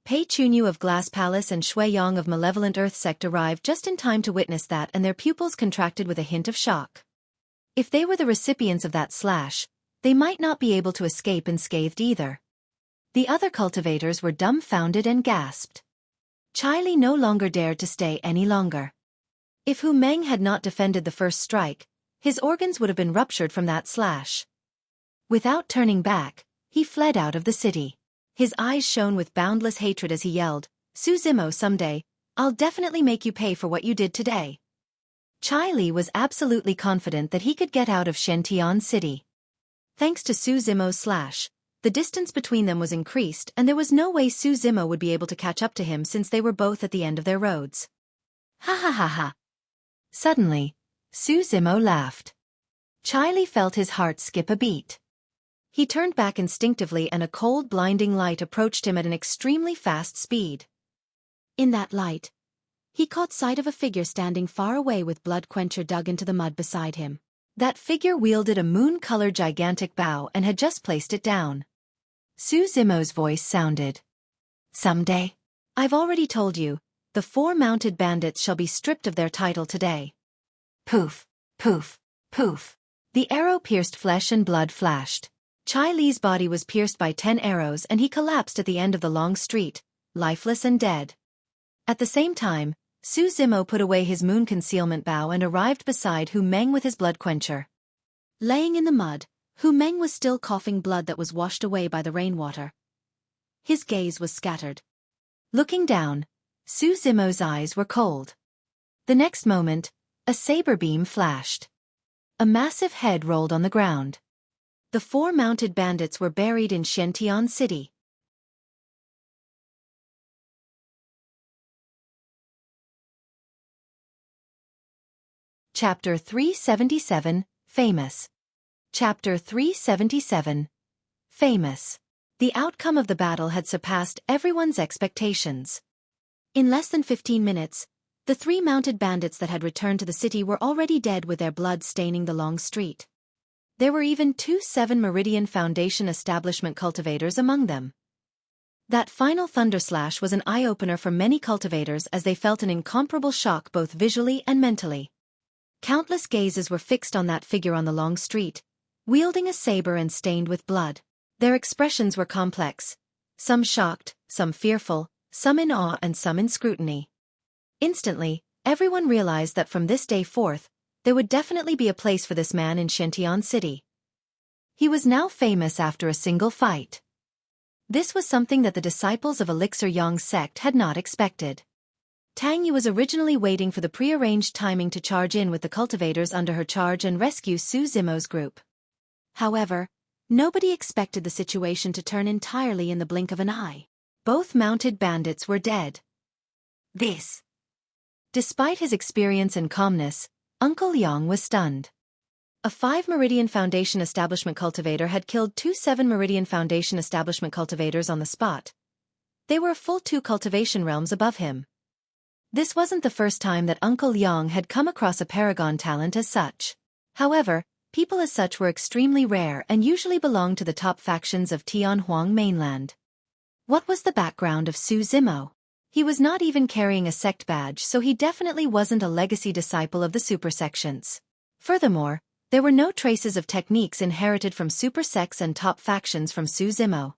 Pei Chunyu of Glass Palace and Xueqi of Malevolent Earth Sect arrived just in time to witness that, and their pupils contracted with a hint of shock. If they were the recipients of that slash, they might not be able to escape unscathed either. The other cultivators were dumbfounded and gasped. Chai Li no longer dared to stay any longer. If Hu Meng had not defended the first strike, his organs would have been ruptured from that slash. Without turning back, he fled out of the city. His eyes shone with boundless hatred as he yelled, "Su Zimo, someday, I'll definitely make you pay for what you did today." Chai Li was absolutely confident that he could get out of Shentian City. Thanks to Su Zimo's slash, the distance between them was increased and there was no way Su Zimo would be able to catch up to him since they were both at the end of their roads. Ha ha ha ha. Suddenly, Su Zimo laughed. Chai Li felt his heart skip a beat. He turned back instinctively and a cold blinding light approached him at an extremely fast speed. In that light, he caught sight of a figure standing far away with blood quencher dug into the mud beside him. That figure wielded a moon-colored gigantic bow and had just placed it down. Su Zimo's voice sounded. "Someday. I've already told you, the 4 mounted bandits shall be stripped of their title today." Poof, poof, poof. The arrow pierced flesh and blood flashed. Chai Li's body was pierced by 10 arrows and he collapsed at the end of the long street, lifeless and dead. At the same time, Su Zimo put away his moon concealment bow and arrived beside Hu Meng with his blood quencher. Laying in the mud, Hu Meng was still coughing blood that was washed away by the rainwater. His gaze was scattered. Looking down, Su Zimo's eyes were cold. The next moment, a saber beam flashed. A massive head rolled on the ground. The 4 mounted bandits were buried in Shentian City. Chapter 377, Famous. Chapter 377. Famous. The outcome of the battle had surpassed everyone's expectations. In less than 15 minutes, the 3 mounted bandits that had returned to the city were already dead with their blood staining the long street. There were even 2 7 Meridian Foundation establishment cultivators among them. That final thunderslash was an eye-opener for many cultivators as they felt an incomparable shock both visually and mentally. Countless gazes were fixed on that figure on the long street, wielding a saber and stained with blood. Their expressions were complex, some shocked, some fearful, some in awe and some in scrutiny. Instantly, everyone realized that from this day forth, there would definitely be a place for this man in Shentian City. He was now famous after a single fight. This was something that the disciples of Elixir Yang's sect had not expected. Tang was originally waiting for the prearranged timing to charge in with the cultivators under her charge and rescue Su Zimo's group. However, nobody expected the situation to turn entirely in the blink of an eye. Both mounted bandits were dead. Despite his experience and calmness, Uncle Yang was stunned. A 5 Meridian Foundation establishment cultivator had killed 2 7 Meridian Foundation establishment cultivators on the spot. They were a full 2 cultivation realms above him. This wasn't the first time that Uncle Yang had come across a paragon talent as such. However, people as such were extremely rare and usually belonged to the top factions of Tianhuang mainland. What was the background of Su Zimo? He was not even carrying a sect badge, so he definitely wasn't a legacy disciple of the super sections. Furthermore, there were no traces of techniques inherited from super sects and top factions from Xueqi.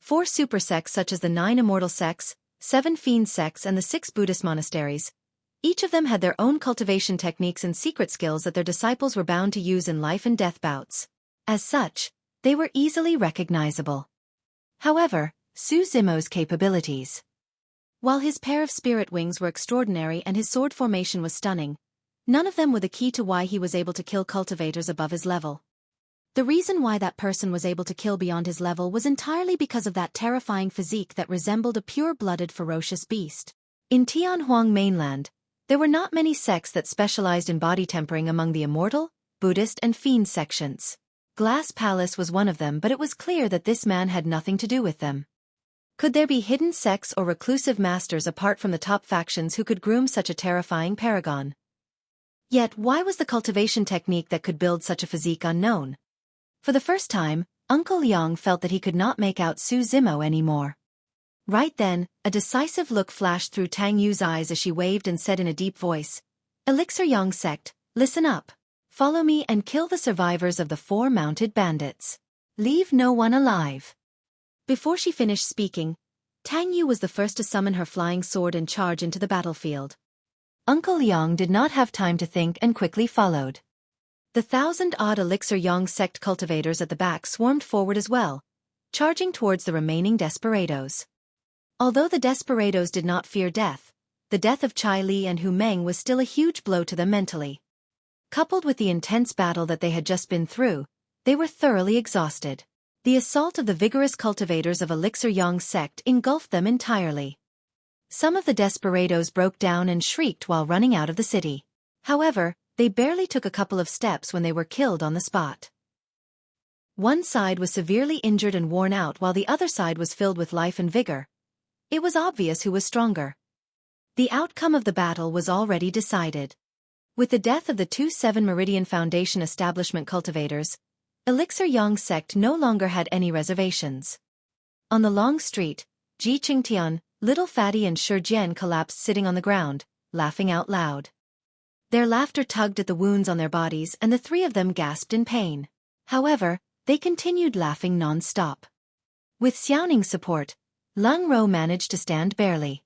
4 super sects such as the 9 Immortal Sects, 7 Fiend Sects and the 6 Buddhist monasteries. Each of them had their own cultivation techniques and secret skills that their disciples were bound to use in life and death bouts. As such, they were easily recognizable. However, Xueqi's capabilities. While his pair of spirit wings were extraordinary and his sword formation was stunning, none of them were the key to why he was able to kill cultivators above his level. The reason why that person was able to kill beyond his level was entirely because of that terrifying physique that resembled a pure-blooded ferocious beast. In Tianhuang mainland, there were not many sects that specialized in body tempering among the Immortal, Buddhist and Fiend sections. Glass Palace was one of them, but it was clear that this man had nothing to do with them. Could there be hidden sects or reclusive masters apart from the top factions who could groom such a terrifying paragon? Yet why was the cultivation technique that could build such a physique unknown? For the first time, Uncle Yang felt that he could not make out Xueqi anymore. Right then, a decisive look flashed through Tang Yu's eyes as she waved and said in a deep voice, "Elixir Yang Sect, listen up. Follow me and kill the survivors of the 4 mounted bandits. Leave no one alive." Before she finished speaking, Tang Yu was the first to summon her flying sword and charge into the battlefield. Uncle Yang did not have time to think and quickly followed. The 1,000-odd Elixir Yang Sect cultivators at the back swarmed forward as well, charging towards the remaining desperados. Although the desperados did not fear death, the death of Chai Li and Hu Meng was still a huge blow to them mentally. Coupled with the intense battle that they had just been through, they were thoroughly exhausted. The assault of the vigorous cultivators of Elixir Yang Sect engulfed them entirely. Some of the desperados broke down and shrieked while running out of the city. However, they barely took a couple of steps when they were killed on the spot. One side was severely injured and worn out while the other side was filled with life and vigor. It was obvious who was stronger. The outcome of the battle was already decided. With the death of the 2 7 Meridian Foundation establishment cultivators, Elixir Yang Sect no longer had any reservations. On the long street, Ji Qingtian, Little Fatty and Shi collapsed sitting on the ground, laughing out loud. Their laughter tugged at the wounds on their bodies and the 3 of them gasped in pain. However, they continued laughing non-stop. With Xiaoning's support, Lung Ro managed to stand barely.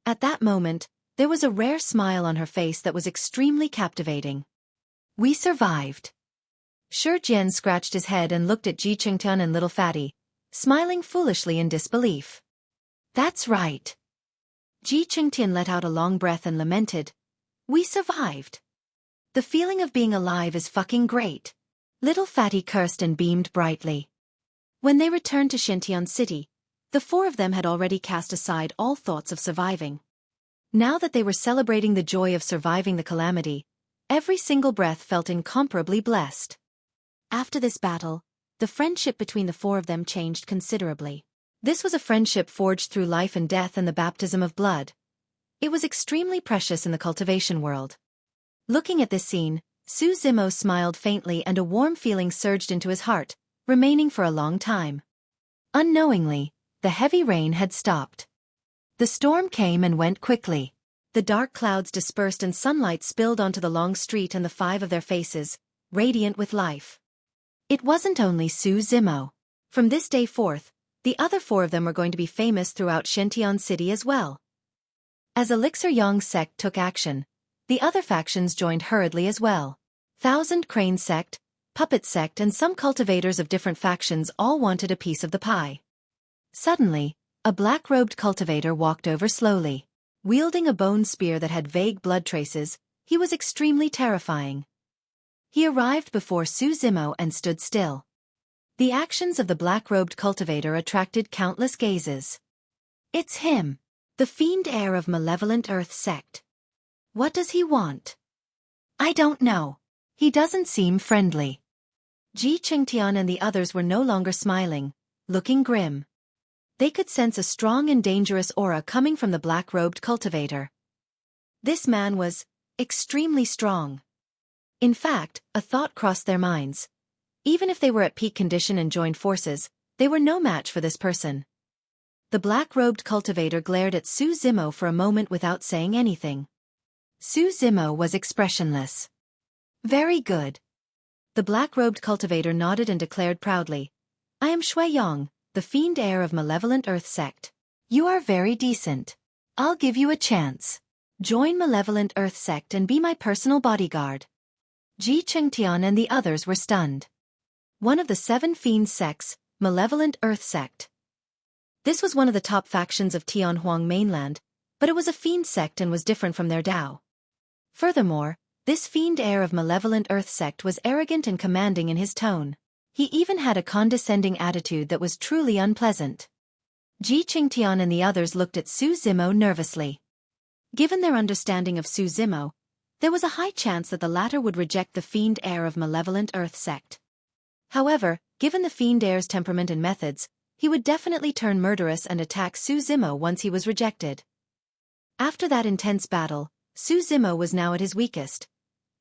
At that moment, there was a rare smile on her face that was extremely captivating. "We survived." Shi scratched his head and looked at Ji Qingtian and Little Fatty, smiling foolishly in disbelief. "That's right." Ji Qingtian let out a long breath and lamented, "We survived. The feeling of being alive is fucking great." Little Fatty cursed and beamed brightly. When they returned to Xintian City, the 4 of them had already cast aside all thoughts of surviving. Now that they were celebrating the joy of surviving the calamity, every single breath felt incomparably blessed. After this battle, the friendship between the 4 of them changed considerably. This was a friendship forged through life and death and the baptism of blood. It was extremely precious in the cultivation world. Looking at this scene, Xueqi smiled faintly and a warm feeling surged into his heart, remaining for a long time. Unknowingly, the heavy rain had stopped. The storm came and went quickly. The dark clouds dispersed and sunlight spilled onto the long street and the 5 of their faces, radiant with life. It wasn't only Xueqi. From this day forth, the other 4 of them were going to be famous throughout Xintian City as well. As Elixir Yang Sect took action, the other factions joined hurriedly as well. 1,000 Crane Sect, Puppet Sect and some cultivators of different factions all wanted a piece of the pie. Suddenly, a black-robed cultivator walked over slowly. Wielding a bone spear that had vague blood traces, he was extremely terrifying. He arrived before Xueqi and stood still. The actions of the black-robed cultivator attracted countless gazes. "It's him, the fiend heir of malevolent Earth Sect. What does he want?" "I don't know. He doesn't seem friendly." Ji Qingtian and the others were no longer smiling, looking grim. They could sense a strong and dangerous aura coming from the black-robed cultivator. This man was extremely strong. In fact, a thought crossed their minds. Even if they were at peak condition and joined forces, they were no match for this person. The black-robed cultivator glared at Su Zimo for a moment without saying anything. Su Zimo was expressionless. Very good. The black-robed cultivator nodded and declared proudly, I am Xueqi, the fiend heir of Malevolent Earth Sect. You are very decent. I'll give you a chance. Join Malevolent Earth Sect and be my personal bodyguard. Ji Chengtian and the others were stunned. One of the 7 fiend sects, Malevolent Earth Sect. This was one of the top factions of Tianhuang mainland, but it was a fiend sect and was different from their Dao. Furthermore, this fiend heir of Malevolent Earth Sect was arrogant and commanding in his tone. He even had a condescending attitude that was truly unpleasant. Ji Qingtian and the others looked at Su Zimo nervously. Given their understanding of Su Zimo, there was a high chance that the latter would reject the fiend heir of Malevolent Earth Sect. However, given the fiend heir's temperament and methods, he would definitely turn murderous and attack Su Zimo once he was rejected. After that intense battle, Su Zimo was now at his weakest.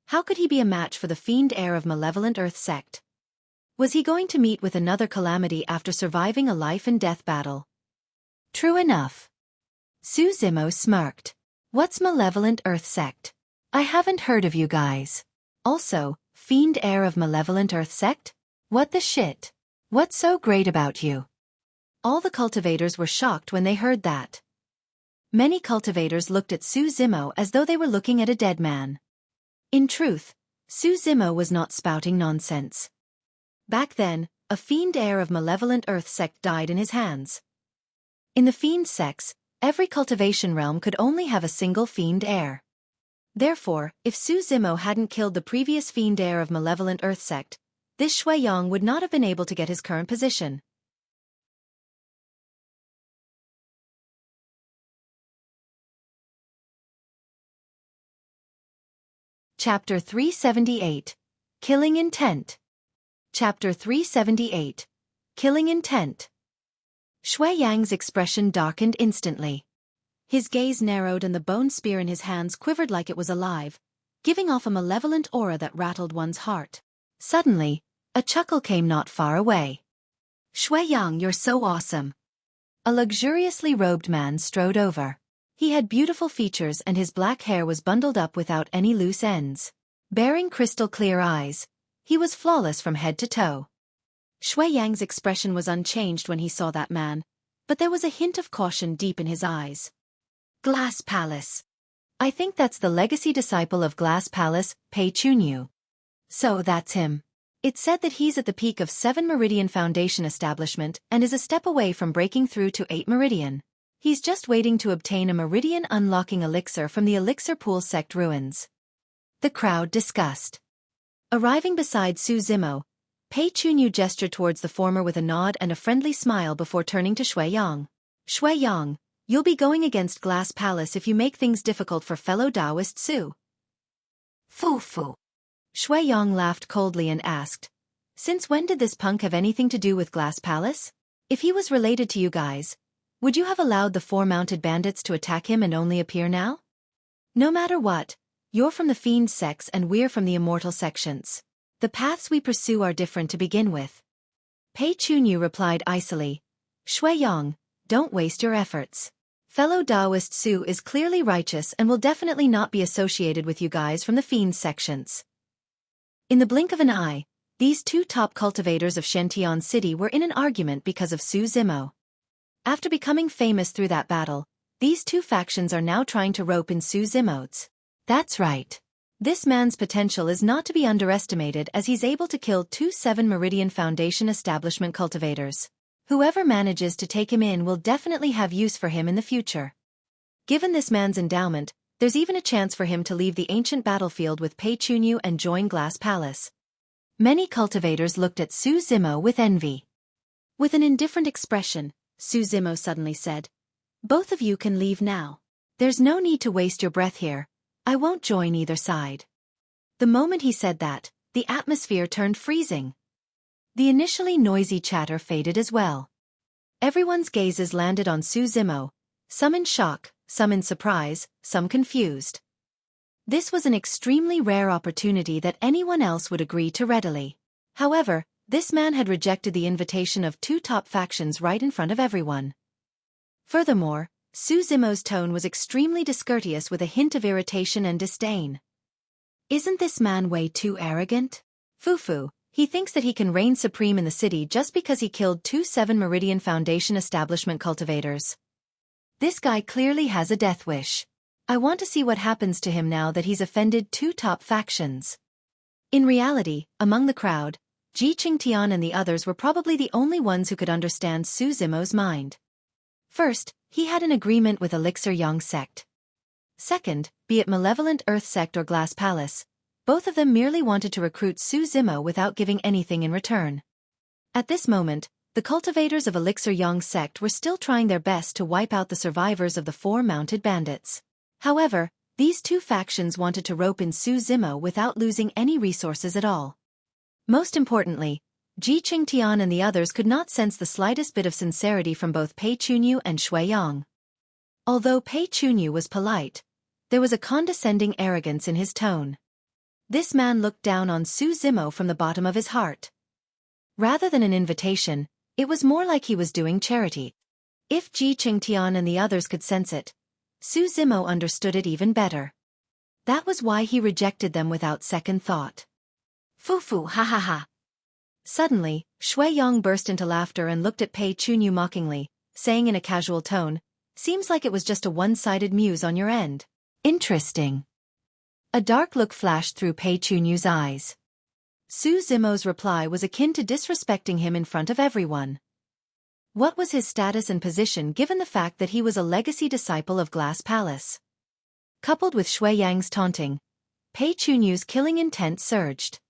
How could he be a match for the fiend heir of Malevolent Earth Sect? Was he going to meet with another calamity after surviving a life-and-death battle? True enough. Su Zimo smirked. What's Malevolent Earth Sect? I haven't heard of you guys. Also, fiend heir of Malevolent Earth Sect? What the shit? What's so great about you? All the cultivators were shocked when they heard that. Many cultivators looked at Su Zimo as though they were looking at a dead man. In truth, Su Zimo was not spouting nonsense. Back then, a fiend heir of Malevolent Earth Sect died in his hands. In the fiend sects, every cultivation realm could only have a single fiend heir. Therefore, if Su Zimo hadn't killed the previous fiend heir of Malevolent Earth Sect, this Xueqi would not have been able to get his current position. Chapter 378. Killing Intent. Chapter 378. Killing Intent. Xueqi's expression darkened instantly. His gaze narrowed and the bone spear in his hands quivered like it was alive, giving off a malevolent aura that rattled one's heart. Suddenly, a chuckle came not far away. Xueqi, you're so awesome. A luxuriously robed man strode over. He had beautiful features and his black hair was bundled up without any loose ends. Bearing crystal-clear eyes, he was flawless from head to toe. Xueqi's expression was unchanged when he saw that man, but there was a hint of caution deep in his eyes. Glass Palace. I think that's the legacy disciple of Glass Palace, Pei Chunyu. So that's him. It's said that he's at the peak of 7 Meridian Foundation establishment and is a step away from breaking through to 8 Meridian. He's just waiting to obtain a Meridian unlocking elixir from the Elixir Pool Sect ruins. The crowd discussed. Arriving beside Su Zimo, Pei Chunyu gestured towards the former with a nod and a friendly smile before turning to Xueqi. Xueqi, you'll be going against Glass Palace if you make things difficult for fellow Taoist Su. Fu. Xueqi laughed coldly and asked, since when did this punk have anything to do with Glass Palace? If he was related to you guys, would you have allowed the 4 mounted bandits to attack him and only appear now? No matter what, you're from the Fiend Sects and we're from the Immortal sections. The paths we pursue are different to begin with. Pei Chunyu replied icily, Xueqi, don't waste your efforts. Fellow Taoist Su is clearly righteous and will definitely not be associated with you guys from the Fiend sections. In the blink of an eye, these 2 top cultivators of Shentian City were in an argument because of Su Zimo. After becoming famous through that battle, these 2 factions are now trying to rope in Su Zimo's. That's right. This man's potential is not to be underestimated as he's able to kill 2 7 Meridian Foundation establishment cultivators. Whoever manages to take him in will definitely have use for him in the future. Given this man's endowment, there's even a chance for him to leave the ancient battlefield with Pei Chunyu and join Glass Palace. Many cultivators looked at Su Zimo with envy. With an indifferent expression, Su Zimo suddenly said, both of you can leave now. There's no need to waste your breath here. I won't join either side. The moment he said that, the atmosphere turned freezing. The initially noisy chatter faded as well. Everyone's gazes landed on Su Zimo, some in shock, some in surprise, some confused. This was an extremely rare opportunity that anyone else would agree to readily. However, this man had rejected the invitation of 2 top factions right in front of everyone. Furthermore, Su Zimo's tone was extremely discourteous with a hint of irritation and disdain. Isn't this man way too arrogant? Fufu, he thinks that he can reign supreme in the city just because he killed 2 7 Meridian Foundation establishment cultivators. This guy clearly has a death wish. I want to see what happens to him now that he's offended 2 top factions. In reality, among the crowd, Ji Qingtian and the others were probably the only ones who could understand Su Zimo's mind. First, he had an agreement with Elixir Yang Sect. Second, be it Malevolent Earth Sect or Glass Palace, both of them merely wanted to recruit Su Zimo without giving anything in return. At this moment, the cultivators of Elixir Yang Sect were still trying their best to wipe out the survivors of the 4 mounted bandits. However, these 2 factions wanted to rope in Su Zimo without losing any resources at all. Most importantly, Ji Qingtian and the others could not sense the slightest bit of sincerity from both Pei Chunyu and Shui Yang. Although Pei Chunyu was polite, there was a condescending arrogance in his tone. This man looked down on Su Zimo from the bottom of his heart. Rather than an invitation, it was more like he was doing charity. If Ji Qingtian and the others could sense it, Su Zimo understood it even better. That was why he rejected them without second thought. Fufu, ha ha ha. Suddenly, Shui Yang burst into laughter and looked at Pei Chunyu mockingly, saying in a casual tone, "Seems like it was just a one-sided muse on your end." Interesting. A dark look flashed through Pei Chunyu's eyes. Su Zimo's reply was akin to disrespecting him in front of everyone. What was his status and position given the fact that he was a legacy disciple of Glass Palace? Coupled with Shui Yang's taunting, Pei Chunyu's killing intent surged.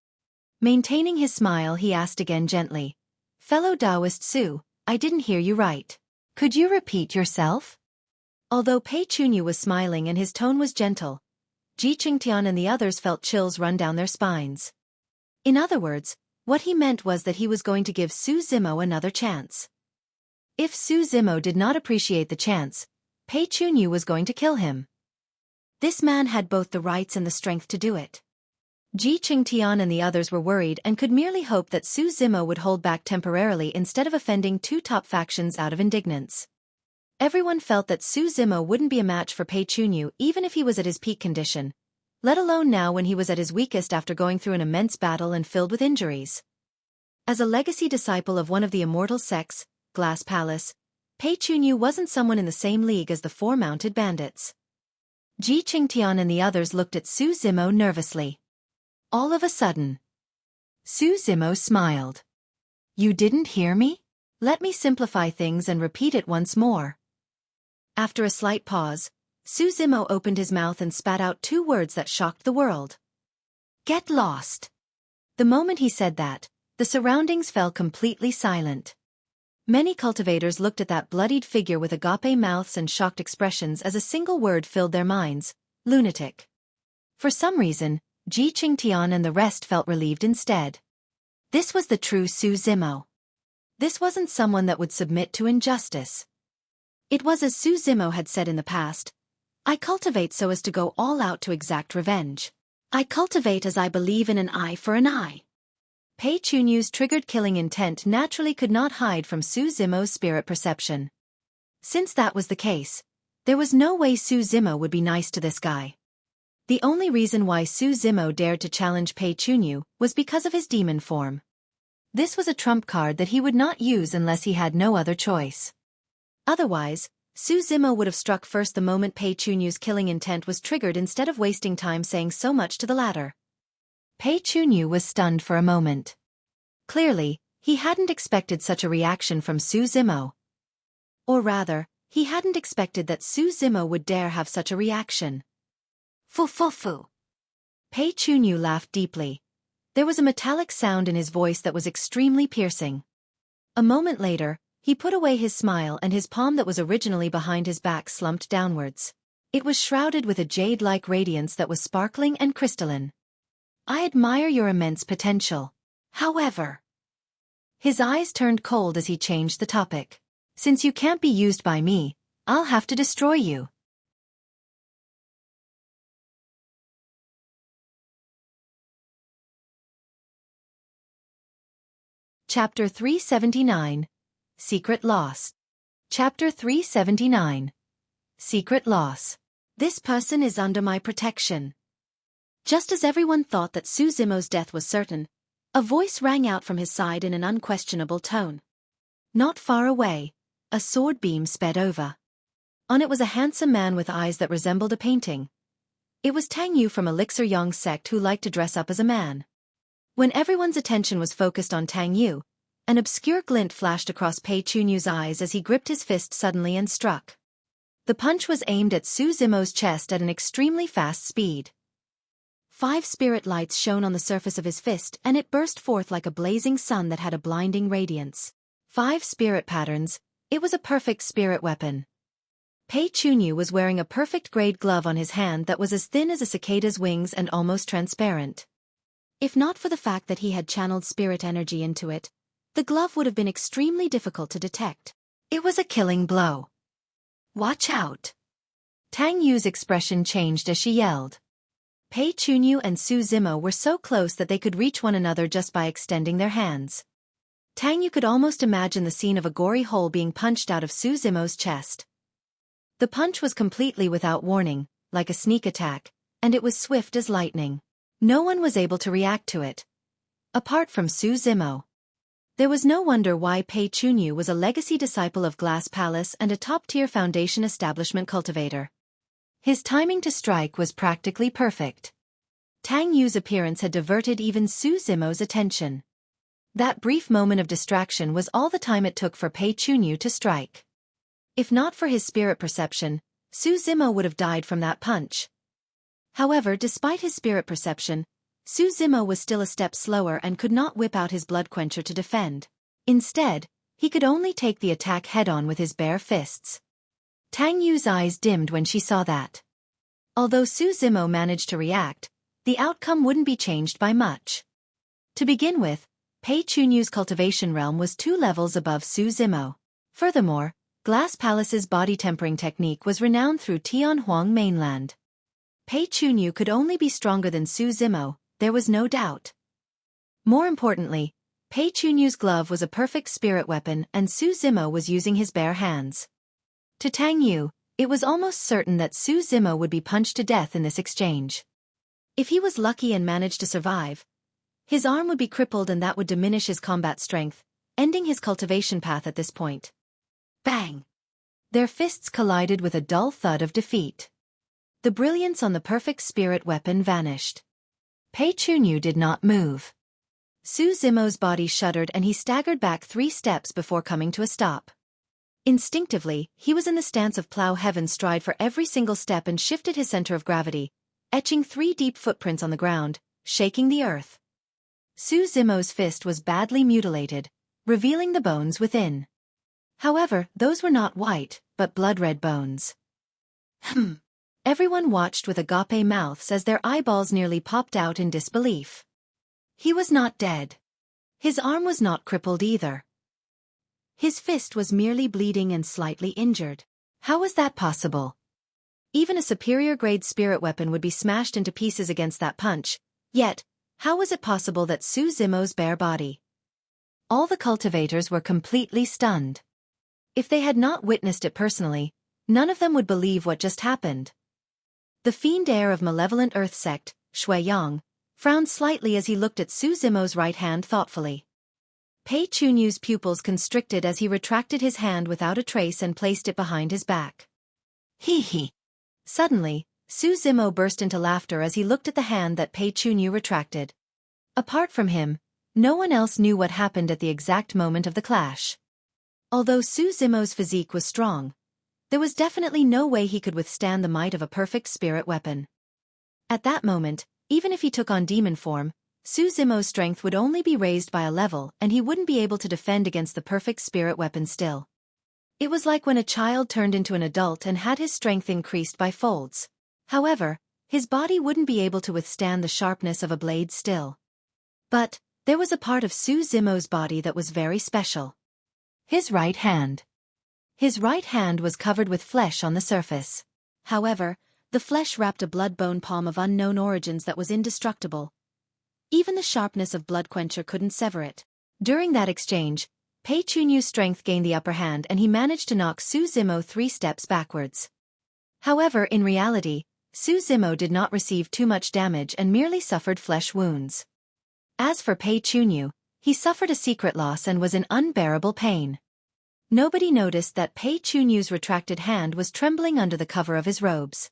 Maintaining his smile, he asked again gently, "Fellow Taoist Su, I didn't hear you right. Could you repeat yourself?" Although Pei Chunyu was smiling and his tone was gentle, Ji Qingtian and the others felt chills run down their spines. In other words, what he meant was that he was going to give Su Zimo another chance. If Su Zimo did not appreciate the chance, Pei Chunyu was going to kill him. This man had both the rights and the strength to do it. Ji Qingtian and the others were worried and could merely hope that Su Zimo would hold back temporarily instead of offending 2 top factions out of indignance. Everyone felt that Su Zimo wouldn't be a match for Pei Chunyu even if he was at his peak condition, let alone now when he was at his weakest after going through an immense battle and filled with injuries. As a legacy disciple of one of the Immortal Sects, Glass Palace, Pei Chunyu wasn't someone in the same league as the 4 mounted bandits. Ji Qingtian and the others looked at Su Zimo nervously. All of a sudden, Su Zimo smiled. "You didn't hear me? Let me simplify things and repeat it once more." After a slight pause, Su Zimo opened his mouth and spat out 2 words that shocked the world. "Get lost." The moment he said that, the surroundings fell completely silent. Many cultivators looked at that bloodied figure with agape mouths and shocked expressions as a single word filled their minds: lunatic. For some reason, Ji Qingtian and the rest felt relieved instead. This was the true Su Zimo. This wasn't someone that would submit to injustice. It was as Su Zimo had said in the past, "I cultivate so as to go all out to exact revenge. I cultivate as I believe in an eye for an eye." Pei Chunyu's triggered killing intent naturally could not hide from Su Zimo's spirit perception. Since that was the case, there was no way Su Zimo would be nice to this guy. The only reason why Su Zimo dared to challenge Pei Chunyu was because of his demon form. This was a trump card that he would not use unless he had no other choice. Otherwise, Su Zimo would have struck first the moment Pei Chunyu's killing intent was triggered instead of wasting time saying so much to the latter. Pei Chunyu was stunned for a moment. Clearly, he hadn't expected such a reaction from Su Zimo. Or rather, he hadn't expected that Su Zimo would dare have such a reaction. Fu. Pei Chunyu laughed deeply. There was a metallic sound in his voice that was extremely piercing. A moment later, he put away his smile and his palm that was originally behind his back slumped downwards. It was shrouded with a jade-like radiance that was sparkling and crystalline. "I admire your immense potential. However..." His eyes turned cold as he changed the topic. "Since you can't be used by me, I'll have to destroy you." Chapter 379. Secret Lost. Chapter 379. Secret Loss. This person is under my protection. Just as everyone thought that Su Zimo's death was certain, a voice rang out from his side in an unquestionable tone. Not far away, a sword beam sped over. On it was a handsome man with eyes that resembled a painting. It was Tang from Elixir Yong's sect, who liked to dress up as a man. When everyone's attention was focused on Tang, an obscure glint flashed across Pei Chunyu's eyes as he gripped his fist suddenly and struck. The punch was aimed at Su Zimo's chest at an extremely fast speed. 5 spirit lights shone on the surface of his fist, and it burst forth like a blazing sun that had a blinding radiance. 5 spirit patterns. It was a perfect spirit weapon. Pei Chunyu was wearing a perfect grade glove on his hand that was as thin as a cicada's wings and almost transparent. If not for the fact that he had channeled spirit energy into it, the glove would have been extremely difficult to detect. It was a killing blow. Watch out! Tang Yu's expression changed as she yelled. Pei Chunyu and Su Zimo were so close that they could reach one another just by extending their hands. Tang Yu could almost imagine the scene of a gory hole being punched out of Su Zimo's chest. The punch was completely without warning, like a sneak attack, and it was swift as lightning. No one was able to react to it. Apart from Su Zimo. There was no wonder why Pei Chunyu was a legacy disciple of Glass Palace and a top-tier foundation establishment cultivator. His timing to strike was practically perfect. Tang Yu's appearance had diverted even Su Zimo's attention. That brief moment of distraction was all the time it took for Pei Chunyu to strike. If not for his spirit perception, Su Zimo would have died from that punch. However, despite his spirit perception, Su Zimo was still a step slower and could not whip out his blood quencher to defend. Instead, he could only take the attack head-on with his bare fists. Tang Yu's eyes dimmed when she saw that. Although Su Zimo managed to react, the outcome wouldn't be changed by much. To begin with, Pei Chunyu's cultivation realm was 2 levels above Su Zimo. Furthermore, Glass Palace's body tempering technique was renowned through Tianhuang mainland. Pei Chunyu could only be stronger than Su Zimo, there was no doubt. More importantly, Pei Chunyu's glove was a perfect spirit weapon and Su Zimo was using his bare hands. To Tang Yu, it was almost certain that Su Zimo would be punched to death in this exchange. If he was lucky and managed to survive, his arm would be crippled and that would diminish his combat strength, ending his cultivation path at this point. Bang! Their fists collided with a dull thud of defeat. The brilliance on the perfect spirit weapon vanished. Pei Chunyu did not move. Su Zimo's body shuddered and he staggered back 3 steps before coming to a stop. Instinctively, he was in the stance of plow heaven stride for every single step and shifted his center of gravity, etching 3 deep footprints on the ground, shaking the earth. Su Zimo's fist was badly mutilated, revealing the bones within. However, those were not white, but blood-red bones. Everyone watched with agape mouths as their eyeballs nearly popped out in disbelief. He was not dead. His arm was not crippled either. His fist was merely bleeding and slightly injured. How was that possible? Even a superior-grade spirit weapon would be smashed into pieces against that punch, yet, how was it possible that Su Zimo's bare body? All the cultivators were completely stunned. If they had not witnessed it personally, none of them would believe what just happened. The fiend heir of malevolent Earth Sect, Xueqi, frowned slightly as he looked at Su Zimo's right hand thoughtfully. Pei Chunyu's pupils constricted as he retracted his hand without a trace and placed it behind his back. Hee. Suddenly, Su Zimo burst into laughter as he looked at the hand that Pei Chunyu retracted. Apart from him, no one else knew what happened at the exact moment of the clash. Although Su Zimo's physique was strong, there was definitely no way he could withstand the might of a perfect spirit weapon. At that moment, even if he took on demon form, Su Zimo's strength would only be raised by a level and he wouldn't be able to defend against the perfect spirit weapon still. It was like when a child turned into an adult and had his strength increased by folds. However, his body wouldn't be able to withstand the sharpness of a blade still. But, there was a part of Su Zimo's body that was very special. His right hand. His right hand was covered with flesh on the surface. However, the flesh wrapped a blood-bone palm of unknown origins that was indestructible. Even the sharpness of blood quencher couldn't sever it. During that exchange, Pei Chunyu's strength gained the upper hand and he managed to knock Su Zimo 3 steps backwards. However, in reality, Su Zimo did not receive too much damage and merely suffered flesh wounds. As for Pei Chunyu, he suffered a secret loss and was in unbearable pain. Nobody noticed that Pei Chunyu's retracted hand was trembling under the cover of his robes.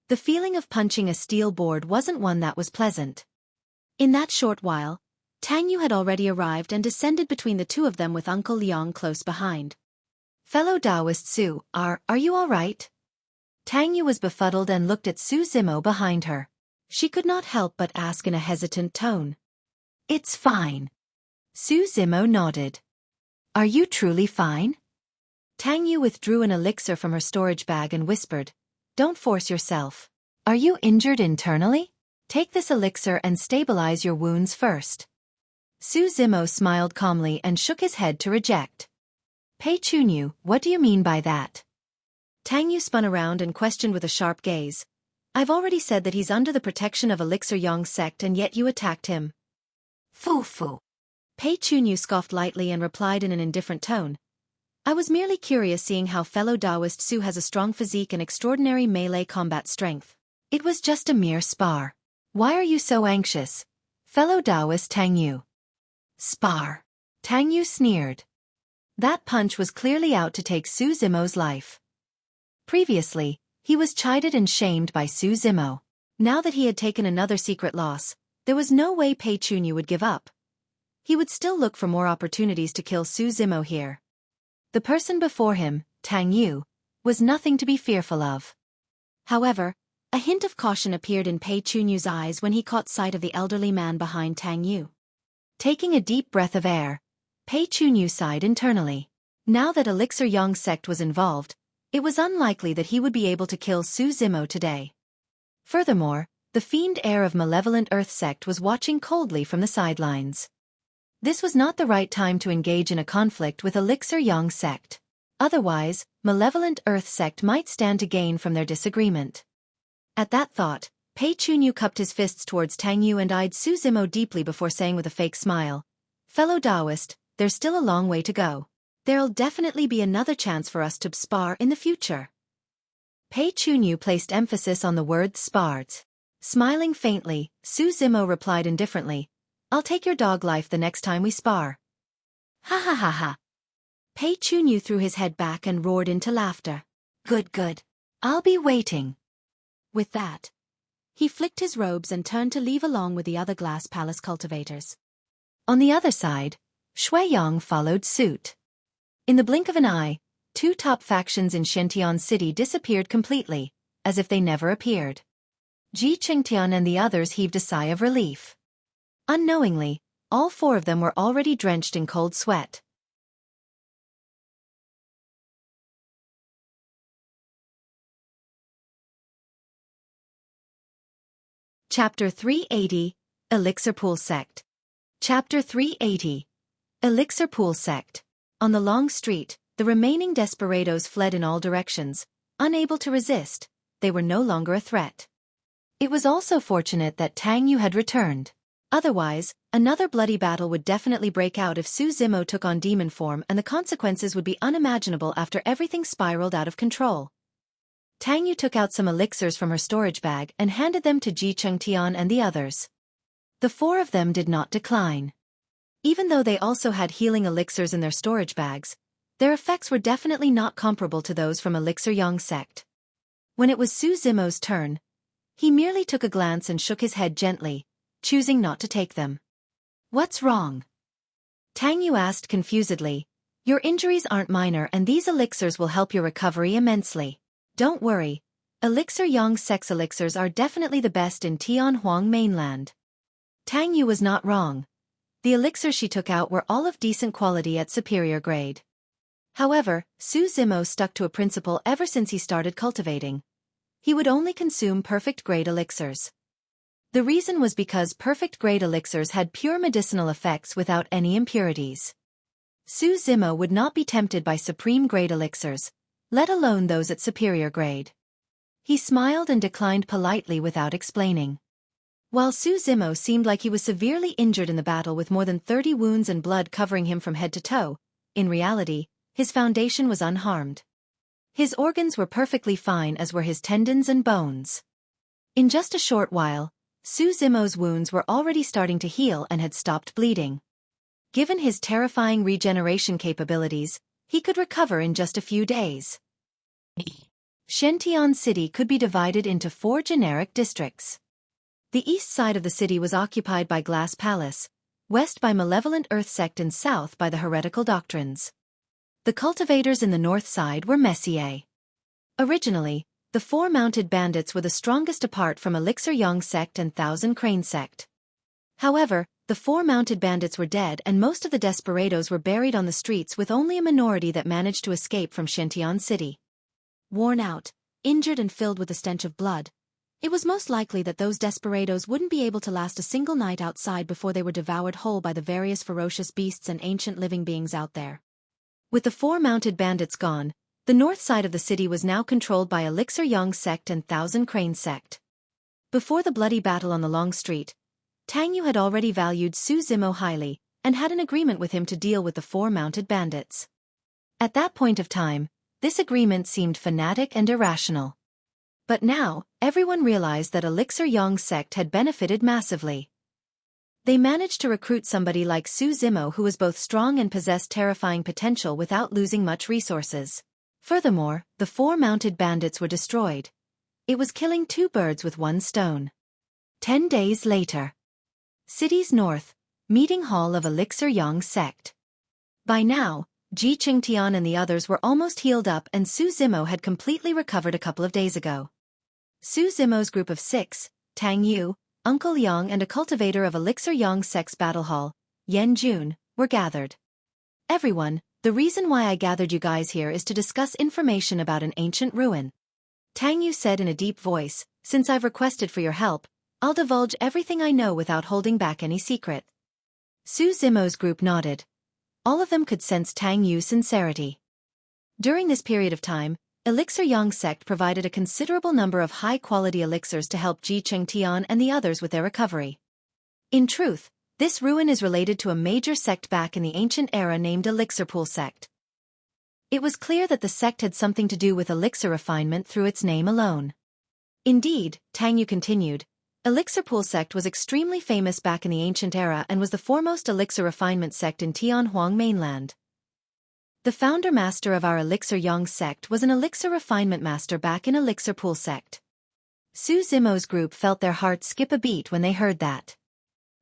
The feeling of punching a steel board wasn't one that was pleasant. In that short while, Tang Yu had already arrived and descended between the two of them with Uncle Liang close behind. Fellow Taoist Su, are you all right? Tang Yu was befuddled and looked at Su Zimo behind her. She could not help but ask in a hesitant tone. It's fine. Su Zimo nodded. Are you truly fine? Tang Yu withdrew an elixir from her storage bag and whispered, Don't force yourself. Are you injured internally? Take this elixir and stabilize your wounds first. Su Zimo smiled calmly and shook his head to reject. Pei Chunyu, what do you mean by that? Tang Yu spun around and questioned with a sharp gaze. I've already said that he's under the protection of Elixir Yang Sect and yet you attacked him. Foo. Pei Chunyu scoffed lightly and replied in an indifferent tone. I was merely curious seeing how fellow Taoist Su has a strong physique and extraordinary melee combat strength. It was just a mere spar. Why are you so anxious? Fellow Taoist Tang Yu. Spar. Tang Yu sneered. That punch was clearly out to take Su Zimo's life. Previously, he was chided and shamed by Su Zimo. Now that he had taken another secret loss, there was no way Pei Chunyu would give up. He would still look for more opportunities to kill Su Zimo here. The person before him, Tang Yu, was nothing to be fearful of. However, a hint of caution appeared in Pei Chunyu's eyes when he caught sight of the elderly man behind Tang Yu. Taking a deep breath of air, Pei Chunyu sighed internally. Now that Elixir Yang Sect was involved, it was unlikely that he would be able to kill Su Zimo today. Furthermore, the fiend heir of malevolent Earth Sect was watching coldly from the sidelines. This was not the right time to engage in a conflict with Elixir Yang Sect. Otherwise, malevolent Earth Sect might stand to gain from their disagreement. At that thought, Pei Chunyu cupped his fists towards Tang Yu and eyed Su Zimo deeply before saying with a fake smile, Fellow Taoist, there's still a long way to go. There'll definitely be another chance for us to spar in the future. Pei Chunyu placed emphasis on the word spars. Smiling faintly, Su Zimo replied indifferently, I'll take your dog life the next time we spar. Ha ha ha ha. Pei Chunyu threw his head back and roared into laughter. Good. I'll be waiting. With that, he flicked his robes and turned to leave along with the other Glass Palace cultivators. On the other side, Xueqi followed suit. In the blink of an eye, two top factions in Shentian City disappeared completely, as if they never appeared. Ji Qingtian and the others heaved a sigh of relief. Unknowingly, all four of them were already drenched in cold sweat. Chapter 380, Elixir Pool Sect. Chapter 380, Elixir Pool Sect. On the long street, the remaining desperados fled in all directions. Unable to resist, they were no longer a threat. It was also fortunate that Tang Yu had returned. Otherwise, another bloody battle would definitely break out if Su Zimo took on demon form, and the consequences would be unimaginable after everything spiraled out of control. Tang Yu took out some elixirs from her storage bag and handed them to Ji Qingtian and the others. The four of them did not decline. Even though they also had healing elixirs in their storage bags, their effects were definitely not comparable to those from Elixir Yang Sect. When it was Su Zimo's turn, he merely took a glance and shook his head gently, choosing not to take them. What's wrong? Tang Yu asked confusedly. Your injuries aren't minor and these elixirs will help your recovery immensely. Don't worry, Elixir Yang Sect's elixirs are definitely the best in Tianhuang mainland. Tang Yu was not wrong. The elixirs she took out were all of decent quality at superior grade. However, Su Zimo stuck to a principle ever since he started cultivating. He would only consume perfect-grade elixirs. The reason was because perfect-grade elixirs had pure medicinal effects without any impurities. Su Zimo would not be tempted by supreme-grade elixirs, let alone those at superior grade. He smiled and declined politely without explaining. While Su Zimo seemed like he was severely injured in the battle with more than 30 wounds and blood covering him from head to toe, in reality, his foundation was unharmed. His organs were perfectly fine, as were his tendons and bones. In just a short while, Xueqi's wounds were already starting to heal and had stopped bleeding. Given his terrifying regeneration capabilities, he could recover in just a few days. Xiantian City could be divided into 4 generic districts. The east side of the city was occupied by Glass Palace, west by Malevolent Earth Sect and south by the Heretical Doctrines. The cultivators in the north side were Messier. Originally, the 4 mounted bandits were the strongest apart from Elixir Sect and Thousand Crane Sect. However, the 4 mounted bandits were dead and most of the desperados were buried on the streets, with only a minority that managed to escape from Xiantian City. Worn out, injured and filled with the stench of blood, it was most likely that those desperados wouldn't be able to last a single night outside before they were devoured whole by the various ferocious beasts and ancient living beings out there. With the 4 mounted bandits gone, the north side of the city was now controlled by Elixir Sect and Thousand Crane Sect. Before the bloody battle on the Long Street, Tang had already valued Xueqi highly, and had an agreement with him to deal with the 4 mounted bandits. At that point of time, this agreement seemed fanatic and irrational. But now, everyone realized that Elixir Sect had benefited massively. They managed to recruit somebody like Xueqi who was both strong and possessed terrifying potential without losing much resources. Furthermore, the 4 mounted bandits were destroyed. It was killing 2 birds with 1 stone. 10 days later. City's north, meeting hall of Elixir Sect. By now, Ji Qingtian and the others were almost healed up and Xueqi had completely recovered a couple of days ago. Xueqi's group of 6, Tang Yu, Uncle Yang and a cultivator of Elixir Sect's battle hall, Yan Jun, were gathered. Everyone, the reason why I gathered you guys here is to discuss information about an ancient ruin. Tang Yu said in a deep voice, since I've requested for your help, I'll divulge everything I know without holding back any secret. Xueqi's group nodded. All of them could sense Tang Yu's sincerity. During this period of time, Elixir Sect provided a considerable number of high-quality elixirs to help Ji Qingtian and the others with their recovery. In truth, this ruin is related to a major sect back in the ancient era named Elixir Sect. It was clear that the sect had something to do with elixir refinement through its name alone. Indeed, Tang Yu continued, Elixir Sect was extremely famous back in the ancient era and was the foremost elixir refinement sect in Tianhuang mainland. The founder master of our Elixir Sect was an elixir refinement master back in Elixir Sect. Xueqi's group felt their hearts skip a beat when they heard that.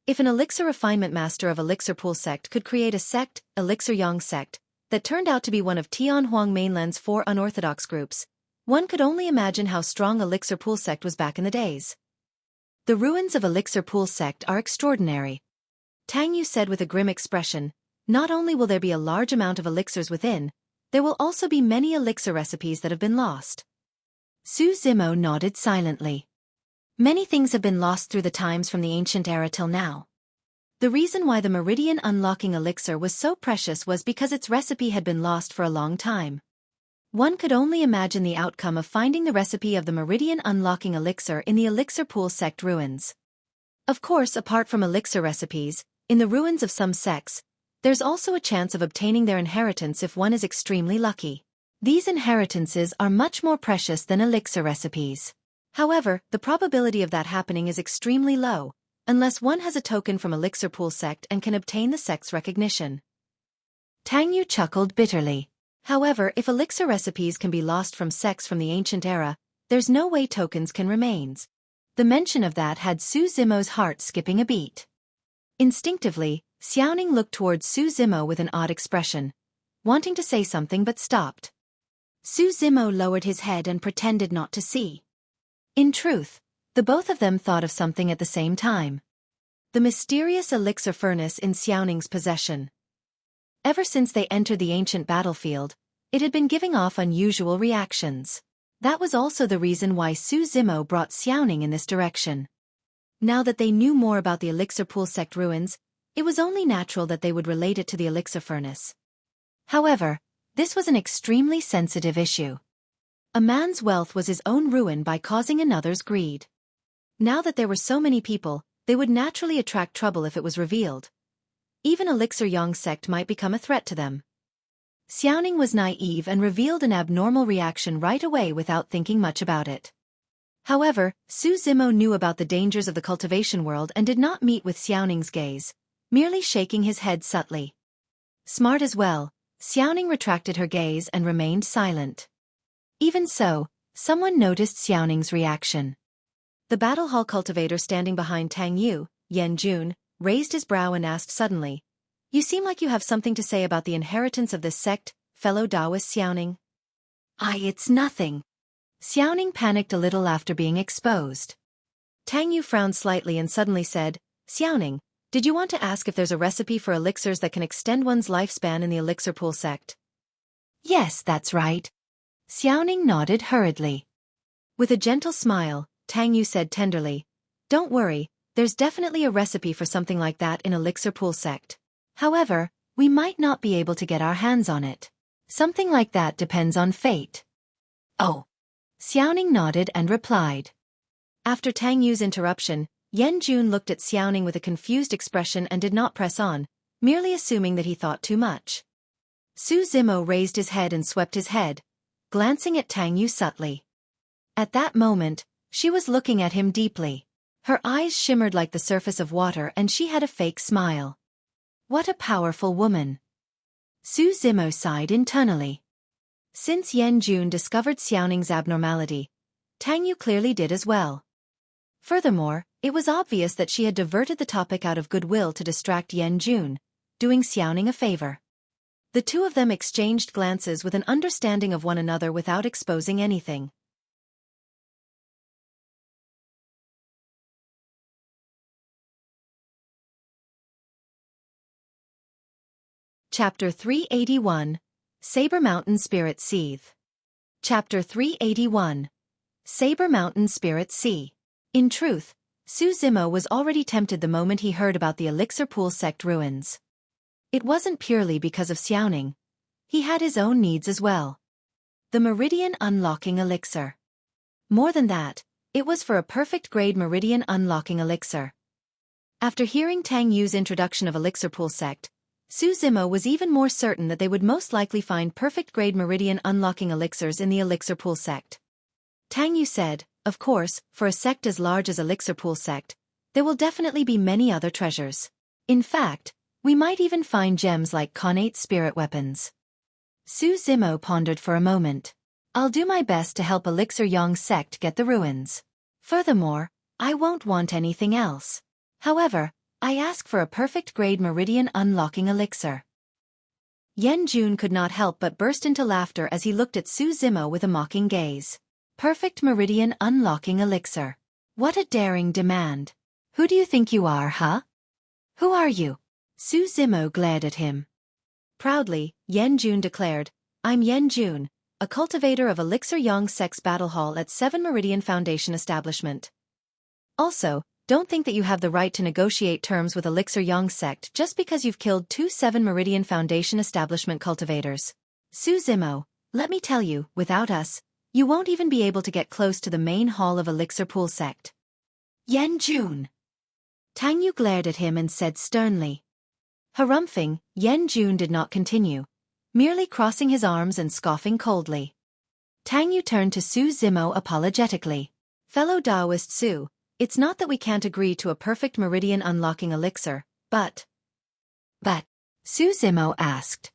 If an elixir refinement master of Elixir Sect could create a sect, Elixir Sect, that turned out to be one of Tianhuang mainland's 4 unorthodox groups, one could only imagine how strong Elixir Sect was back in the days. The ruins of Elixir Sect are extraordinary. Tang Yu said with a grim expression, not only will there be a large amount of elixirs within, there will also be many elixir recipes that have been lost. Xueqi nodded silently. Many things have been lost through the times from the ancient era till now. The reason why the Meridian Unlocking Elixir was so precious was because its recipe had been lost for a long time. One could only imagine the outcome of finding the recipe of the Meridian Unlocking Elixir in the Elixir Sect ruins. Of course, apart from elixir recipes, in the ruins of some sects, there's also a chance of obtaining their inheritance if one is extremely lucky. These inheritances are much more precious than elixir recipes. However, the probability of that happening is extremely low, unless one has a token from Elixir Sect and can obtain the sect's recognition. Tang Yu chuckled bitterly. However, if elixir recipes can be lost from sects from the ancient era, there's no way tokens can remain. The mention of that had Xueqi's heart skipping a beat. Instinctively, Xiaoning looked towards Xueqi with an odd expression, wanting to say something but stopped. Xueqi lowered his head and pretended not to see. In truth, the both of them thought of something at the same time. The mysterious elixir furnace in Xiaoning's possession. Ever since they entered the ancient battlefield, it had been giving off unusual reactions. That was also the reason why Xueqi brought Xiaoning in this direction. Now that they knew more about the Elixir Sect ruins, it was only natural that they would relate it to the elixir furnace. However, this was an extremely sensitive issue. A man's wealth was his own ruin by causing another's greed. Now that there were so many people, they would naturally attract trouble if it was revealed. Even Elixir Sect might become a threat to them. Xiaoning was naive and revealed an abnormal reaction right away without thinking much about it. However, Su Zimo knew about the dangers of the cultivation world and did not meet with Xiaoning's gaze, merely shaking his head subtly. Smart as well, Xiaoning retracted her gaze and remained silent. Even so, someone noticed Xiaoning's reaction. The battle hall cultivator standing behind Tang Yu, Yan Jun, raised his brow and asked suddenly, "You seem like you have something to say about the inheritance of this sect, fellow Taoist Xiaoning?" It's nothing." Xiaoning panicked a little after being exposed. Tang Yu frowned slightly and suddenly said, "Xiaoning, did you want to ask if there's a recipe for elixirs that can extend one's lifespan in the Elixir Pool sect?" "Yes, that's right." Xiaoning nodded hurriedly. With a gentle smile, Tang Yu said tenderly, "Don't worry, there's definitely a recipe for something like that in Elixir Pool sect. However, we might not be able to get our hands on it. Something like that depends on fate." "Oh." Xiaoning nodded and replied. After Tang Yu's interruption, Yan Jun looked at Xiaoning with a confused expression and did not press on, merely assuming that he thought too much. Su Zimo raised his head and swept his head, glancing at Tang Yu subtly. At that moment, she was looking at him deeply. Her eyes shimmered like the surface of water and she had a fake smile. What a powerful woman. Su Zimo sighed internally. Since Yan Jun discovered Xiaoning's abnormality, Tang Yu clearly did as well. Furthermore, it was obvious that she had diverted the topic out of goodwill to distract Yan Jun, doing Xiaoning a favor. The two of them exchanged glances with an understanding of one another without exposing anything. Chapter 381, Saber Mountain Spirit Seethe. Chapter 381, Saber Mountain Spirit Sea. In truth, Su Zimo was already tempted the moment he heard about the Elixir Pool sect ruins. It wasn't purely because of Xiaoning. He had his own needs as well. The Meridian Unlocking Elixir. More than that, it was for a perfect-grade Meridian Unlocking Elixir. After hearing Tang Yu's introduction of Elixir Pool sect, Su Zimo was even more certain that they would most likely find perfect-grade Meridian Unlocking Elixirs in the Elixir Pool sect. Tang Yu said, "Of course, for a sect as large as Elixir Pool sect, there will definitely be many other treasures. In fact, we might even find gems like connate spirit weapons." Su Zimo pondered for a moment. "I'll do my best to help Elixir Yang sect get the ruins. Furthermore, I won't want anything else. However, I ask for a perfect-grade Meridian Unlocking Elixir." Yan Jun could not help but burst into laughter as he looked at Su Zimo with a mocking gaze. Perfect Meridian Unlocking Elixir. What a daring demand. Who do you think you are, huh? Who are you? Su Zimo glared at him. Proudly, Yan Jun declared, "I'm Yan Jun, a cultivator of Elixir Yang Sects Battle Hall at 7 Meridian Foundation Establishment. Also, don't think that you have the right to negotiate terms with Elixir Yang Sect just because you've killed 2 7 Meridian Foundation Establishment cultivators. Su Zimo, let me tell you, without us, you won't even be able to get close to the main hall of Elixir Pool Sect." Yan Jun. Tang Yu glared at him and said sternly. Harumphing, Yan Jun did not continue, merely crossing his arms and scoffing coldly. Tang Yu turned to Su Zimo apologetically. "Fellow Taoist Su, it's not that we can't agree to a perfect Meridian Unlocking Elixir, but..." Su Zimo asked.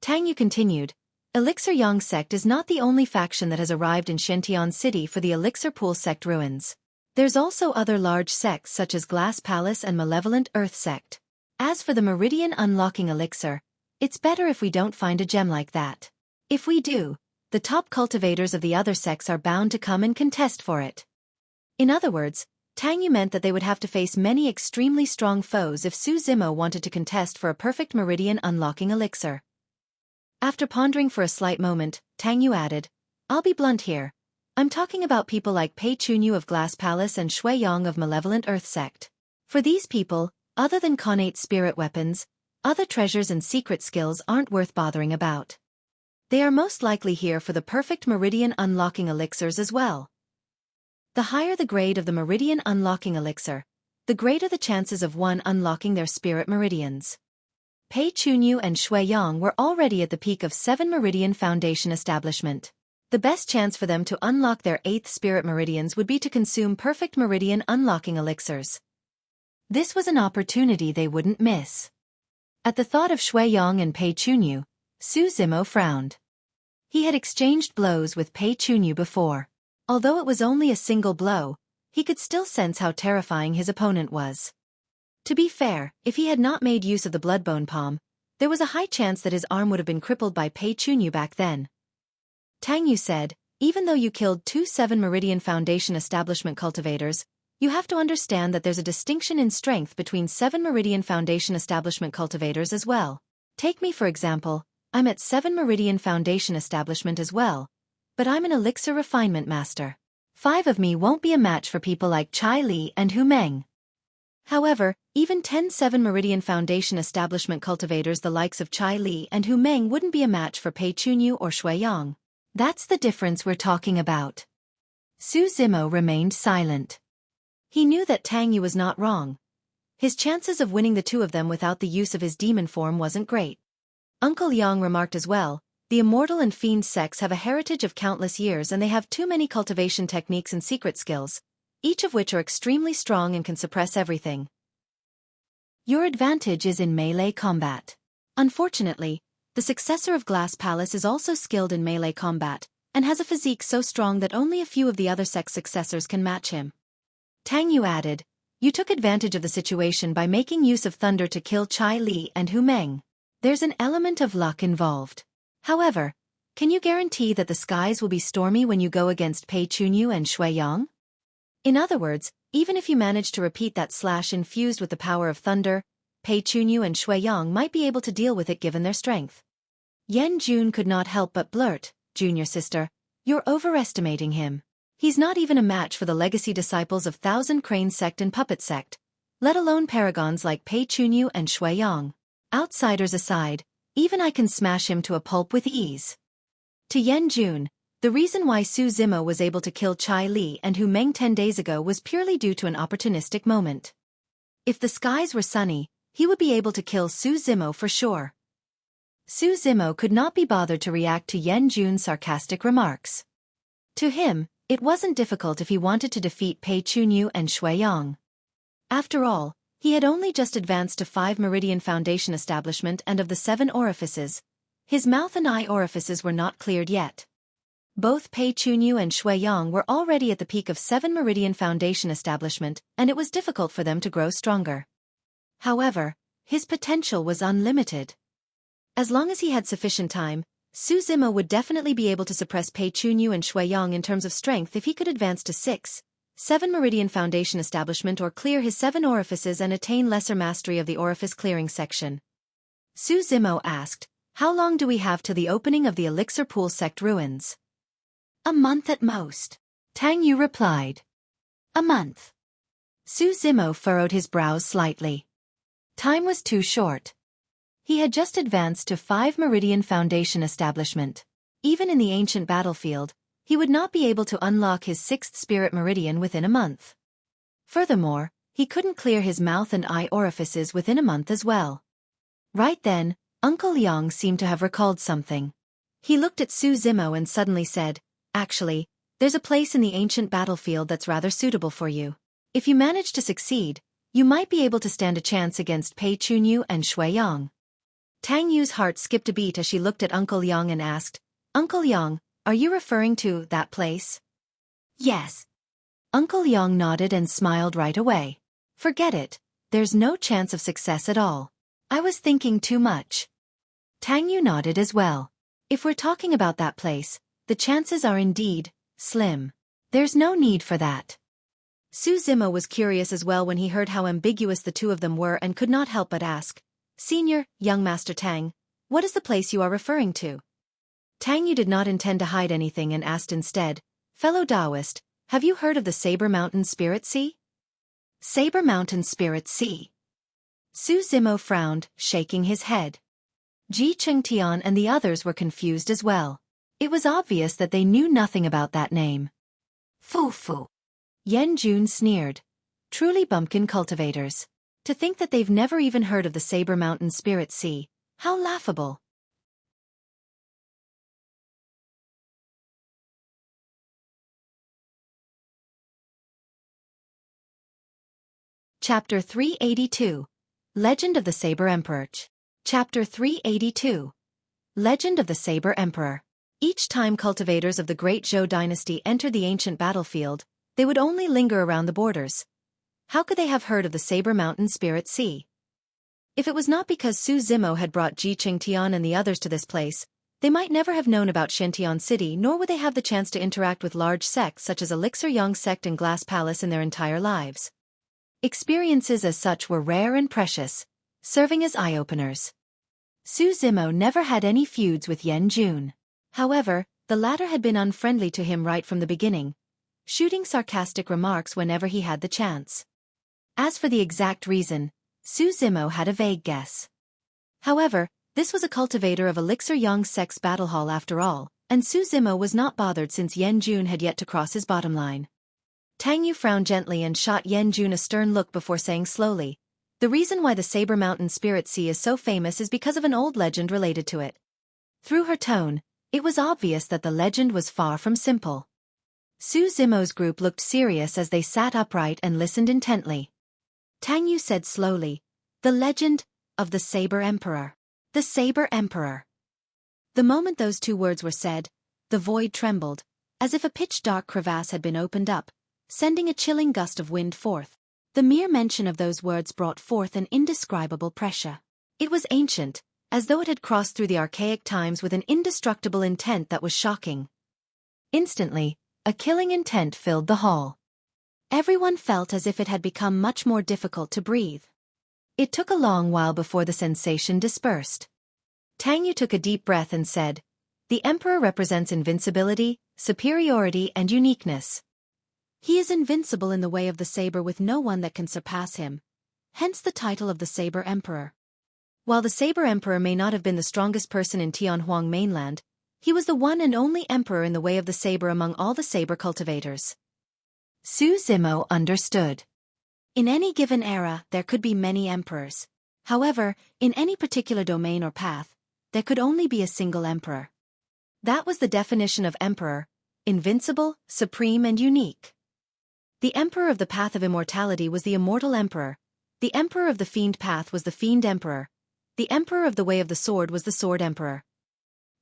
Tang Yu continued, "Elixir Yang Sect is not the only faction that has arrived in Shentian City for the Elixir Pool Sect ruins. There's also other large sects such as Glass Palace and Malevolent Earth Sect. As for the Meridian Unlocking Elixir, it's better if we don't find a gem like that. If we do, the top cultivators of the other sects are bound to come and contest for it." In other words, Tang Yu meant that they would have to face many extremely strong foes if Su Zimo wanted to contest for a perfect Meridian Unlocking Elixir. After pondering for a slight moment, Tang Yu added, "I'll be blunt here. I'm talking about people like Pei Chunyu of Glass Palace and Shui Yang of Malevolent Earth Sect. For these people, other than connate spirit weapons, other treasures and secret skills aren't worth bothering about. They are most likely here for the perfect Meridian Unlocking Elixirs as well. The higher the grade of the Meridian Unlocking Elixir, the greater the chances of one unlocking their spirit meridians. Pei Chunyu and Xueqi were already at the peak of 7 Meridian Foundation establishment. The best chance for them to unlock their 8th spirit meridians would be to consume perfect meridian unlocking elixirs. This was an opportunity they wouldn't miss. At the thought of Xueqi and Pei Chunyu, Su Zimo frowned. He had exchanged blows with Pei Chunyu before. Although it was only a single blow, he could still sense how terrifying his opponent was. To be fair, if he had not made use of the Bloodbone Palm, there was a high chance that his arm would have been crippled by Pei Chunyu back then. Tang Yu said, even though you killed 2 7 Meridian Foundation establishment cultivators, you have to understand that there's a distinction in strength between 7 Meridian Foundation establishment cultivators as well. Take me for example, I'm at 7 Meridian Foundation establishment as well, but I'm an elixir refinement master. 5 of me won't be a match for people like Chai Li and Hu Meng. However, even 10 7 Meridian Foundation establishment cultivators the likes of Chai Li and Hu Meng wouldn't be a match for Pei Chunyu or Xueqi. That's the difference we're talking about. Su Zimo remained silent. He knew that Tang Yu was not wrong. His chances of winning the two of them without the use of his demon form wasn't great. Uncle Yang remarked as well, the Immortal and Fiend sects have a heritage of countless years and they have too many cultivation techniques and secret skills, each of which are extremely strong and can suppress everything. Your advantage is in melee combat. Unfortunately, the successor of Glass Palace is also skilled in melee combat, and has a physique so strong that only a few of the other Sect successors can match him. Tang Yu added, you took advantage of the situation by making use of thunder to kill Chai Li and Hu Meng. There's an element of luck involved. However, can you guarantee that the skies will be stormy when you go against Pei Chunyu and Xueqi? In other words, even if you manage to repeat that slash infused with the power of thunder, Pei Chunyu and Xueqi might be able to deal with it given their strength. Yan Jun could not help but blurt, Junior sister, you're overestimating him. He's not even a match for the legacy disciples of Thousand Crane Sect and Puppet Sect, let alone paragons like Pei Chunyu and Xueqi. Outsiders aside, even I can smash him to a pulp with ease. To Yan Jun, the reason why Su Zimo was able to kill Chai Li and Hu Meng 10 days ago was purely due to an opportunistic moment. If the skies were sunny, he would be able to kill Su Zimo for sure. Su Zimo could not be bothered to react to Yan Jun's sarcastic remarks. To him, it wasn't difficult if he wanted to defeat Pei Chunyu and Xueqi. After all, he had only just advanced to 5 Meridian Foundation establishment and of the 7 orifices, his mouth and eye orifices were not cleared yet. Both Pei Chunyu and Xueqi were already at the peak of 7 Meridian Foundation establishment, and it was difficult for them to grow stronger. However, his potential was unlimited. As long as he had sufficient time, Su Zimo would definitely be able to suppress Pei Chunyu and Xueqi in terms of strength if he could advance to 6, 7 Meridian Foundation establishment or clear his 7 orifices and attain lesser mastery of the orifice clearing section. Su Zimo asked, how long do we have till the opening of the Elixir Pool Sect ruins? A month at most. Tang Yu replied. A month. Su Zimo furrowed his brows slightly. Time was too short. He had just advanced to 5 Meridian Foundation establishment. Even in the ancient battlefield, he would not be able to unlock his 6th spirit meridian within a month. Furthermore, he couldn't clear his mouth and eye orifices within a month as well. Right then, Uncle Yang seemed to have recalled something. He looked at Su Zimo and suddenly said, actually, there's a place in the ancient battlefield that's rather suitable for you. If you manage to succeed, you might be able to stand a chance against Pei Chunyu and Xueqi. Tang Yu's heart skipped a beat as she looked at Uncle Yang and asked, Uncle Yang, are you referring to that place? Yes. Uncle Yang nodded and smiled right away. Forget it, there's no chance of success at all. I was thinking too much. Tang Yu nodded as well. If we're talking about that place, the chances are indeed slim. There's no need for that. Su Zimo was curious as well when he heard how ambiguous the two of them were and could not help but ask, Senior, young Master Tang, what is the place you are referring to? Tang Yu did not intend to hide anything and asked instead, Fellow Taoist, have you heard of the Saber Mountain Spirit Sea? Saber Mountain Spirit Sea. Su Zimo frowned, shaking his head. Ji Chengtian and the others were confused as well. It was obvious that they knew nothing about that name. Fu. Yan Jun sneered. Truly bumpkin cultivators. To think that they've never even heard of the Saber Mountain Spirit Sea. How laughable. Chapter 382. Legend of the Saber Emperor. Chapter 382. Legend of the Saber Emperor. Each time cultivators of the Great Zhou dynasty entered the ancient battlefield, they would only linger around the borders. How could they have heard of the Saber Mountain Spirit Sea? If it was not because Su Zimo had brought Ji Qingtian and the others to this place, they might never have known about Shintian City, nor would they have the chance to interact with large sects such as Elixir Yang Sect and Glass Palace in their entire lives. Experiences as such were rare and precious, serving as eye-openers. Su Zimo never had any feuds with Yan Jun. However, the latter had been unfriendly to him right from the beginning, shooting sarcastic remarks whenever he had the chance. As for the exact reason, Su Zimo had a vague guess. However, this was a cultivator of Elixir Yang Sect's battle hall after all, and Su Zimo was not bothered since Yan Jun had yet to cross his bottom line. Tang Yu frowned gently and shot Yan Jun a stern look before saying slowly, "The reason why the Saber Mountain Spirit Sea is so famous is because of an old legend related to it." Through her tone, it was obvious that the legend was far from simple. Su Zimo's group looked serious as they sat upright and listened intently. Tang Yu said slowly, "The legend of the Saber Emperor." The Saber Emperor. The moment those two words were said, the void trembled, as if a pitch-dark crevasse had been opened up, sending a chilling gust of wind forth. The mere mention of those words brought forth an indescribable pressure. It was ancient, as though it had crossed through the archaic times with an indestructible intent that was shocking. Instantly, a killing intent filled the hall. Everyone felt as if it had become much more difficult to breathe. It took a long while before the sensation dispersed. Tang Yu took a deep breath and said, "The Emperor represents invincibility, superiority and uniqueness. He is invincible in the way of the saber with no one that can surpass him. Hence the title of the Saber Emperor. While the Saber Emperor may not have been the strongest person in Tianhuang mainland, he was the one and only emperor in the way of the saber among all the saber cultivators." Su Zimo understood. In any given era, there could be many emperors. However, in any particular domain or path, there could only be a single emperor. That was the definition of emperor: invincible, supreme and unique. The emperor of the path of immortality was the immortal emperor. The emperor of the fiend path was the fiend emperor. The emperor of the way of the sword was the sword emperor.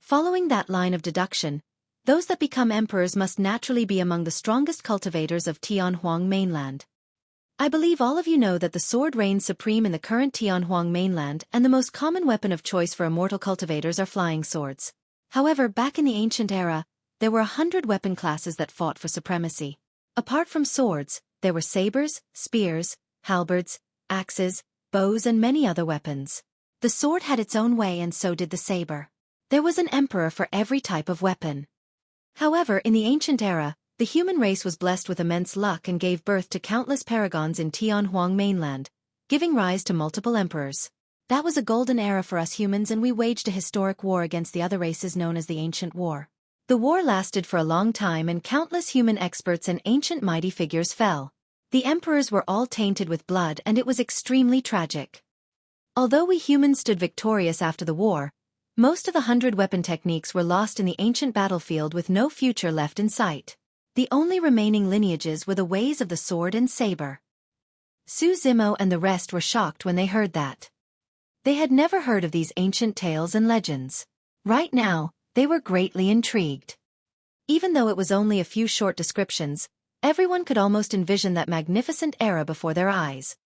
Following that line of deduction, those that become emperors must naturally be among the strongest cultivators of Tianhuang mainland. I believe all of you know that the sword reigns supreme in the current Tianhuang mainland, and the most common weapon of choice for immortal cultivators are flying swords. However, back in the ancient era, there were 100 weapon classes that fought for supremacy. Apart from swords, there were sabers, spears, halberds, axes, bows and many other weapons. The sword had its own way and so did the saber. There was an emperor for every type of weapon. However, in the ancient era, the human race was blessed with immense luck and gave birth to countless paragons in Tianhuang mainland, giving rise to multiple emperors. That was a golden era for us humans, and we waged a historic war against the other races known as the Ancient War. The war lasted for a long time and countless human experts and ancient mighty figures fell. The emperors were all tainted with blood and it was extremely tragic. Although we humans stood victorious after the war, most of the 100 weapon techniques were lost in the ancient battlefield with no future left in sight. The only remaining lineages were the ways of the sword and saber. Su Zimo and the rest were shocked when they heard that. They had never heard of these ancient tales and legends. Right now, they were greatly intrigued. Even though it was only a few short descriptions, everyone could almost envision that magnificent era before their eyes.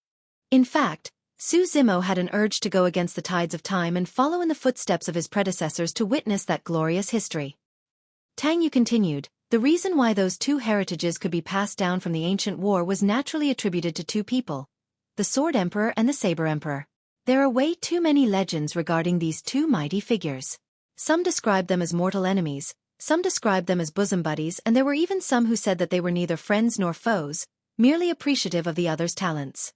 In fact, Su Zimo had an urge to go against the tides of time and follow in the footsteps of his predecessors to witness that glorious history. Tang Yu continued, "The reason why those two heritages could be passed down from the ancient war was naturally attributed to two people, the Sword Emperor and the Saber Emperor. There are way too many legends regarding these two mighty figures. Some described them as mortal enemies, some described them as bosom buddies, and there were even some who said that they were neither friends nor foes, merely appreciative of the other's talents.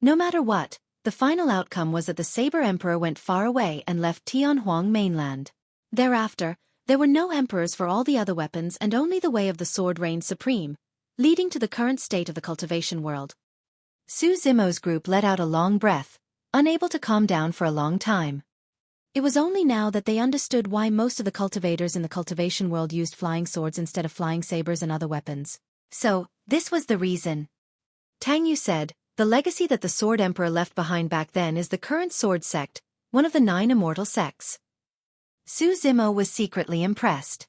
No matter what, the final outcome was that the Saber Emperor went far away and left Tianhuang mainland. Thereafter, there were no emperors for all the other weapons and only the way of the sword reigned supreme, leading to the current state of the cultivation world." Su Zimo's group let out a long breath, unable to calm down for a long time. It was only now that they understood why most of the cultivators in the cultivation world used flying swords instead of flying sabers and other weapons. So, this was the reason. Tang Yu said, the legacy that the Sword Emperor left behind back then is the current Sword Sect, one of the 9 immortal sects. Su Zimo was secretly impressed.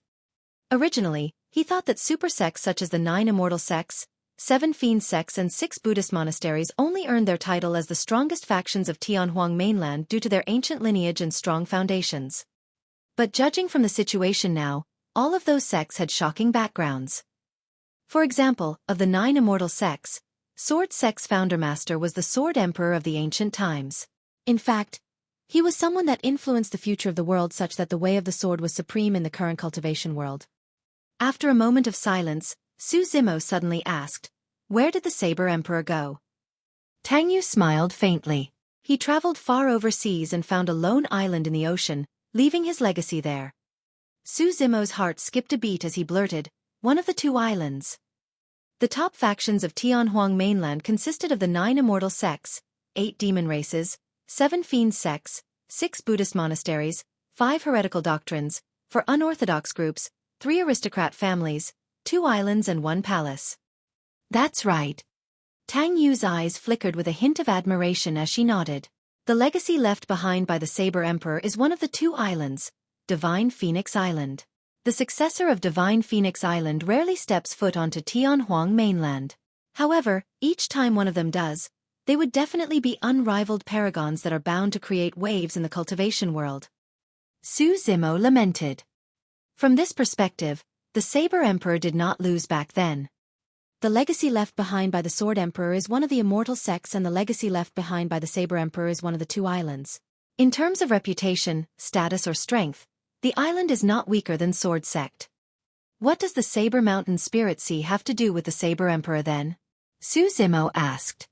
Originally, he thought that super sects such as the 9 immortal sects, 7 fiend sects and 6 Buddhist monasteries only earned their title as the strongest factions of Tianhuang mainland due to their ancient lineage and strong foundations. But judging from the situation now, all of those sects had shocking backgrounds. For example, of the 9 immortal sects, Sword Sect's founder master was the Sword Emperor of the ancient times. In fact, he was someone that influenced the future of the world such that the way of the sword was supreme in the current cultivation world. After a moment of silence, Su Zimo suddenly asked, "Where did the Saber Emperor go?" Tang Yu smiled faintly. He traveled far overseas and found a lone island in the ocean, leaving his legacy there. Su Zimo's heart skipped a beat as he blurted, "One of the 2 islands." The top factions of Tianhuang mainland consisted of the 9 immortal sects, 8 demon races, 7 fiend sects, 6 Buddhist monasteries, 5 heretical doctrines, 4 unorthodox groups, 3 aristocrat families, 2 islands and 1 palace. That's right. Tang Yu's eyes flickered with a hint of admiration as she nodded. The legacy left behind by the Saber Emperor is one of the 2 islands, Divine Phoenix Island. The successor of Divine Phoenix Island rarely steps foot onto Tianhuang mainland. However, each time one of them does, they would definitely be unrivaled paragons that are bound to create waves in the cultivation world. Su Zimo lamented. From this perspective, the Saber Emperor did not lose back then. The legacy left behind by the Sword Emperor is one of the immortal sects and the legacy left behind by the Saber Emperor is one of the 2 islands. In terms of reputation, status or strength, the island is not weaker than Sword Sect. What does the Saber Mountain Spirit Sea have to do with the Saber Emperor then? Su Zimo asked.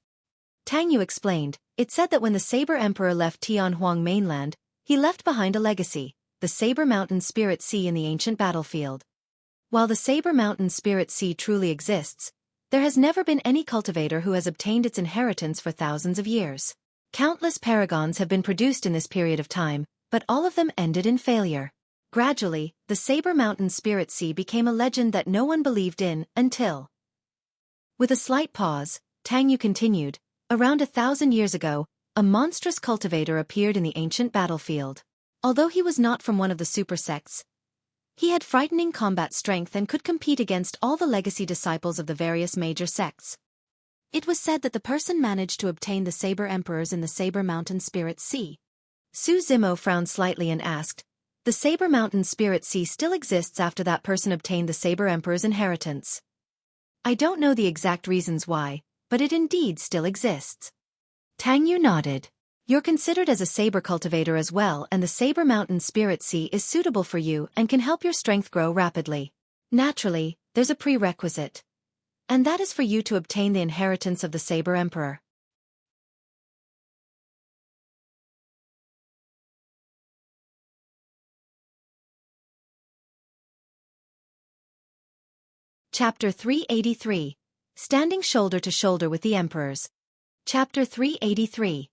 Tang Yu explained, it said that when the Saber Emperor left Tianhuang mainland, he left behind a legacy, the Saber Mountain Spirit Sea in the ancient battlefield. While the Saber Mountain Spirit Sea truly exists, there has never been any cultivator who has obtained its inheritance for thousands of years. Countless paragons have been produced in this period of time, but all of them ended in failure. Gradually, the Saber Mountain Spirit Sea became a legend that no one believed in until... With a slight pause, Tang Yu continued, around 1,000 years ago, a monstrous cultivator appeared in the ancient battlefield. Although he was not from one of the super sects, he had frightening combat strength and could compete against all the legacy disciples of the various major sects. It was said that the person managed to obtain the Saber Emperors in the Saber Mountain Spirit Sea. Su Zimo frowned slightly and asked, "The Saber Mountain Spirit Sea still exists after that person obtained the Saber Emperor's inheritance?" "I don't know the exact reasons why, but it indeed still exists." Tang Yu nodded. "You're considered as a saber cultivator as well, and the Saber Mountain Spirit Sea is suitable for you and can help your strength grow rapidly. Naturally, there's a prerequisite. And that is for you to obtain the inheritance of the Saber Emperor." Chapter 383. Standing Shoulder to Shoulder with the Emperors. Chapter 383.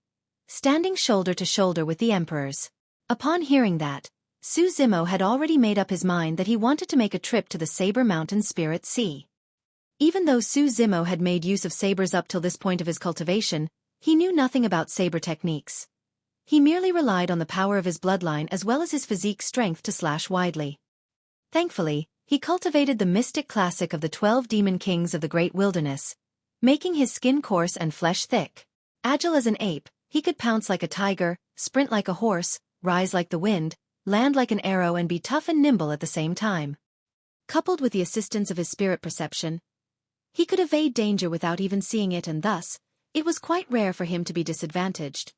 Standing shoulder to shoulder with the Emperors. Upon hearing that, Su Zimo had already made up his mind that he wanted to make a trip to the Saber Mountain Spirit Sea. Even though Su Zimo had made use of sabers up till this point of his cultivation, he knew nothing about saber techniques. He merely relied on the power of his bloodline as well as his physique strength to slash widely. Thankfully, he cultivated the mystic classic of the 12 demon kings of the great wilderness, making his skin coarse and flesh thick. Agile as an ape, he could pounce like a tiger, sprint like a horse, rise like the wind, land like an arrow and be tough and nimble at the same time. Coupled with the assistance of his spirit perception, he could evade danger without even seeing it, and thus, it was quite rare for him to be disadvantaged.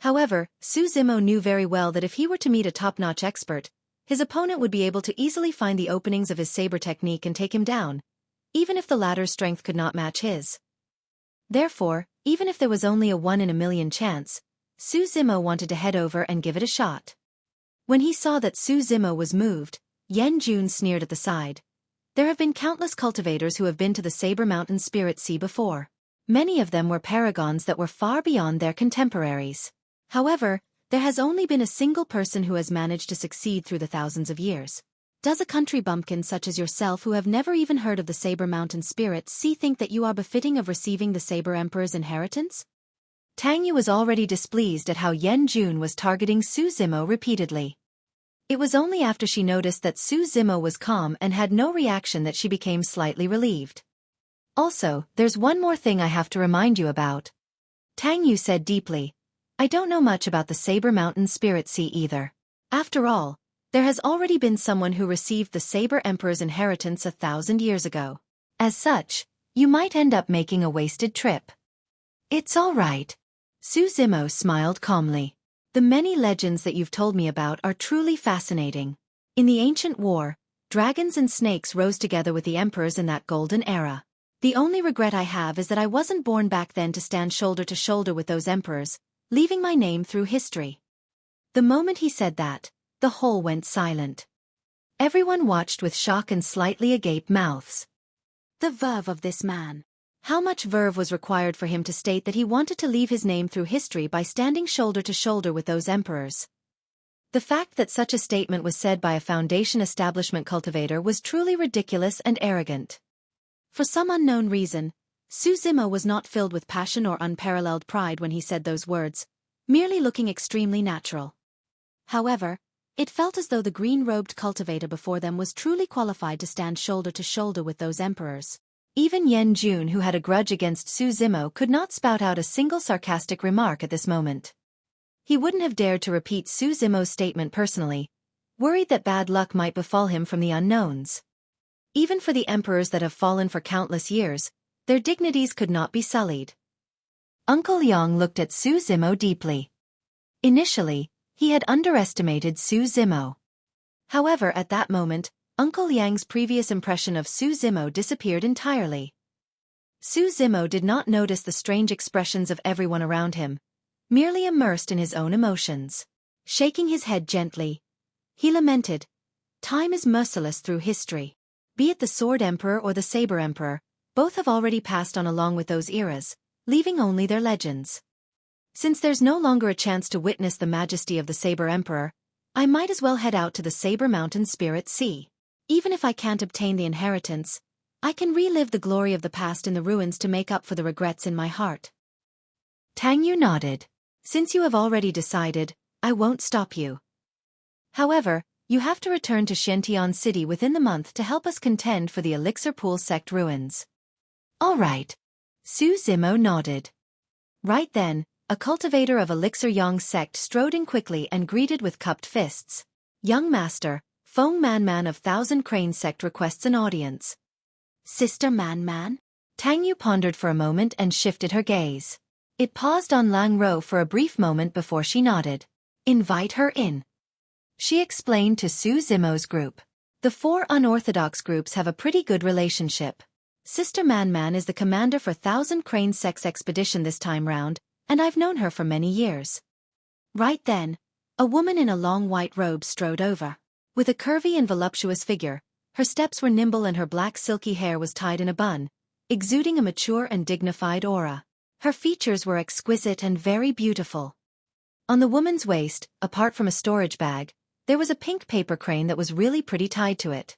However, Su Zimo knew very well that if he were to meet a top-notch expert, his opponent would be able to easily find the openings of his saber technique and take him down, even if the latter's strength could not match his. Therefore, even if there was only a 1 in a million chance, Su Zimo wanted to head over and give it a shot. When he saw that Su Zimo was moved, Yan Jun sneered at the side. "There have been countless cultivators who have been to the Saber Mountain Spirit Sea before. Many of them were paragons that were far beyond their contemporaries. However, there has only been a single person who has managed to succeed through the thousands of years. Does a country bumpkin such as yourself who have never even heard of the Saber Mountain Spirit think that you are befitting of receiving the Saber Emperor's inheritance? Tang Yu was already displeased at how Yen Jun was targeting Su Zimo repeatedly. It was only after she noticed that Su Zimo was calm and had no reaction that she became slightly relieved. Also, there's one more thing I have to remind you about. Tang Yu said deeply. I don't know much about the Saber Mountain Spirit Sea either. After all, there has already been someone who received the Saber Emperor's inheritance 1,000 years ago. As such, you might end up making a wasted trip. It's all right. Su Zimo smiled calmly. The many legends that you've told me about are truly fascinating. In the ancient war, dragons and snakes rose together with the emperors in that golden era. The only regret I have is that I wasn't born back then to stand shoulder to shoulder with those emperors, leaving my name through history. The moment he said that, the whole went silent. Everyone watched with shock and slightly agape mouths. The verve of this man. How much verve was required for him to state that he wanted to leave his name through history by standing shoulder to shoulder with those emperors? The fact that such a statement was said by a Foundation establishment cultivator was truly ridiculous and arrogant. For some unknown reason, Su Zimo was not filled with passion or unparalleled pride when he said those words, merely looking extremely natural. However, it felt as though the green-robed cultivator before them was truly qualified to stand shoulder to shoulder with those emperors. Even Yen Jun, who had a grudge against Su Zimo, could not spout out a single sarcastic remark at this moment. He wouldn't have dared to repeat Su Zimo's statement personally, worried that bad luck might befall him from the unknowns. Even for the emperors that have fallen for countless years, their dignities could not be sullied. Uncle Yang looked at Su Zimo deeply. Initially, he had underestimated Su Zimo. However, at that moment, Uncle Yang's previous impression of Su Zimo disappeared entirely. Su Zimo did not notice the strange expressions of everyone around him, merely immersed in his own emotions. Shaking his head gently, he lamented, "Time is merciless through history. Be it the Sword Emperor or the Saber Emperor, both have already passed on along with those eras, leaving only their legends. Since there's no longer a chance to witness the majesty of the Saber Emperor, I might as well head out to the Saber Mountain Spirit Sea. Even if I can't obtain the inheritance, I can relive the glory of the past in the ruins to make up for the regrets in my heart." Tang Yu nodded. "Since you have already decided, I won't stop you. However, you have to return to Xiantian City within the month to help us contend for the Elixir Pool Sect ruins." "All right." Su Zimo nodded. Right then, a cultivator of Elixir Yang Sect strode in quickly and greeted with cupped fists. "Young Master, Feng Man of Thousand Crane Sect requests an audience." "Sister Man?" Tang Yu pondered for a moment and shifted her gaze. It paused on Lang Ro for a brief moment before she nodded. "Invite her in," she explained to Su Zimo's group. The four unorthodox groups have a pretty good relationship. Sister Man is the commander for Thousand Crane Sects expedition this time round, and I've known her for many years. Right then, a woman in a long white robe strode over. With a curvy and voluptuous figure, her steps were nimble and her black silky hair was tied in a bun, exuding a mature and dignified aura. Her features were exquisite and very beautiful. On the woman's waist, apart from a storage bag, there was a pink paper crane that was really pretty tied to it.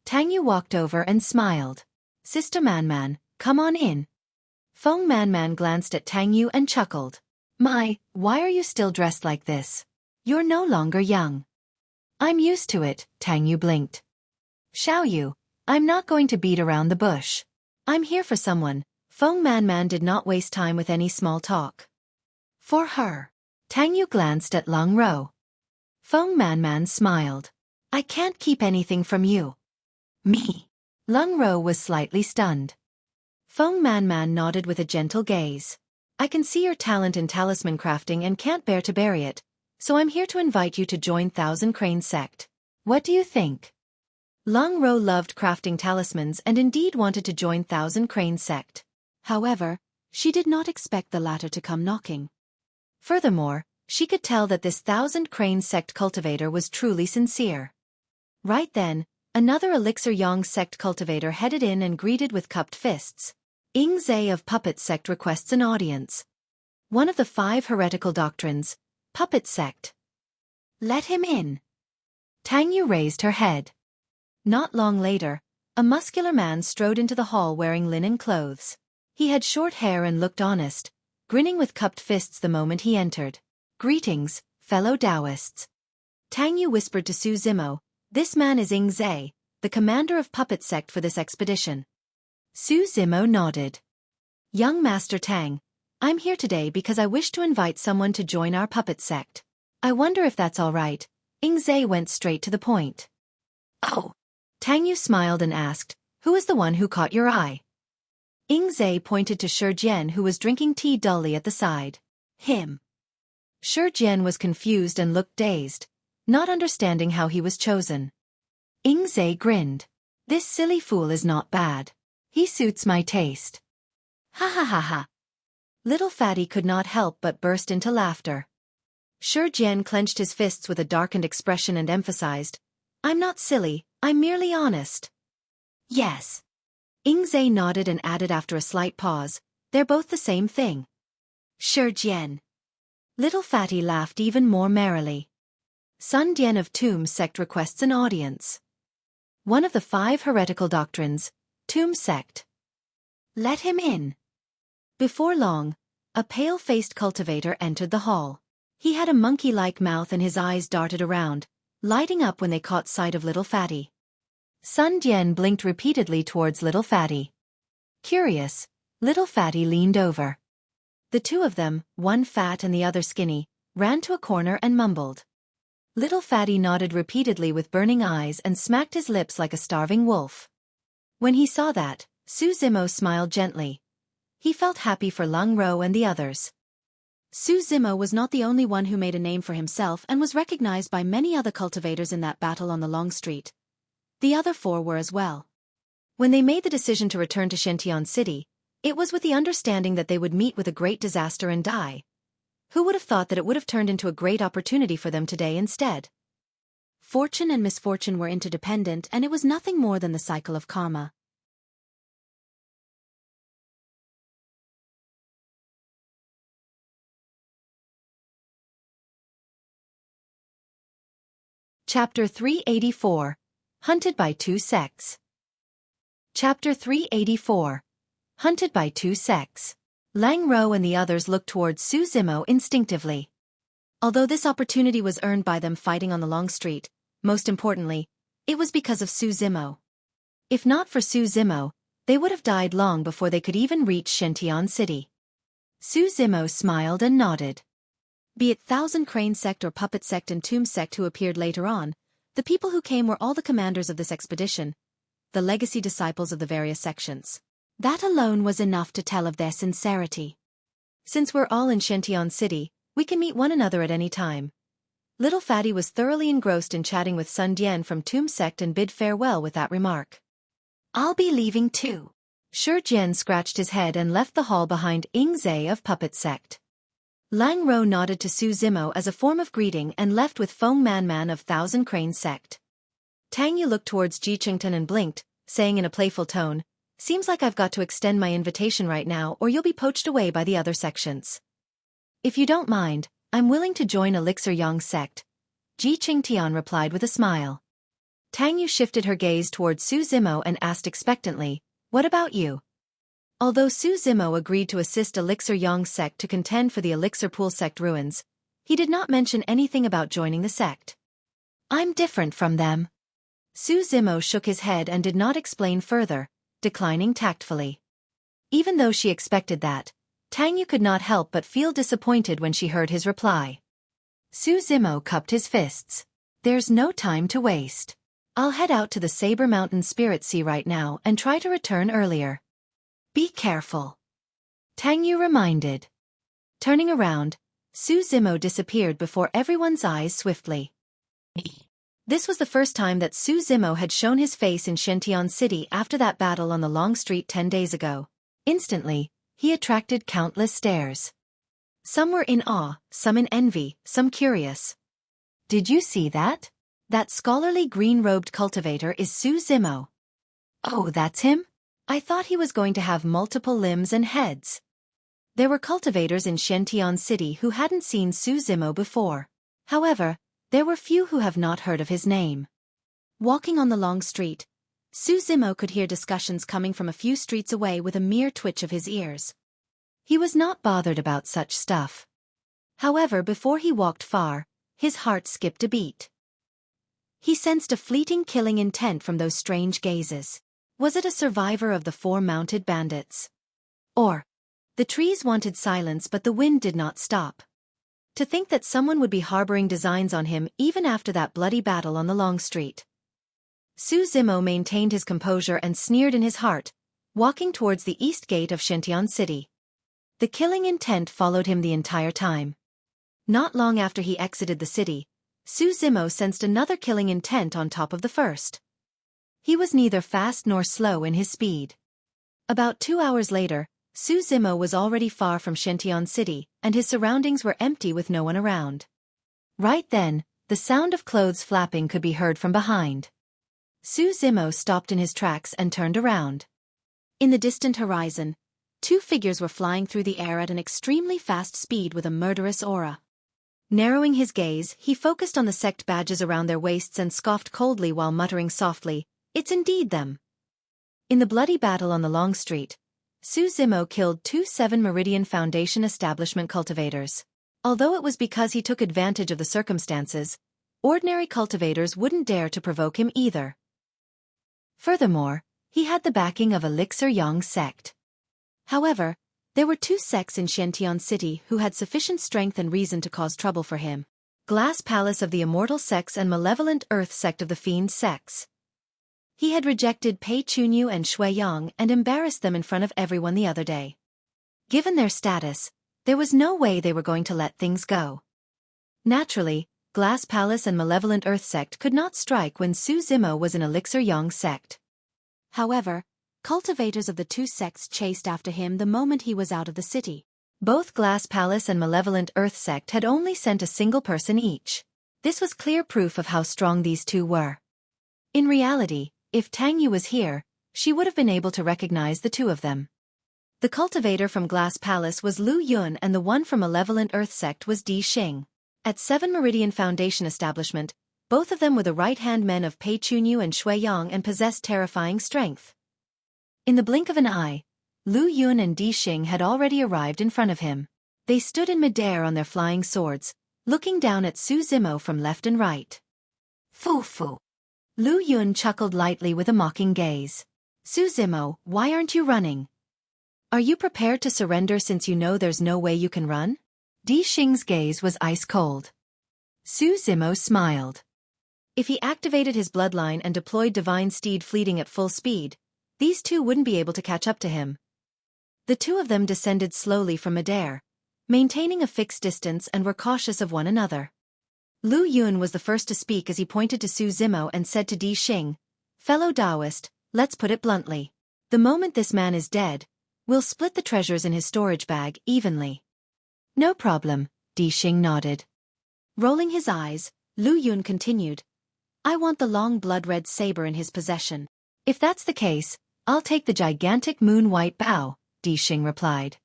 Tang Yu walked over and smiled. "Sister Man, come on in." Feng Man glanced at Tang Yu and chuckled. Why are you still dressed like this? You're no longer young." "I'm used to it," Tang Yu blinked. "Xiaoyu, I'm not going to beat around the bush. I'm here for someone." Feng Man did not waste time with any small talk. "For her." Tang Yu glanced at Lang Ro. Feng Man smiled. "I can't keep anything from you." "Me?" Lang Ro was slightly stunned. Feng Man nodded with a gentle gaze. "I can see your talent in talisman crafting and can't bear to bury it, so I'm here to invite you to join Thousand Crane Sect. What do you think?" Lang Ro loved crafting talismans and indeed wanted to join Thousand Crane Sect. However, she did not expect the latter to come knocking. Furthermore, she could tell that this Thousand Crane Sect cultivator was truly sincere. Right then, another Elixir Yang Sect cultivator headed in and greeted with cupped fists. Ingze of Puppet Sect requests an audience. One of the 5 heretical doctrines, Puppet Sect. Let him in. Tang Yu raised her head. Not long later, a muscular man strode into the hall wearing linen clothes. He had short hair and looked honest, grinning with cupped fists the moment he entered. Greetings, fellow Taoists. Tang Yu whispered to Su Zimo, this man is Ingze, the commander of Puppet Sect for this expedition. Su Zimo nodded. Young Master Tang, I'm here today because I wish to invite someone to join our Puppet Sect. I wonder if that's all right. Ingze went straight to the point. Oh. Tang Yu smiled and asked, who is the one who caught your eye? Ingze pointed to Xueqi, who was drinking tea dully at the side. Him. Xueqi was confused and looked dazed, not understanding how he was chosen. Ingze grinned. This silly fool is not bad. He suits my taste. Ha ha ha ha. Little Fatty could not help but burst into laughter. Xueqi clenched his fists with a darkened expression and emphasized, I'm not silly, I'm merely honest. Yes. Ingze nodded and added after a slight pause, they're both the same thing. Xueqi. Little Fatty laughed even more merrily. Sun Dian of Tomb Sect requests an audience. One of the 5 heretical doctrines, Tomb Sect. Let him in. Before long, a pale-faced cultivator entered the hall. He had a monkey-like mouth and his eyes darted around, lighting up when they caught sight of Little Fatty. Sun Dian blinked repeatedly towards Little Fatty. Curious, Little Fatty leaned over. The 2 of them, one fat and the other skinny, ran to a corner and mumbled. Little Fatty nodded repeatedly with burning eyes and smacked his lips like a starving wolf. When he saw that, Su Zimo smiled gently. He felt happy for Lung Ro and the others. Su Zimo was not the only one who made a name for himself and was recognized by many other cultivators in that battle on the Long Street. The other 4 were as well. When they made the decision to return to Xiantian City, it was with the understanding that they would meet with a great disaster and die. Who would have thought that it would have turned into a great opportunity for them today instead? Fortune and misfortune were interdependent, and it was nothing more than the cycle of karma. Chapter 384. Hunted by 2 Sects. Chapter 384. Hunted by 2 Sects. Lang Ro and the others looked towards Su Zimo instinctively. Although this opportunity was earned by them fighting on the Long Street, most importantly, it was because of Su Zimo. If not for Su Zimo, they would have died long before they could even reach Xiantian City. Su Zimo smiled and nodded. Be it Thousand Crane Sect or Puppet Sect and Tomb Sect who appeared later on, the people who came were all the commanders of this expedition, the legacy disciples of the various sections. That alone was enough to tell of their sincerity. Since we're all in Xiantian City, we can meet one another at any time. Little Fatty was thoroughly engrossed in chatting with Sun Dian from Tomb Sect and bid farewell with that remark. I'll be leaving too. Xueqi scratched his head and left the hall behind Ingze of Puppet Sect. Lang Ro nodded to Su Zimo as a form of greeting and left with Feng Man of Thousand Crane Sect. Tang Yu looked towards Jiqington and blinked, saying in a playful tone, seems like I've got to extend my invitation right now or you'll be poached away by the other sections. If you don't mind, I'm willing to join Elixir Yang Sect, Jiqingtian replied with a smile. Tang Yu shifted her gaze towards Su Zimo and asked expectantly, what about you? Although Su Zimo agreed to assist Elixir Yang Sect to contend for the Elixir Pool Sect ruins, he did not mention anything about joining the sect. I'm different from them. Su Zimo shook his head and did not explain further, declining tactfully. Even though she expected that, Tang Yu could not help but feel disappointed when she heard his reply. Su Zimo cupped his fists. There's no time to waste. I'll head out to the Saber Mountain Spirit Sea right now and try to return earlier. Be careful. Tang Yu reminded. Turning around, Su Zimo disappeared before everyone's eyes swiftly. This was the first time that Su Zimo had shown his face in Xiantian City after that battle on the Long Street 10 days ago. Instantly, he attracted countless stares. Some were in awe, some in envy, some curious. Did you see that? That scholarly green-robed cultivator is Su Zimo. Oh, that's him? I thought he was going to have multiple limbs and heads. There were cultivators in Shention City who hadn't seen Su Zimo before. However, there were few who have not heard of his name. Walking on the long street, Su Zimo could hear discussions coming from a few streets away with a mere twitch of his ears. He was not bothered about such stuff. However, before he walked far, his heart skipped a beat. He sensed a fleeting killing intent from those strange gazes. Was it a survivor of the 4 mounted bandits? Or, the trees wanted silence but the wind did not stop. To think that someone would be harboring designs on him even after that bloody battle on the long street. Su Zimo maintained his composure and sneered in his heart, walking towards the east gate of Shention City. The killing intent followed him the entire time. Not long after he exited the city, Su Zimo sensed another killing intent on top of the first. He was neither fast nor slow in his speed. About 2 hours later, Su Zimo was already far from Shention City, and his surroundings were empty with no one around. Right then, the sound of clothes flapping could be heard from behind. Su Zimo stopped in his tracks and turned around. In the distant horizon, 2 figures were flying through the air at an extremely fast speed with a murderous aura. Narrowing his gaze, he focused on the sect badges around their waists and scoffed coldly while muttering softly, "It's indeed them." In the bloody battle on the long street, Su Zimo killed 2 7 Meridian Foundation establishment cultivators. Although it was because he took advantage of the circumstances, ordinary cultivators wouldn't dare to provoke him either. Furthermore, he had the backing of Elixir Sect. However, there were 2 sects in Shention City who had sufficient strength and reason to cause trouble for him. Glass Palace of the Immortal Sects and Malevolent Earth Sect of the Fiend Sects. He had rejected Pei Chunyu and Xueqi and embarrassed them in front of everyone the other day. Given their status, there was no way they were going to let things go. Naturally, Glass Palace and Malevolent Earth Sect could not strike when Su Zimo was in Elixir Sect. However, cultivators of the 2 sects chased after him the moment he was out of the city. Both Glass Palace and Malevolent Earth Sect had only sent a single person each. This was clear proof of how strong these 2 were. In reality, if Tang was here, she would have been able to recognize the 2 of them. The cultivator from Glass Palace was Lu Yun and the one from Malevolent Earth Sect was Di Xing. At 7 Meridian Foundation establishment, both of them were the right-hand men of Pei Chunyu and Xueqi and possessed terrifying strength. In the blink of an eye, Lu Yun and Di Xing had already arrived in front of him. They stood in midair on their flying swords, looking down at Su Zimo from left and right. Fu. Lu Yun chuckled lightly with a mocking gaze. Su Zimo, why aren't you running? Are you prepared to surrender since you know there's no way you can run? Di Xing's gaze was ice-cold. Su Zimo smiled. If he activated his bloodline and deployed Divine Steed Fleeting at full speed, these 2 wouldn't be able to catch up to him. The 2 of them descended slowly from midair, maintaining a fixed distance and were cautious of one another. Lu Yun was the first to speak as he pointed to Su Zimo and said to Di Xing, "Fellow Taoist, let's put it bluntly. The moment this man is dead, we'll split the treasures in his storage bag evenly." "No problem," Di Xing nodded. Rolling his eyes, Lu Yun continued, "I want the long blood-red saber in his possession. If that's the case, I'll take the gigantic moon-white bow," Di Xing replied.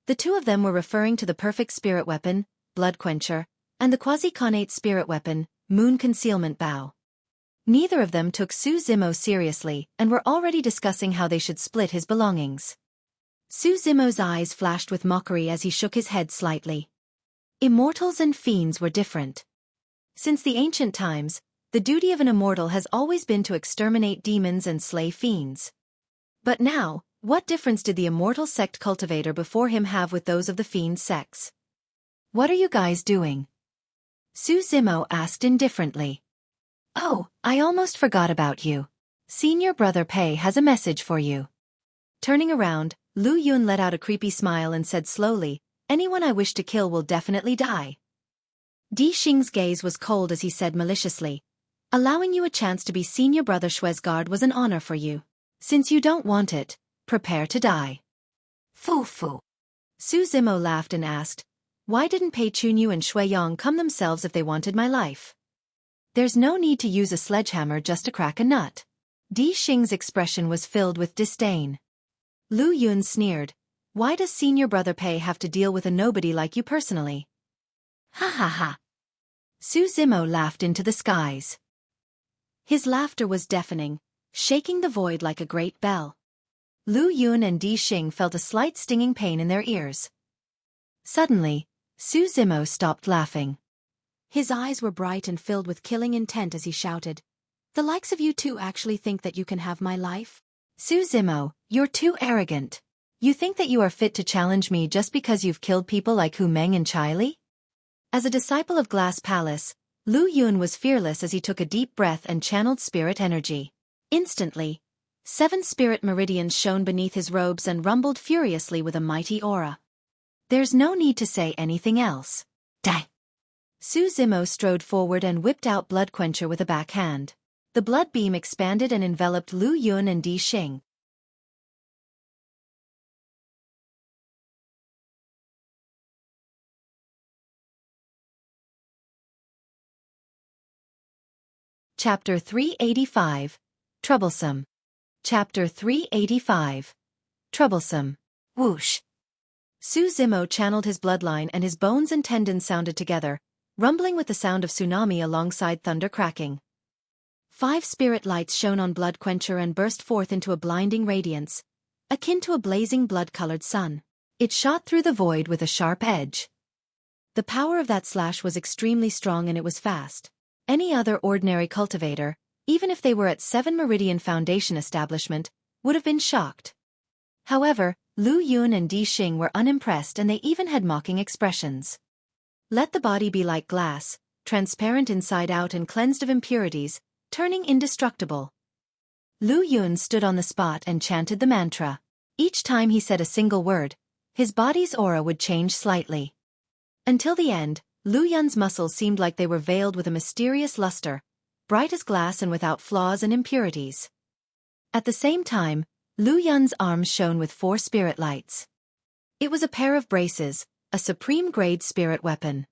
The 2 of them were referring to the perfect spirit weapon, Blood Quencher, and the quasi-connate spirit weapon, Moon Concealment Bow. Neither of them took Su Zimo seriously and were already discussing how they should split his belongings. Su Zimo's eyes flashed with mockery as he shook his head slightly. Immortals and fiends were different. Since the ancient times, the duty of an immortal has always been to exterminate demons and slay fiends. But now, what difference did the immortal sect cultivator before him have with those of the fiend sects? "What are you guys doing?" Su Zimo asked indifferently. "Oh, I almost forgot about you. Senior Brother Pei has a message for you." Turning around, Lu Yun let out a creepy smile and said slowly, "Anyone I wish to kill will definitely die." Di Xing's gaze was cold as he said maliciously, "Allowing you a chance to be Senior Brother Xue's guard was an honor for you. Since you don't want it, prepare to die." Fu. Su Zimo laughed and asked, "Why didn't Pei Chunyu and Xueqi come themselves if they wanted my life? There's no need to use a sledgehammer just to crack a nut." Di Xing's expression was filled with disdain. Lu Yun sneered. Why does senior brother Pei have to deal with a nobody like you personally? Ha ha ha. Su Zimo laughed into the skies. His laughter was deafening, shaking the void like a great bell. Lu Yun and Di Xing felt a slight stinging pain in their ears. Suddenly, Su Zimo stopped laughing. His eyes were bright and filled with killing intent as he shouted, "The likes of you two actually think that you can have my life? Su Zimo, you're too arrogant. You think that you are fit to challenge me just because you've killed people like Hu Meng and Chai Li?" As a disciple of Glass Palace, Lu Yun was fearless as he took a deep breath and channeled spirit energy. Instantly, 7 spirit meridians shone beneath his robes and rumbled furiously with a mighty aura. There's no need to say anything else. Die! Su Zimo strode forward and whipped out Blood Quencher with a backhand. The blood beam expanded and enveloped Lu Yun and Di Xing. Chapter 385. Troublesome. Chapter 385. Troublesome. Whoosh. Su Zimo channeled his bloodline and his bones and tendons sounded together, rumbling with the sound of tsunami alongside thunder cracking. 5 spirit lights shone on Blood Quencher and burst forth into a blinding radiance, akin to a blazing blood-colored sun. It shot through the void with a sharp edge. The power of that slash was extremely strong and it was fast. Any other ordinary cultivator, even if they were at 7 Meridian Foundation establishment, would have been shocked. However, Lu Yun and Di Xing were unimpressed and they even had mocking expressions. Let the body be like glass, transparent inside out and cleansed of impurities, turning indestructible. Lu Yun stood on the spot and chanted the mantra. Each time he said a single word, his body's aura would change slightly. Until the end, Lu Yun's muscles seemed like they were veiled with a mysterious luster, bright as glass and without flaws and impurities. At the same time, Lu Yun's arms shone with 4 spirit lights. It was a pair of braces, a supreme-grade spirit weapon.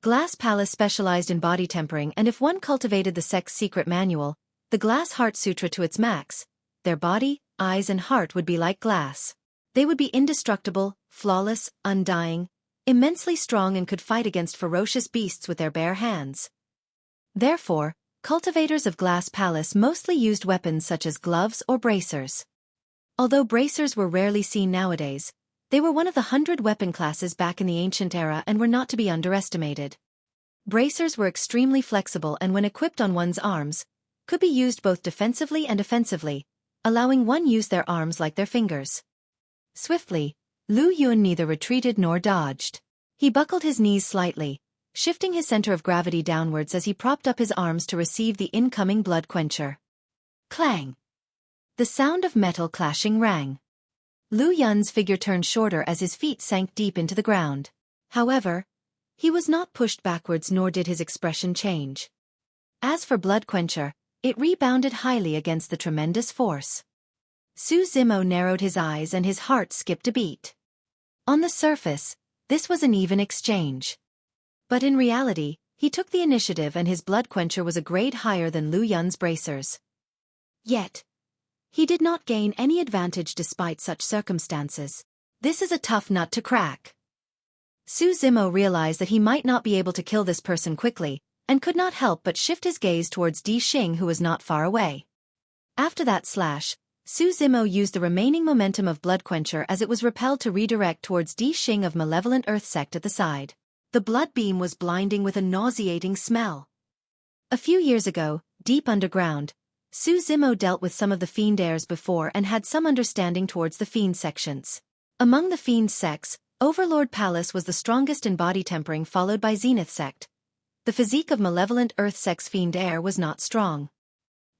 Glass Palace specialized in body tempering, and if one cultivated the Sect's secret manual, the Glass Heart Sutra to its max, their body, eyes and heart would be like glass. They would be indestructible, flawless, undying, immensely strong and could fight against ferocious beasts with their bare hands. Therefore, cultivators of Glass Palace mostly used weapons such as gloves or bracers. Although bracers were rarely seen nowadays, they were one of the 100 weapon classes back in the ancient era and were not to be underestimated. Bracers were extremely flexible and when equipped on one's arms, could be used both defensively and offensively, allowing one use their arms like their fingers. Swiftly, Lu Yun neither retreated nor dodged. He buckled his knees slightly, shifting his center of gravity downwards as he propped up his arms to receive the incoming Blood Quencher. Clang! The sound of metal clashing rang. Lu Yun's figure turned shorter as his feet sank deep into the ground. However, he was not pushed backwards nor did his expression change. As for Blood Quencher, it rebounded highly against the tremendous force. Su Zimo narrowed his eyes and his heart skipped a beat. On the surface, this was an even exchange. But in reality, he took the initiative and his Blood Quencher was a grade higher than Lu Yun's bracers. Yet, he did not gain any advantage despite such circumstances. This is a tough nut to crack. Su Zimo realized that he might not be able to kill this person quickly, and could not help but shift his gaze towards Di Xing who was not far away. After that slash, Su Zimo used the remaining momentum of Blood Quencher as it was repelled to redirect towards Di Xing of Malevolent Earth Sect at the side. The blood beam was blinding with a nauseating smell. A few years ago, deep underground, Su Zimo dealt with some of the Fiend heirs before and had some understanding towards the Fiend sections. Among the Fiend sects, Overlord Palace was the strongest in body tempering followed by Zenith Sect. The physique of Malevolent Earth Sect's Fiend heir was not strong.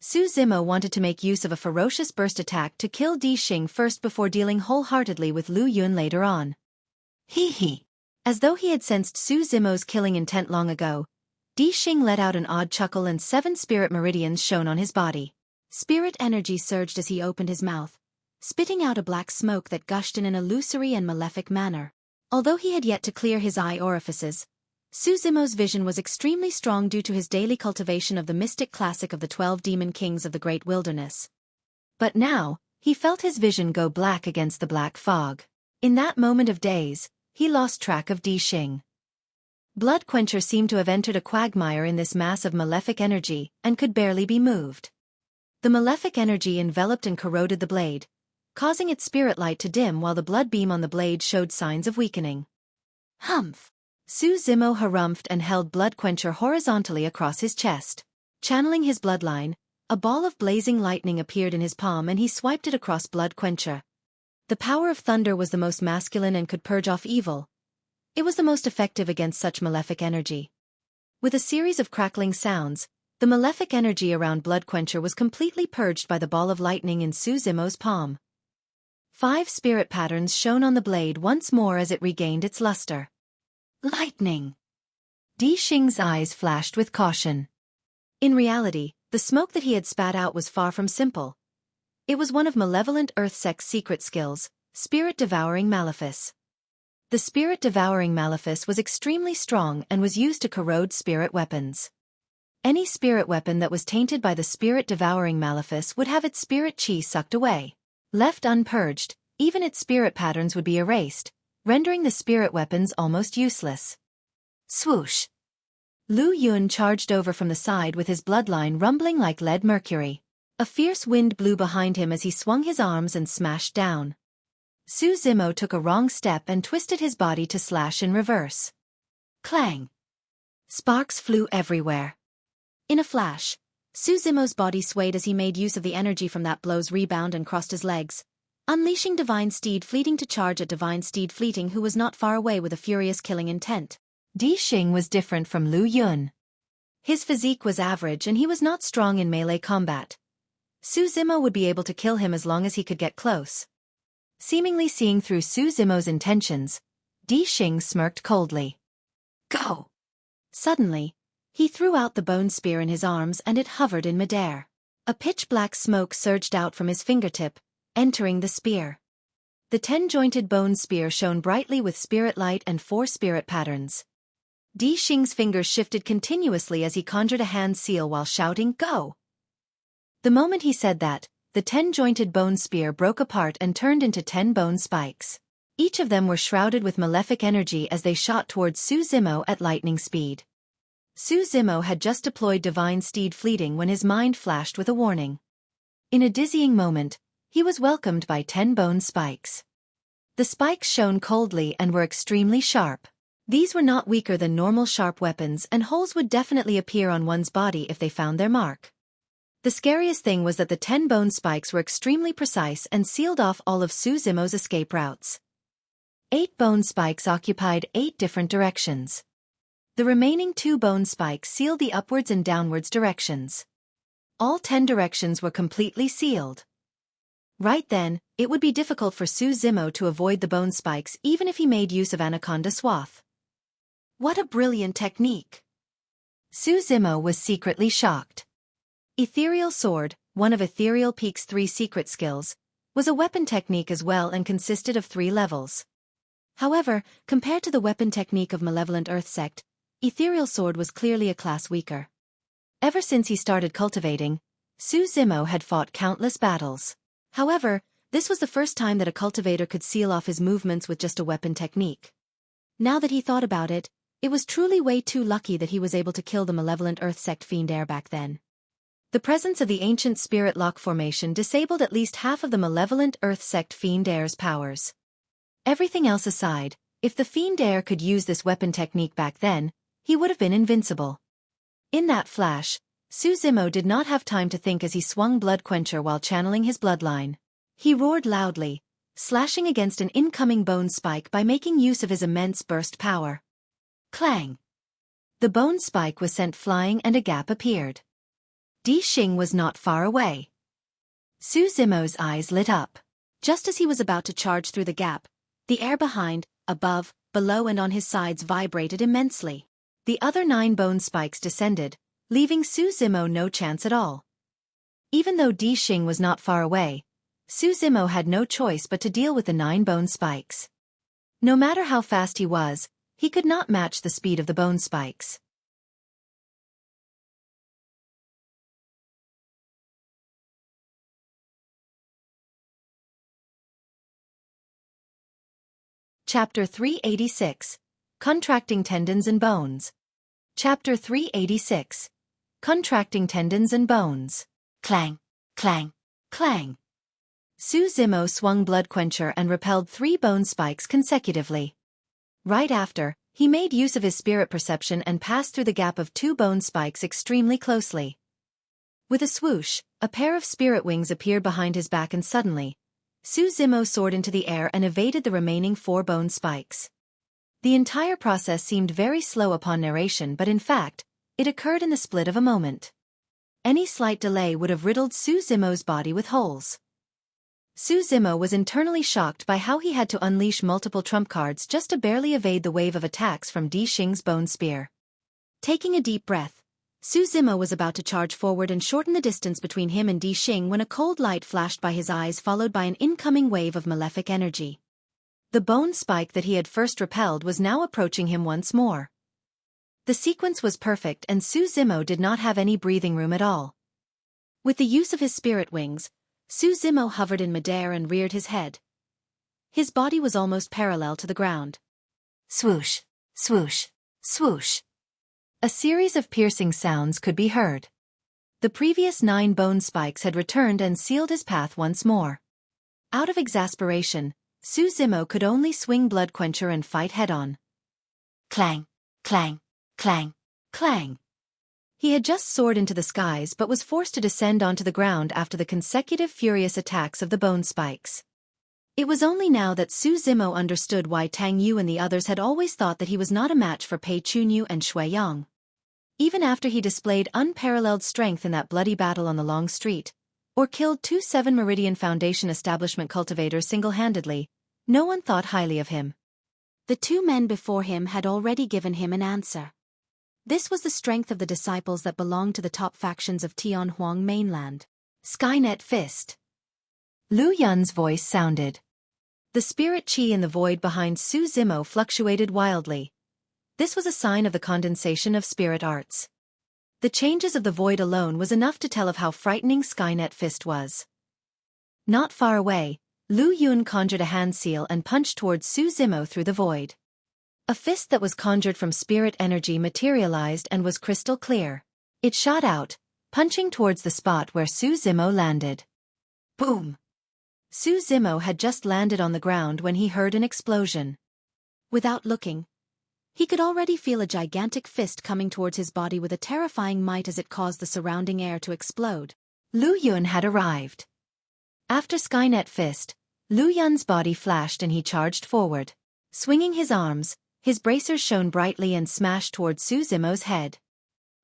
Su Zimo wanted to make use of a ferocious burst attack to kill Di Xing first before dealing wholeheartedly with Lu Yun later on. Hee. As though he had sensed Su Zimo's killing intent long ago, Di Xing let out an odd chuckle and 7 spirit meridians shone on his body. Spirit energy surged as he opened his mouth, spitting out a black smoke that gushed in an illusory and malefic manner. Although he had yet to clear his eye orifices, Su Zimo's vision was extremely strong due to his daily cultivation of the mystic classic of the 12 demon kings of the great wilderness. But now, he felt his vision go black against the black fog. In that moment of daze, he lost track of Di Xing. Bloodquencher seemed to have entered a quagmire in this mass of malefic energy, and could barely be moved. The malefic energy enveloped and corroded the blade, causing its spirit light to dim while the blood beam on the blade showed signs of weakening. Humph! Su Zimo harumphed and held Bloodquencher horizontally across his chest. Channeling his bloodline, a ball of blazing lightning appeared in his palm and he swiped it across Bloodquencher. The power of thunder was the most masculine and could purge off evil. It was the most effective against such malefic energy. With a series of crackling sounds, the malefic energy around Bloodquencher was completely purged by the ball of lightning in Su Zimo's palm. 5 spirit patterns shone on the blade once more as it regained its luster. Lightning! Di Xing's eyes flashed with caution. In reality, the smoke that he had spat out was far from simple. It was one of malevolent Earth Sect's secret skills, Spirit-Devouring Malefice. The Spirit-Devouring Malefice was extremely strong and was used to corrode spirit weapons. Any spirit weapon that was tainted by the Spirit-Devouring Malefice would have its spirit chi sucked away. Left unpurged, even its spirit patterns would be erased, rendering the spirit weapons almost useless. Swoosh! Lu Yun charged over from the side with his bloodline rumbling like lead mercury. A fierce wind blew behind him as he swung his arms and smashed down. Su Zimo took a wrong step and twisted his body to slash in reverse. Clang! Sparks flew everywhere. In a flash, Su Zimo's body swayed as he made use of the energy from that blow's rebound and crossed his legs, unleashing Divine Steed Fleeting to charge at Divine Steed Fleeting, who was not far away with a furious killing intent. Di Xing was different from Lu Yun. His physique was average and he was not strong in melee combat. Su Zimo would be able to kill him as long as he could get close. Seemingly seeing through Su Zimo's intentions, Di Xing smirked coldly. Go! Suddenly, he threw out the bone spear in his arms and it hovered in midair. A pitch-black smoke surged out from his fingertip, entering the spear. The 10-jointed bone spear shone brightly with spirit light and 4 spirit patterns. Di Xing's fingers shifted continuously as he conjured a hand seal while shouting, "Go!" The moment he said that, the 10-jointed bone spear broke apart and turned into 10 bone spikes. Each of them were shrouded with malefic energy as they shot towards Su Zimo at lightning speed. Su Zimo had just deployed Divine Steed Fleeting when his mind flashed with a warning. In a dizzying moment, he was welcomed by 10 bone spikes. The spikes shone coldly and were extremely sharp. These were not weaker than normal sharp weapons, and holes would definitely appear on one's body if they found their mark. The scariest thing was that the 10 bone spikes were extremely precise and sealed off all of Su Zimo's escape routes. 8 bone spikes occupied 8 different directions. The remaining 2 bone spikes sealed the upwards and downwards directions. All 10 directions were completely sealed. Right then, it would be difficult for Su Zimo to avoid the bone spikes even if he made use of Anaconda Swath. What a brilliant technique! Su Zimo was secretly shocked. Ethereal Sword, one of Ethereal Peak's 3 secret skills, was a weapon technique as well and consisted of 3 levels. However, compared to the weapon technique of Malevolent Earth Sect, Ethereal Sword was clearly a class weaker. Ever since he started cultivating, Su Zimo had fought countless battles. However, this was the first time that a cultivator could seal off his movements with just a weapon technique. Now that he thought about it, it was truly way too lucky that he was able to kill the Malevolent Earth Sect Fiend Heir back then. The presence of the ancient Spirit Lock formation disabled at least half of the Malevolent Earth Sect Fiend Heir's powers. Everything else aside, if the Fiend Heir could use this weapon technique back then, he would have been invincible. In that flash, Su Zimo did not have time to think as he swung Bloodquencher while channeling his bloodline. He roared loudly, slashing against an incoming bone spike by making use of his immense burst power. Clang! The bone spike was sent flying and a gap appeared. Di Xing was not far away. Su Zimo's eyes lit up. Just as he was about to charge through the gap, the air behind, above, below and on his sides vibrated immensely. The other 9 bone spikes descended, leaving Su Zimo no chance at all. Even though Di Xing was not far away, Su Zimo had no choice but to deal with the 9 bone spikes. No matter how fast he was, he could not match the speed of the bone spikes. Chapter 386. Contracting Tendons and Bones. Chapter 386. Contracting Tendons and Bones. Clang, clang, clang. Su Zimo swung Blood Quencher and repelled 3 bone spikes consecutively. Right after, he made use of his spirit perception and passed through the gap of 2 bone spikes extremely closely. With a swoosh, a pair of spirit wings appeared behind his back and suddenly, Su Zimo soared into the air and evaded the remaining 4 bone spikes. The entire process seemed very slow upon narration, but in fact, it occurred in the split of a moment. Any slight delay would have riddled Su Zimo's body with holes. Su Zimo was internally shocked by how he had to unleash multiple trump cards just to barely evade the wave of attacks from Di Xing's bone spear. Taking a deep breath, Su Zimo was about to charge forward and shorten the distance between him and Di Xing when a cold light flashed by his eyes, followed by an incoming wave of malefic energy. The bone spike that he had first repelled was now approaching him once more. The sequence was perfect and Su Zimo did not have any breathing room at all. With the use of his spirit wings, Su Zimo hovered in midair and reared his head. His body was almost parallel to the ground. Swoosh, swoosh, swoosh. A series of piercing sounds could be heard. The previous 9 bone spikes had returned and sealed his path once more. Out of exasperation, Su Zimo could only swing Blood Quencher and fight head-on. Clang, clang, clang, clang. He had just soared into the skies but was forced to descend onto the ground after the consecutive furious attacks of the bone spikes. It was only now that Su Zimo understood why Tang Yu and the others had always thought that he was not a match for Pei Chunyu and Xueqi. Even after he displayed unparalleled strength in that bloody battle on the Long Street, or killed 2 7 Meridian Foundation establishment cultivators single-handedly, no one thought highly of him. The 2 men before him had already given him an answer. This was the strength of the disciples that belonged to the top factions of Tianhuang mainland. Skynet Fist. Lu Yun's voice sounded. The spirit chi in the void behind Su Zimo fluctuated wildly. This was a sign of the condensation of spirit arts. The changes of the void alone was enough to tell of how frightening Skynet Fist was. Not far away, Lu Yun conjured a hand seal and punched towards Su Zimo through the void. A fist that was conjured from spirit energy materialized and was crystal clear. It shot out, punching towards the spot where Su Zimo landed. Boom! Su Zimo had just landed on the ground when he heard an explosion. Without looking, he could already feel a gigantic fist coming towards his body with a terrifying might as it caused the surrounding air to explode. Lu Yun had arrived. After Skynet Fist, Lu Yun's body flashed and he charged forward. Swinging his arms, his bracers shone brightly and smashed towards Su Zimo's head.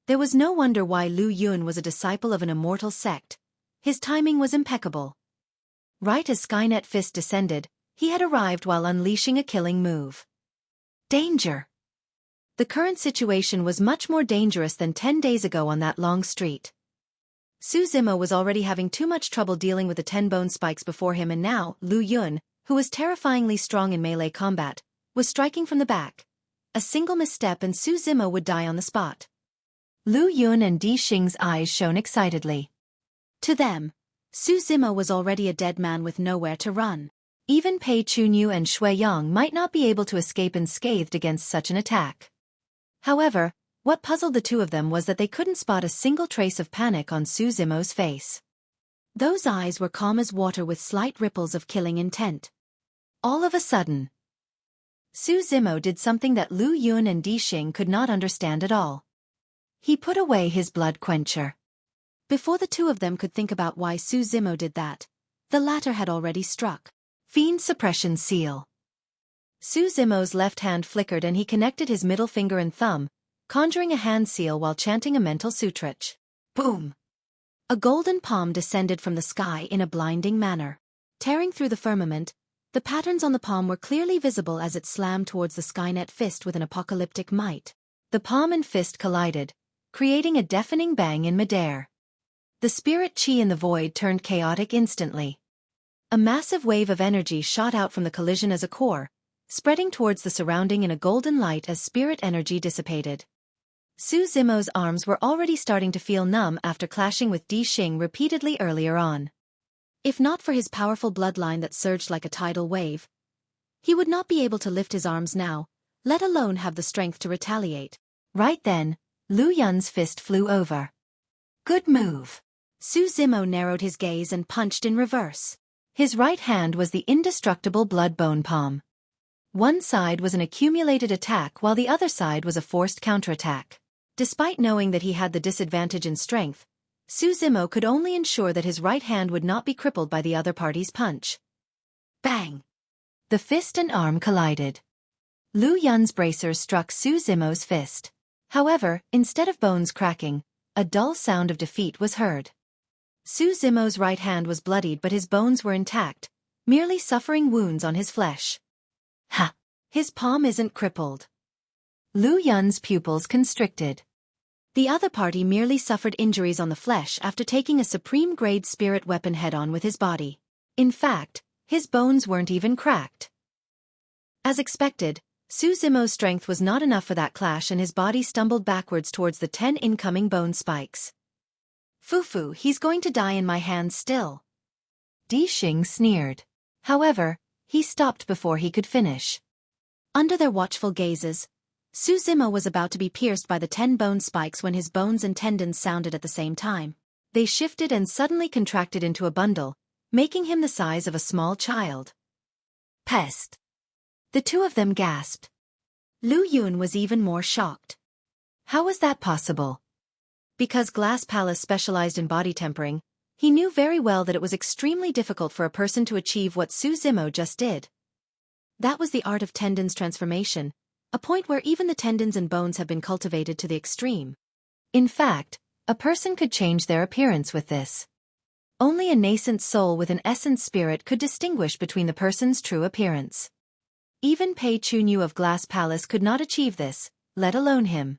There was no wonder why Lu Yun was a disciple of an immortal sect. His timing was impeccable. Right as Skynet Fist descended, he had arrived while unleashing a killing move. Danger! The current situation was much more dangerous than 10 days ago on that long street. Su Zimo was already having too much trouble dealing with the 10 bone spikes before him, and now, Lu Yun, who was terrifyingly strong in melee combat, was striking from the back. A single misstep and Su Zimo would die on the spot. Lu Yun and Di Xing's eyes shone excitedly. To them, Su Zimo was already a dead man with nowhere to run. Even Pei Chunyu and Xueqi might not be able to escape unscathed against such an attack. However, what puzzled the 2 of them was that they couldn't spot a single trace of panic on Su Zimo's face. Those eyes were calm as water with slight ripples of killing intent. All of a sudden, Su Zimo did something that Lu Yun and Di Xing could not understand at all. He put away his Blood Quencher. Before the 2 of them could think about why Su Zimo did that, the latter had already struck. Fiend Suppression Seal. Su Zimo's left hand flickered and he connected his middle finger and thumb, conjuring a hand seal while chanting a mental sutrich. Boom! A golden palm descended from the sky in a blinding manner. Tearing through the firmament, the patterns on the palm were clearly visible as it slammed towards the Skynet Fist with an apocalyptic might. The palm and fist collided, creating a deafening bang in midair. The spirit chi in the void turned chaotic instantly. A massive wave of energy shot out from the collision as a core, spreading towards the surrounding in a golden light as spirit energy dissipated. Su Zimo's arms were already starting to feel numb after clashing with Di Xing repeatedly earlier on. If not for his powerful bloodline that surged like a tidal wave, he would not be able to lift his arms now, let alone have the strength to retaliate. Right then, Lu Yun's fist flew over. Good move. Su Zimo narrowed his gaze and punched in reverse. His right hand was the indestructible blood-bone palm. One side was an accumulated attack while the other side was a forced counterattack. Despite knowing that he had the disadvantage in strength, Su Zimo could only ensure that his right hand would not be crippled by the other party's punch. Bang! The fist and arm collided. Lu Yun's bracers struck Su Zimo's fist. However, instead of bones cracking, a dull sound of defeat was heard. Su Zimo's right hand was bloodied but his bones were intact, merely suffering wounds on his flesh. Ha! His palm isn't crippled. Lu Yun's pupils constricted. The other party merely suffered injuries on the flesh after taking a supreme-grade spirit weapon head-on with his body. In fact, his bones weren't even cracked. As expected, Su Zimo's strength was not enough for that clash and his body stumbled backwards towards the 10 incoming bone spikes. Fufu, he's going to die in my hands still. Di Xing sneered. However, he stopped before he could finish. Under their watchful gazes, Su Zimo was about to be pierced by the 10 bone spikes when his bones and tendons sounded at the same time. They shifted and suddenly contracted into a bundle, making him the size of a small child. Pest! The two of them gasped. Lu Yun was even more shocked. How was that possible? Because Glass Palace specialized in body tempering, he knew very well that it was extremely difficult for a person to achieve what Su Zimo just did. That was the art of tendons transformation, a point where even the tendons and bones have been cultivated to the extreme. In fact, a person could change their appearance with this. Only a nascent soul with an essence spirit could distinguish between the person's true appearance. Even Pei Chunyu of Glass Palace could not achieve this, let alone him.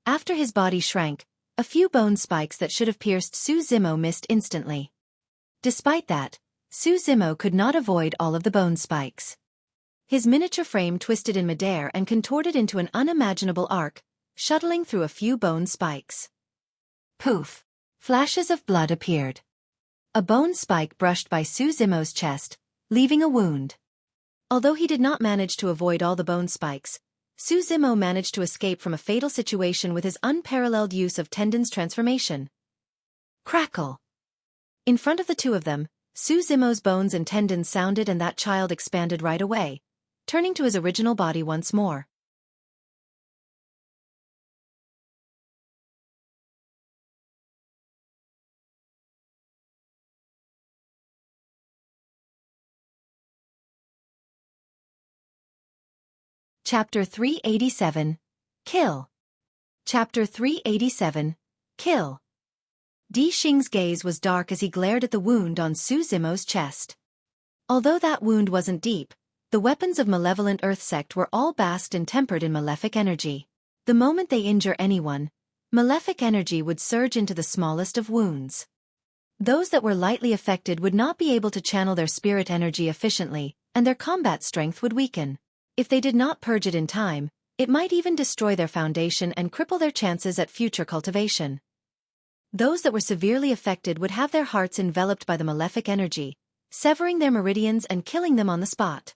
After his body shrank, a few bone spikes that should have pierced Su Zimo missed instantly. Despite that, Su Zimo could not avoid all of the bone spikes. His miniature frame twisted in midair and contorted into an unimaginable arc, shuttling through a few bone spikes. Poof! Flashes of blood appeared. A bone spike brushed by Su Zimo's chest, leaving a wound. Although he did not manage to avoid all the bone spikes, Su Zimo managed to escape from a fatal situation with his unparalleled use of tendons transformation. Crackle! In front of the two of them, Su Zimo's bones and tendons sounded and that child expanded right away, turning to his original body once more. Chapter 387. Kill. Chapter 387. Kill. Di Xing's gaze was dark as he glared at the wound on Su Zimo's chest. Although that wound wasn't deep, the weapons of malevolent Earth Sect were all basked and tempered in malefic energy. The moment they injure anyone, malefic energy would surge into the smallest of wounds. Those that were lightly affected would not be able to channel their spirit energy efficiently, and their combat strength would weaken. If they did not purge it in time, it might even destroy their foundation and cripple their chances at future cultivation. Those that were severely affected would have their hearts enveloped by the malefic energy, severing their meridians and killing them on the spot.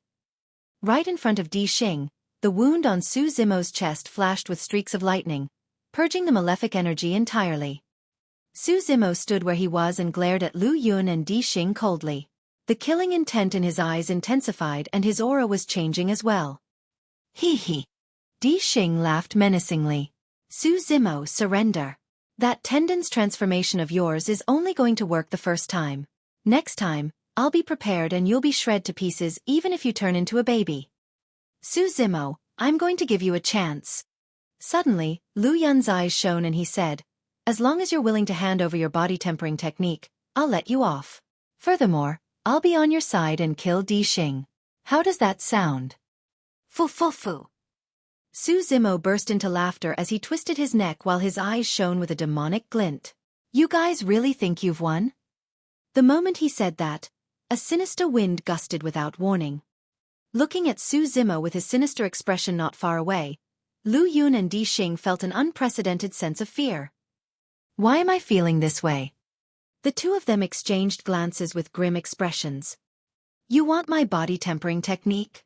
Right in front of Di Xing, the wound on Su Zimo's chest flashed with streaks of lightning, purging the malefic energy entirely. Su Zimo stood where he was and glared at Lu Yun and Di Xing coldly. The killing intent in his eyes intensified and his aura was changing as well. Hee hee. Di Xing laughed menacingly. Su Zimo, surrender. That tendons transformation of yours is only going to work the first time. Next time, I'll be prepared and you'll be shred to pieces even if you turn into a baby. Su Zimo, I'm going to give you a chance. Suddenly, Lu Yun's eyes shone and he said, as long as you're willing to hand over your body tempering technique, I'll let you off. Furthermore, I'll be on your side and kill Di Xing. How does that sound? Fu fu fu. Su Zimo burst into laughter as he twisted his neck while his eyes shone with a demonic glint. You guys really think you've won? The moment he said that, a sinister wind gusted without warning. Looking at Su Zimo with his sinister expression not far away, Lu Yun and Di Xing felt an unprecedented sense of fear. Why am I feeling this way? The two of them exchanged glances with grim expressions. You want my body tempering technique?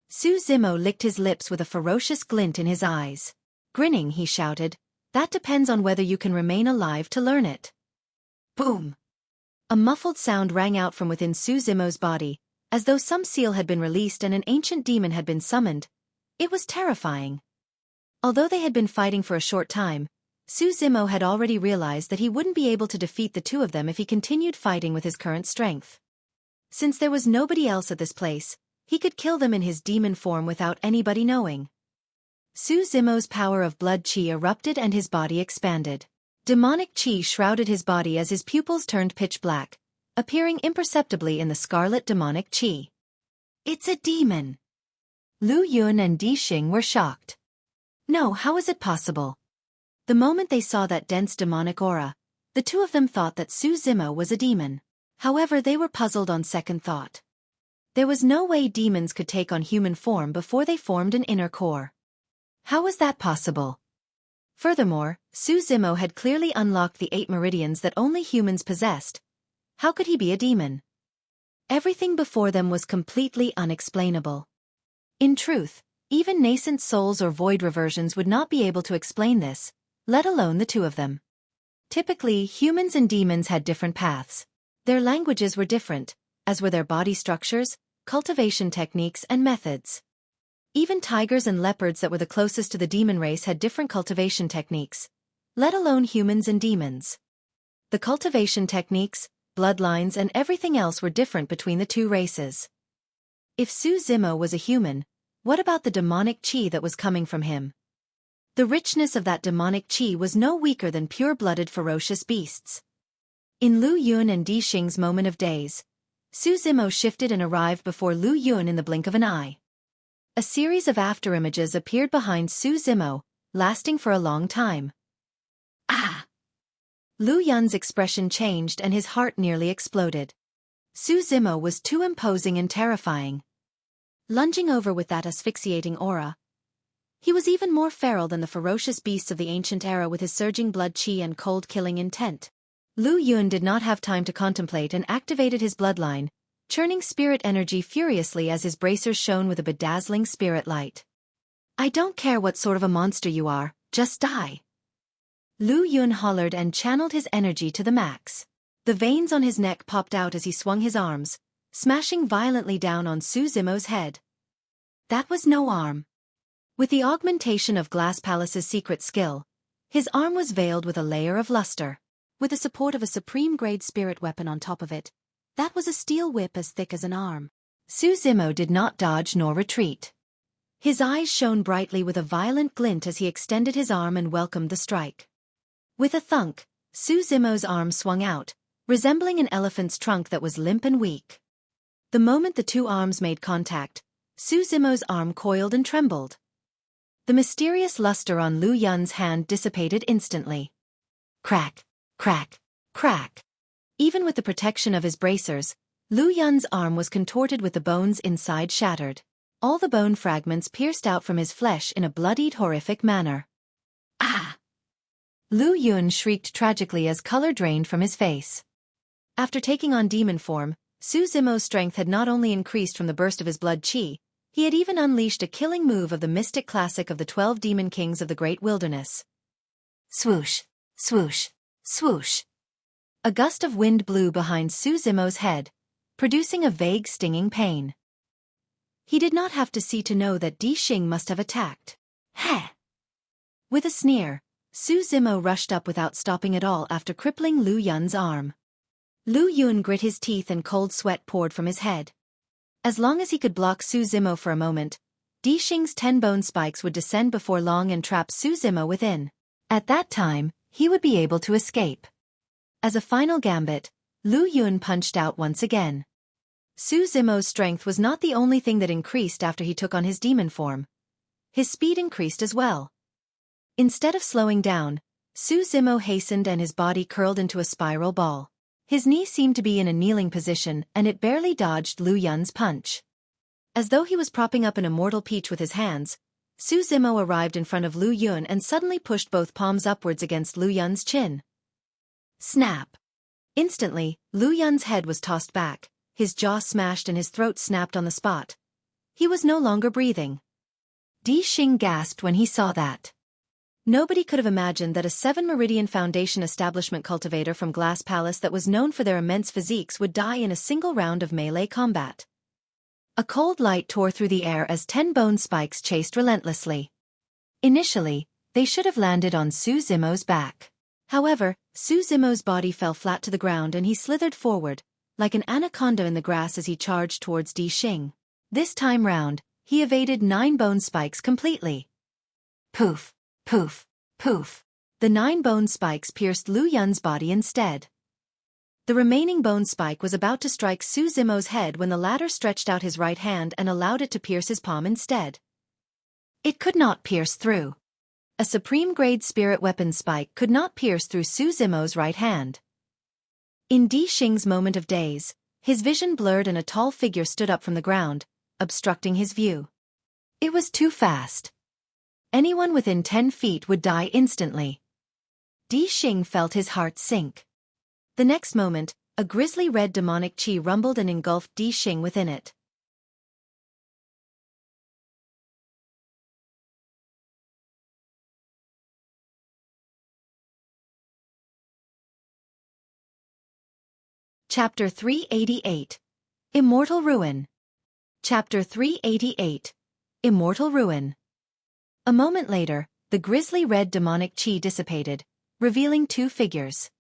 Su Zimo licked his lips with a ferocious glint in his eyes. Grinning, he shouted, that depends on whether you can remain alive to learn it. Boom! A muffled sound rang out from within Su Zimo's body, as though some seal had been released and an ancient demon had been summoned. It was terrifying. Although they had been fighting for a short time, Su Zimo had already realized that he wouldn't be able to defeat the two of them if he continued fighting with his current strength. Since there was nobody else at this place, he could kill them in his demon form without anybody knowing. Su Zimo's power of blood qi erupted and his body expanded. Demonic qi shrouded his body as his pupils turned pitch black, appearing imperceptibly in the scarlet demonic qi. It's a demon! Lu Yun and Di Xing were shocked. No, how is it possible? The moment they saw that dense demonic aura, the two of them thought that Su Zimo was a demon. However, they were puzzled on second thought. There was no way demons could take on human form before they formed an inner core. How was that possible? Furthermore, Su Zimo had clearly unlocked the 8 meridians that only humans possessed. How could he be a demon? Everything before them was completely unexplainable. In truth, even nascent souls or void reversions would not be able to explain this, let alone the two of them. Typically, humans and demons had different paths. Their languages were different, as were their body structures, cultivation techniques and methods. Even tigers and leopards that were the closest to the demon race had different cultivation techniques, let alone humans and demons. The cultivation techniques, bloodlines and everything else were different between the two races. If Su Zimo was a human, what about the demonic qi that was coming from him? The richness of that demonic qi was no weaker than pure-blooded ferocious beasts. In Lu Yun and Di Xing's moment of daze, Su Zimo shifted and arrived before Lu Yun in the blink of an eye. A series of afterimages appeared behind Su Zimo, lasting for a long time. Ah! Lu Yun's expression changed and his heart nearly exploded. Su Zimo was too imposing and terrifying. Lunging over with that asphyxiating aura, he was even more feral than the ferocious beasts of the ancient era with his surging blood qi and cold-killing intent. Lu Yun did not have time to contemplate and activated his bloodline, churning spirit energy furiously as his bracers shone with a bedazzling spirit light. I don't care what sort of a monster you are, just die. Lu Yun hollered and channeled his energy to the max. The veins on his neck popped out as he swung his arms, smashing violently down on Su Zimo's head. That was no arm. With the augmentation of Glass Palace's secret skill, his arm was veiled with a layer of luster. With the support of a supreme-grade spirit weapon on top of it, that was a steel whip as thick as an arm. Su Zimo did not dodge nor retreat. His eyes shone brightly with a violent glint as he extended his arm and welcomed the strike. With a thunk, Su Zimo's arm swung out, resembling an elephant's trunk that was limp and weak. The moment the two arms made contact, Su Zimo's arm coiled and trembled. The mysterious luster on Lu Yun's hand dissipated instantly. Crack, crack, crack. Even with the protection of his bracers, Lu Yun's arm was contorted with the bones inside shattered. All the bone fragments pierced out from his flesh in a bloodied, horrific manner. Ah! Lu Yun shrieked tragically as color drained from his face. After taking on demon form, Su Zimo's strength had not only increased from the burst of his blood qi, he had even unleashed a killing move of the mystic classic of the 12 demon kings of the great wilderness. Swoosh, swoosh, swoosh. A gust of wind blew behind Su Zimo's head, producing a vague stinging pain. He did not have to see to know that Di Xing must have attacked. Heh! With a sneer, Su Zimo rushed up without stopping at all after crippling Lu Yun's arm. Lu Yun grit his teeth and cold sweat poured from his head. As long as he could block Su Zimo for a moment, Di Xing's 10 bone spikes would descend before long and trap Su Zimo within. At that time, he would be able to escape. As a final gambit, Lu Yun punched out once again. Su Zimo's strength was not the only thing that increased after he took on his demon form. His speed increased as well. Instead of slowing down, Su Zimo hastened and his body curled into a spiral ball. His knee seemed to be in a kneeling position and it barely dodged Lu Yun's punch. As though he was propping up an immortal peach with his hands, Su Zimo arrived in front of Lu Yun and suddenly pushed both palms upwards against Lu Yun's chin. Snap! Instantly, Lu Yun's head was tossed back, his jaw smashed and his throat snapped on the spot. He was no longer breathing. Di Xing gasped when he saw that. Nobody could have imagined that a 7 Meridian Foundation establishment cultivator from Glass Palace that was known for their immense physiques would die in a single round of melee combat. A cold light tore through the air as 10 bone spikes chased relentlessly. Initially, they should have landed on Su Zimo's back. However, Su Zimo's body fell flat to the ground and he slithered forward, like an anaconda in the grass as he charged towards Di Xing. This time round, he evaded 9 bone spikes completely. Poof, poof, poof. The 9 bone spikes pierced Lu Yun's body instead. The remaining bone spike was about to strike Su Zimo's head when the latter stretched out his right hand and allowed it to pierce his palm instead. It could not pierce through. A supreme-grade spirit weapon spike could not pierce through Su Zimo's right hand. In Di Xing's moment of daze, his vision blurred and a tall figure stood up from the ground, obstructing his view. It was too fast. Anyone within 10 feet would die instantly. Di Xing felt his heart sink. The next moment, a grisly red demonic chi rumbled and engulfed Di Xing within it. Chapter 388. Immortal Ruin. Chapter 388. Immortal Ruin. A moment later, the grisly red demonic chi dissipated, revealing 2 figures.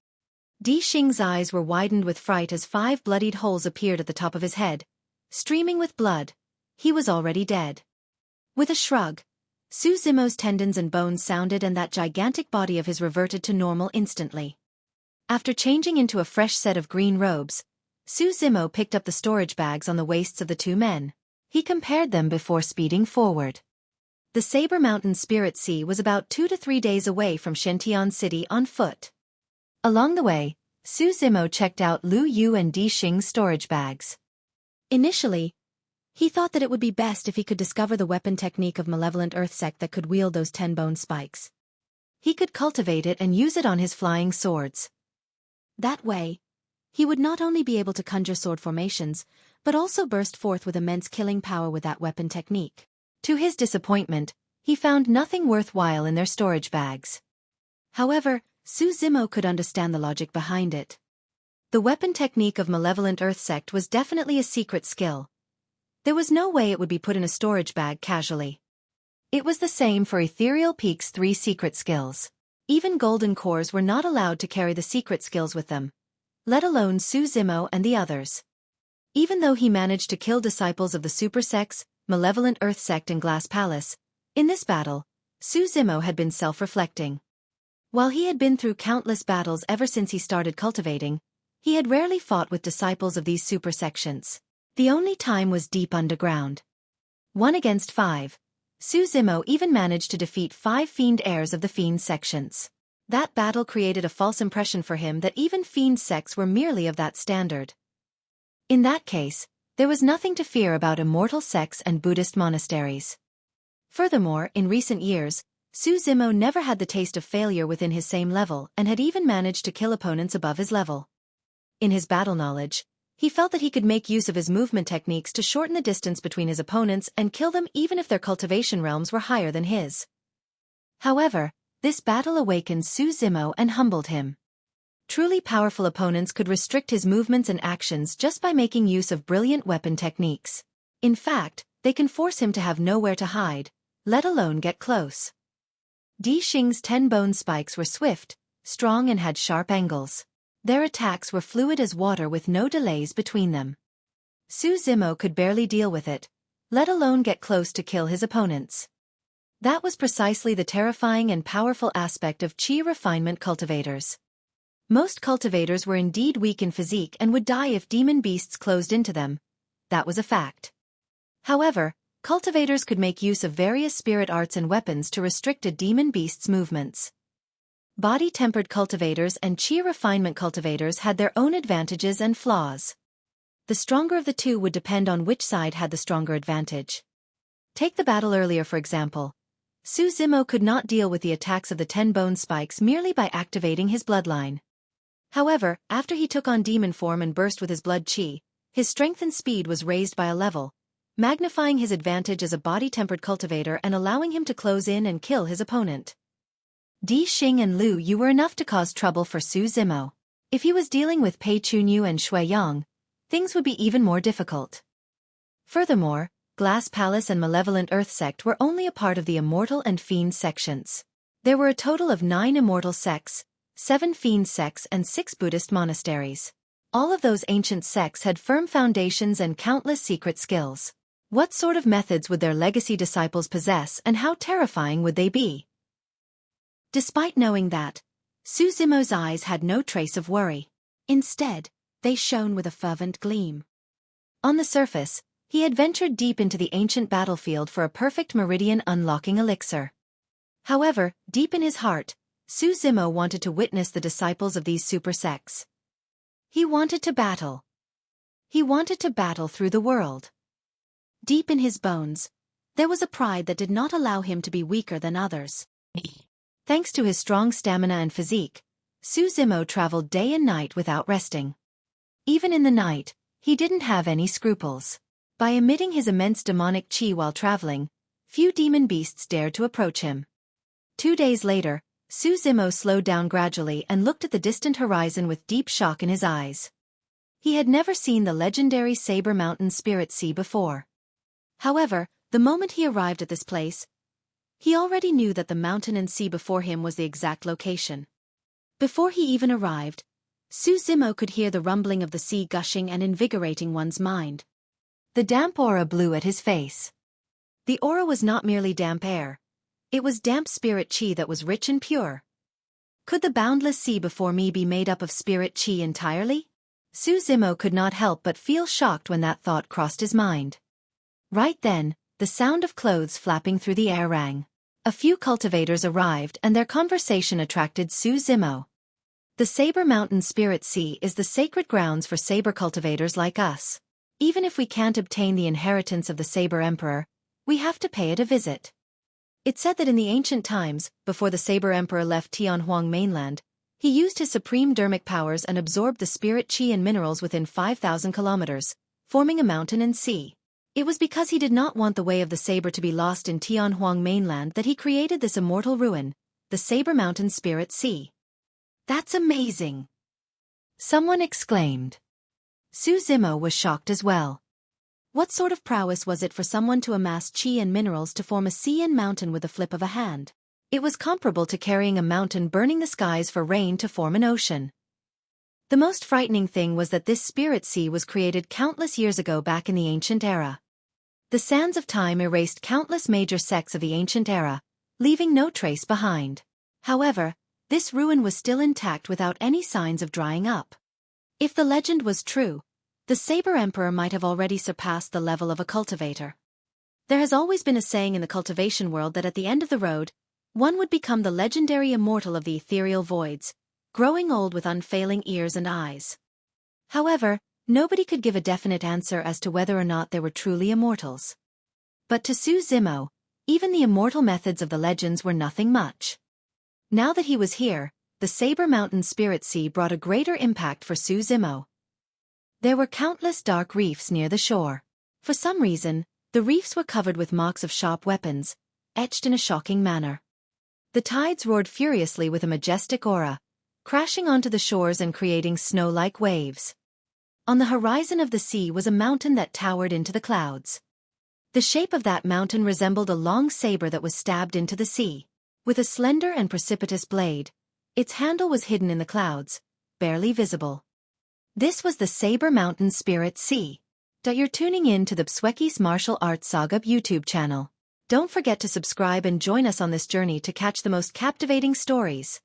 Di Xing's eyes were widened with fright as 5 bloodied holes appeared at the top of his head. Streaming with blood, he was already dead. With a shrug, Su Zimo's tendons and bones sounded and that gigantic body of his reverted to normal instantly. After changing into a fresh set of green robes, Su Zimo picked up the storage bags on the waists of the 2 men. He compared them before speeding forward. The Saber Mountain Spirit Sea was about 2 to 3 days away from Shentian City on foot. Along the way, Su Zimo checked out Lu Yu and Di Xing's storage bags. Initially, he thought that it would be best if he could discover the weapon technique of Malevolent Earth Sect that could wield those 10 bone spikes. He could cultivate it and use it on his flying swords. That way, he would not only be able to conjure sword formations, but also burst forth with immense killing power with that weapon technique. To his disappointment, he found nothing worthwhile in their storage bags. However, Su Zimo could understand the logic behind it. The weapon technique of Malevolent Earth Sect was definitely a secret skill. There was no way it would be put in a storage bag casually. It was the same for Ethereal Peak's 3 secret skills. Even golden cores were not allowed to carry the secret skills with them, let alone Su Zimo and the others. Even though he managed to kill disciples of the Super Sects, Malevolent Earth Sect and Glass Palace, in this battle, Su Zimo had been self-reflecting. While he had been through countless battles ever since he started cultivating, he had rarely fought with disciples of these super sections. The only time was deep underground. 1 against 5. Su Zimo even managed to defeat 5 fiend heirs of the fiend sections. That battle created a false impression for him that even fiend sects were merely of that standard. In that case, there was nothing to fear about immortal sects and Buddhist monasteries. Furthermore, in recent years, Su Zimo never had the taste of failure within his same level and had even managed to kill opponents above his level. In his battle knowledge, he felt that he could make use of his movement techniques to shorten the distance between his opponents and kill them even if their cultivation realms were higher than his. However, this battle awakened Su Zimo and humbled him. Truly powerful opponents could restrict his movements and actions just by making use of brilliant weapon techniques. In fact, they can force him to have nowhere to hide, let alone get close. Di Xing's 10 bone spikes were swift, strong and had sharp angles. Their attacks were fluid as water with no delays between them. Su Zimo could barely deal with it, let alone get close to kill his opponents. That was precisely the terrifying and powerful aspect of chi refinement cultivators. Most cultivators were indeed weak in physique and would die if demon beasts closed into them. That was a fact. However, cultivators could make use of various spirit arts and weapons to restrict a demon beast's movements. Body-tempered cultivators and chi refinement cultivators had their own advantages and flaws. The stronger of the two would depend on which side had the stronger advantage. Take the battle earlier for example. Zimo could not deal with the attacks of the 10 bone spikes merely by activating his bloodline. However, after he took on demon form and burst with his blood chi, his strength and speed was raised by a level, magnifying his advantage as a body-tempered cultivator and allowing him to close in and kill his opponent. Di Xing and Lu Yu were enough to cause trouble for Zimo. If he was dealing with Pei Chunyu and Shui Yang, things would be even more difficult. Furthermore, Glass Palace and Malevolent Earth Sect were only a part of the Immortal and Fiend sections. There were a total of 9 Immortal sects, 7 Fiend sects and 6 Buddhist monasteries. All of those ancient sects had firm foundations and countless secret skills. What sort of methods would their legacy disciples possess and how terrifying would they be? Despite knowing that, Zimo's eyes had no trace of worry. Instead, they shone with a fervent gleam. On the surface, he had ventured deep into the ancient battlefield for a perfect meridian unlocking elixir. However, deep in his heart, Zimo wanted to witness the disciples of these super sects. He wanted to battle. He wanted to battle through the world. Deep in his bones, there was a pride that did not allow him to be weaker than others. Thanks to his strong stamina and physique, Zimo traveled day and night without resting. Even in the night, he didn't have any scruples. By emitting his immense demonic chi while traveling, few demon beasts dared to approach him. 2 days later, Zimo slowed down gradually and looked at the distant horizon with deep shock in his eyes. He had never seen the legendary Saber Mountain Spirit Sea before. However, the moment he arrived at this place, he already knew that the mountain and sea before him was the exact location. Before he even arrived, Zimo could hear the rumbling of the sea gushing and invigorating one's mind. The damp aura blew at his face. The aura was not merely damp air. It was damp spirit chi that was rich and pure. Could the boundless sea before me be made up of spirit chi entirely? Zimo could not help but feel shocked when that thought crossed his mind. Right then, the sound of clothes flapping through the air rang. A few cultivators arrived and their conversation attracted Zimo. The Saber Mountain Spirit Sea is the sacred grounds for saber cultivators like us. Even if we can't obtain the inheritance of the Saber Emperor, we have to pay it a visit. It's said that in the ancient times, before the Saber Emperor left Tianhuang mainland, he used his supreme dermic powers and absorbed the spirit chi and minerals within 5,000 kilometers, forming a mountain and sea. It was because he did not want the way of the saber to be lost in Tianhuang mainland that he created this immortal ruin, the Saber Mountain Spirit Sea. That's amazing! Someone exclaimed. Zimo was shocked as well. What sort of prowess was it for someone to amass chi and minerals to form a sea and mountain with the flip of a hand? It was comparable to carrying a mountain burning the skies for rain to form an ocean. The most frightening thing was that this spirit sea was created countless years ago back in the ancient era. The sands of time erased countless major sects of the ancient era, leaving no trace behind. However, this ruin was still intact without any signs of drying up. If the legend was true, the Saber Emperor might have already surpassed the level of a cultivator. There has always been a saying in the cultivation world that at the end of the road, one would become the legendary immortal of the ethereal voids, growing old with unfailing ears and eyes. However, nobody could give a definite answer as to whether or not they were truly immortals. But to Zimo, even the immortal methods of the legends were nothing much. Now that he was here, the Saber Mountain Spirit Sea brought a greater impact for Zimo. There were countless dark reefs near the shore. For some reason, the reefs were covered with marks of sharp weapons, etched in a shocking manner. The tides roared furiously with a majestic aura, crashing onto the shores and creating snow-like waves. On the horizon of the sea was a mountain that towered into the clouds. The shape of that mountain resembled a long saber that was stabbed into the sea. With a slender and precipitous blade, its handle was hidden in the clouds, barely visible. This was the Saber Mountain Spirit Sea. You're tuning in to the Xueqi's Martial Arts Saga YouTube channel. Don't forget to subscribe and join us on this journey to catch the most captivating stories.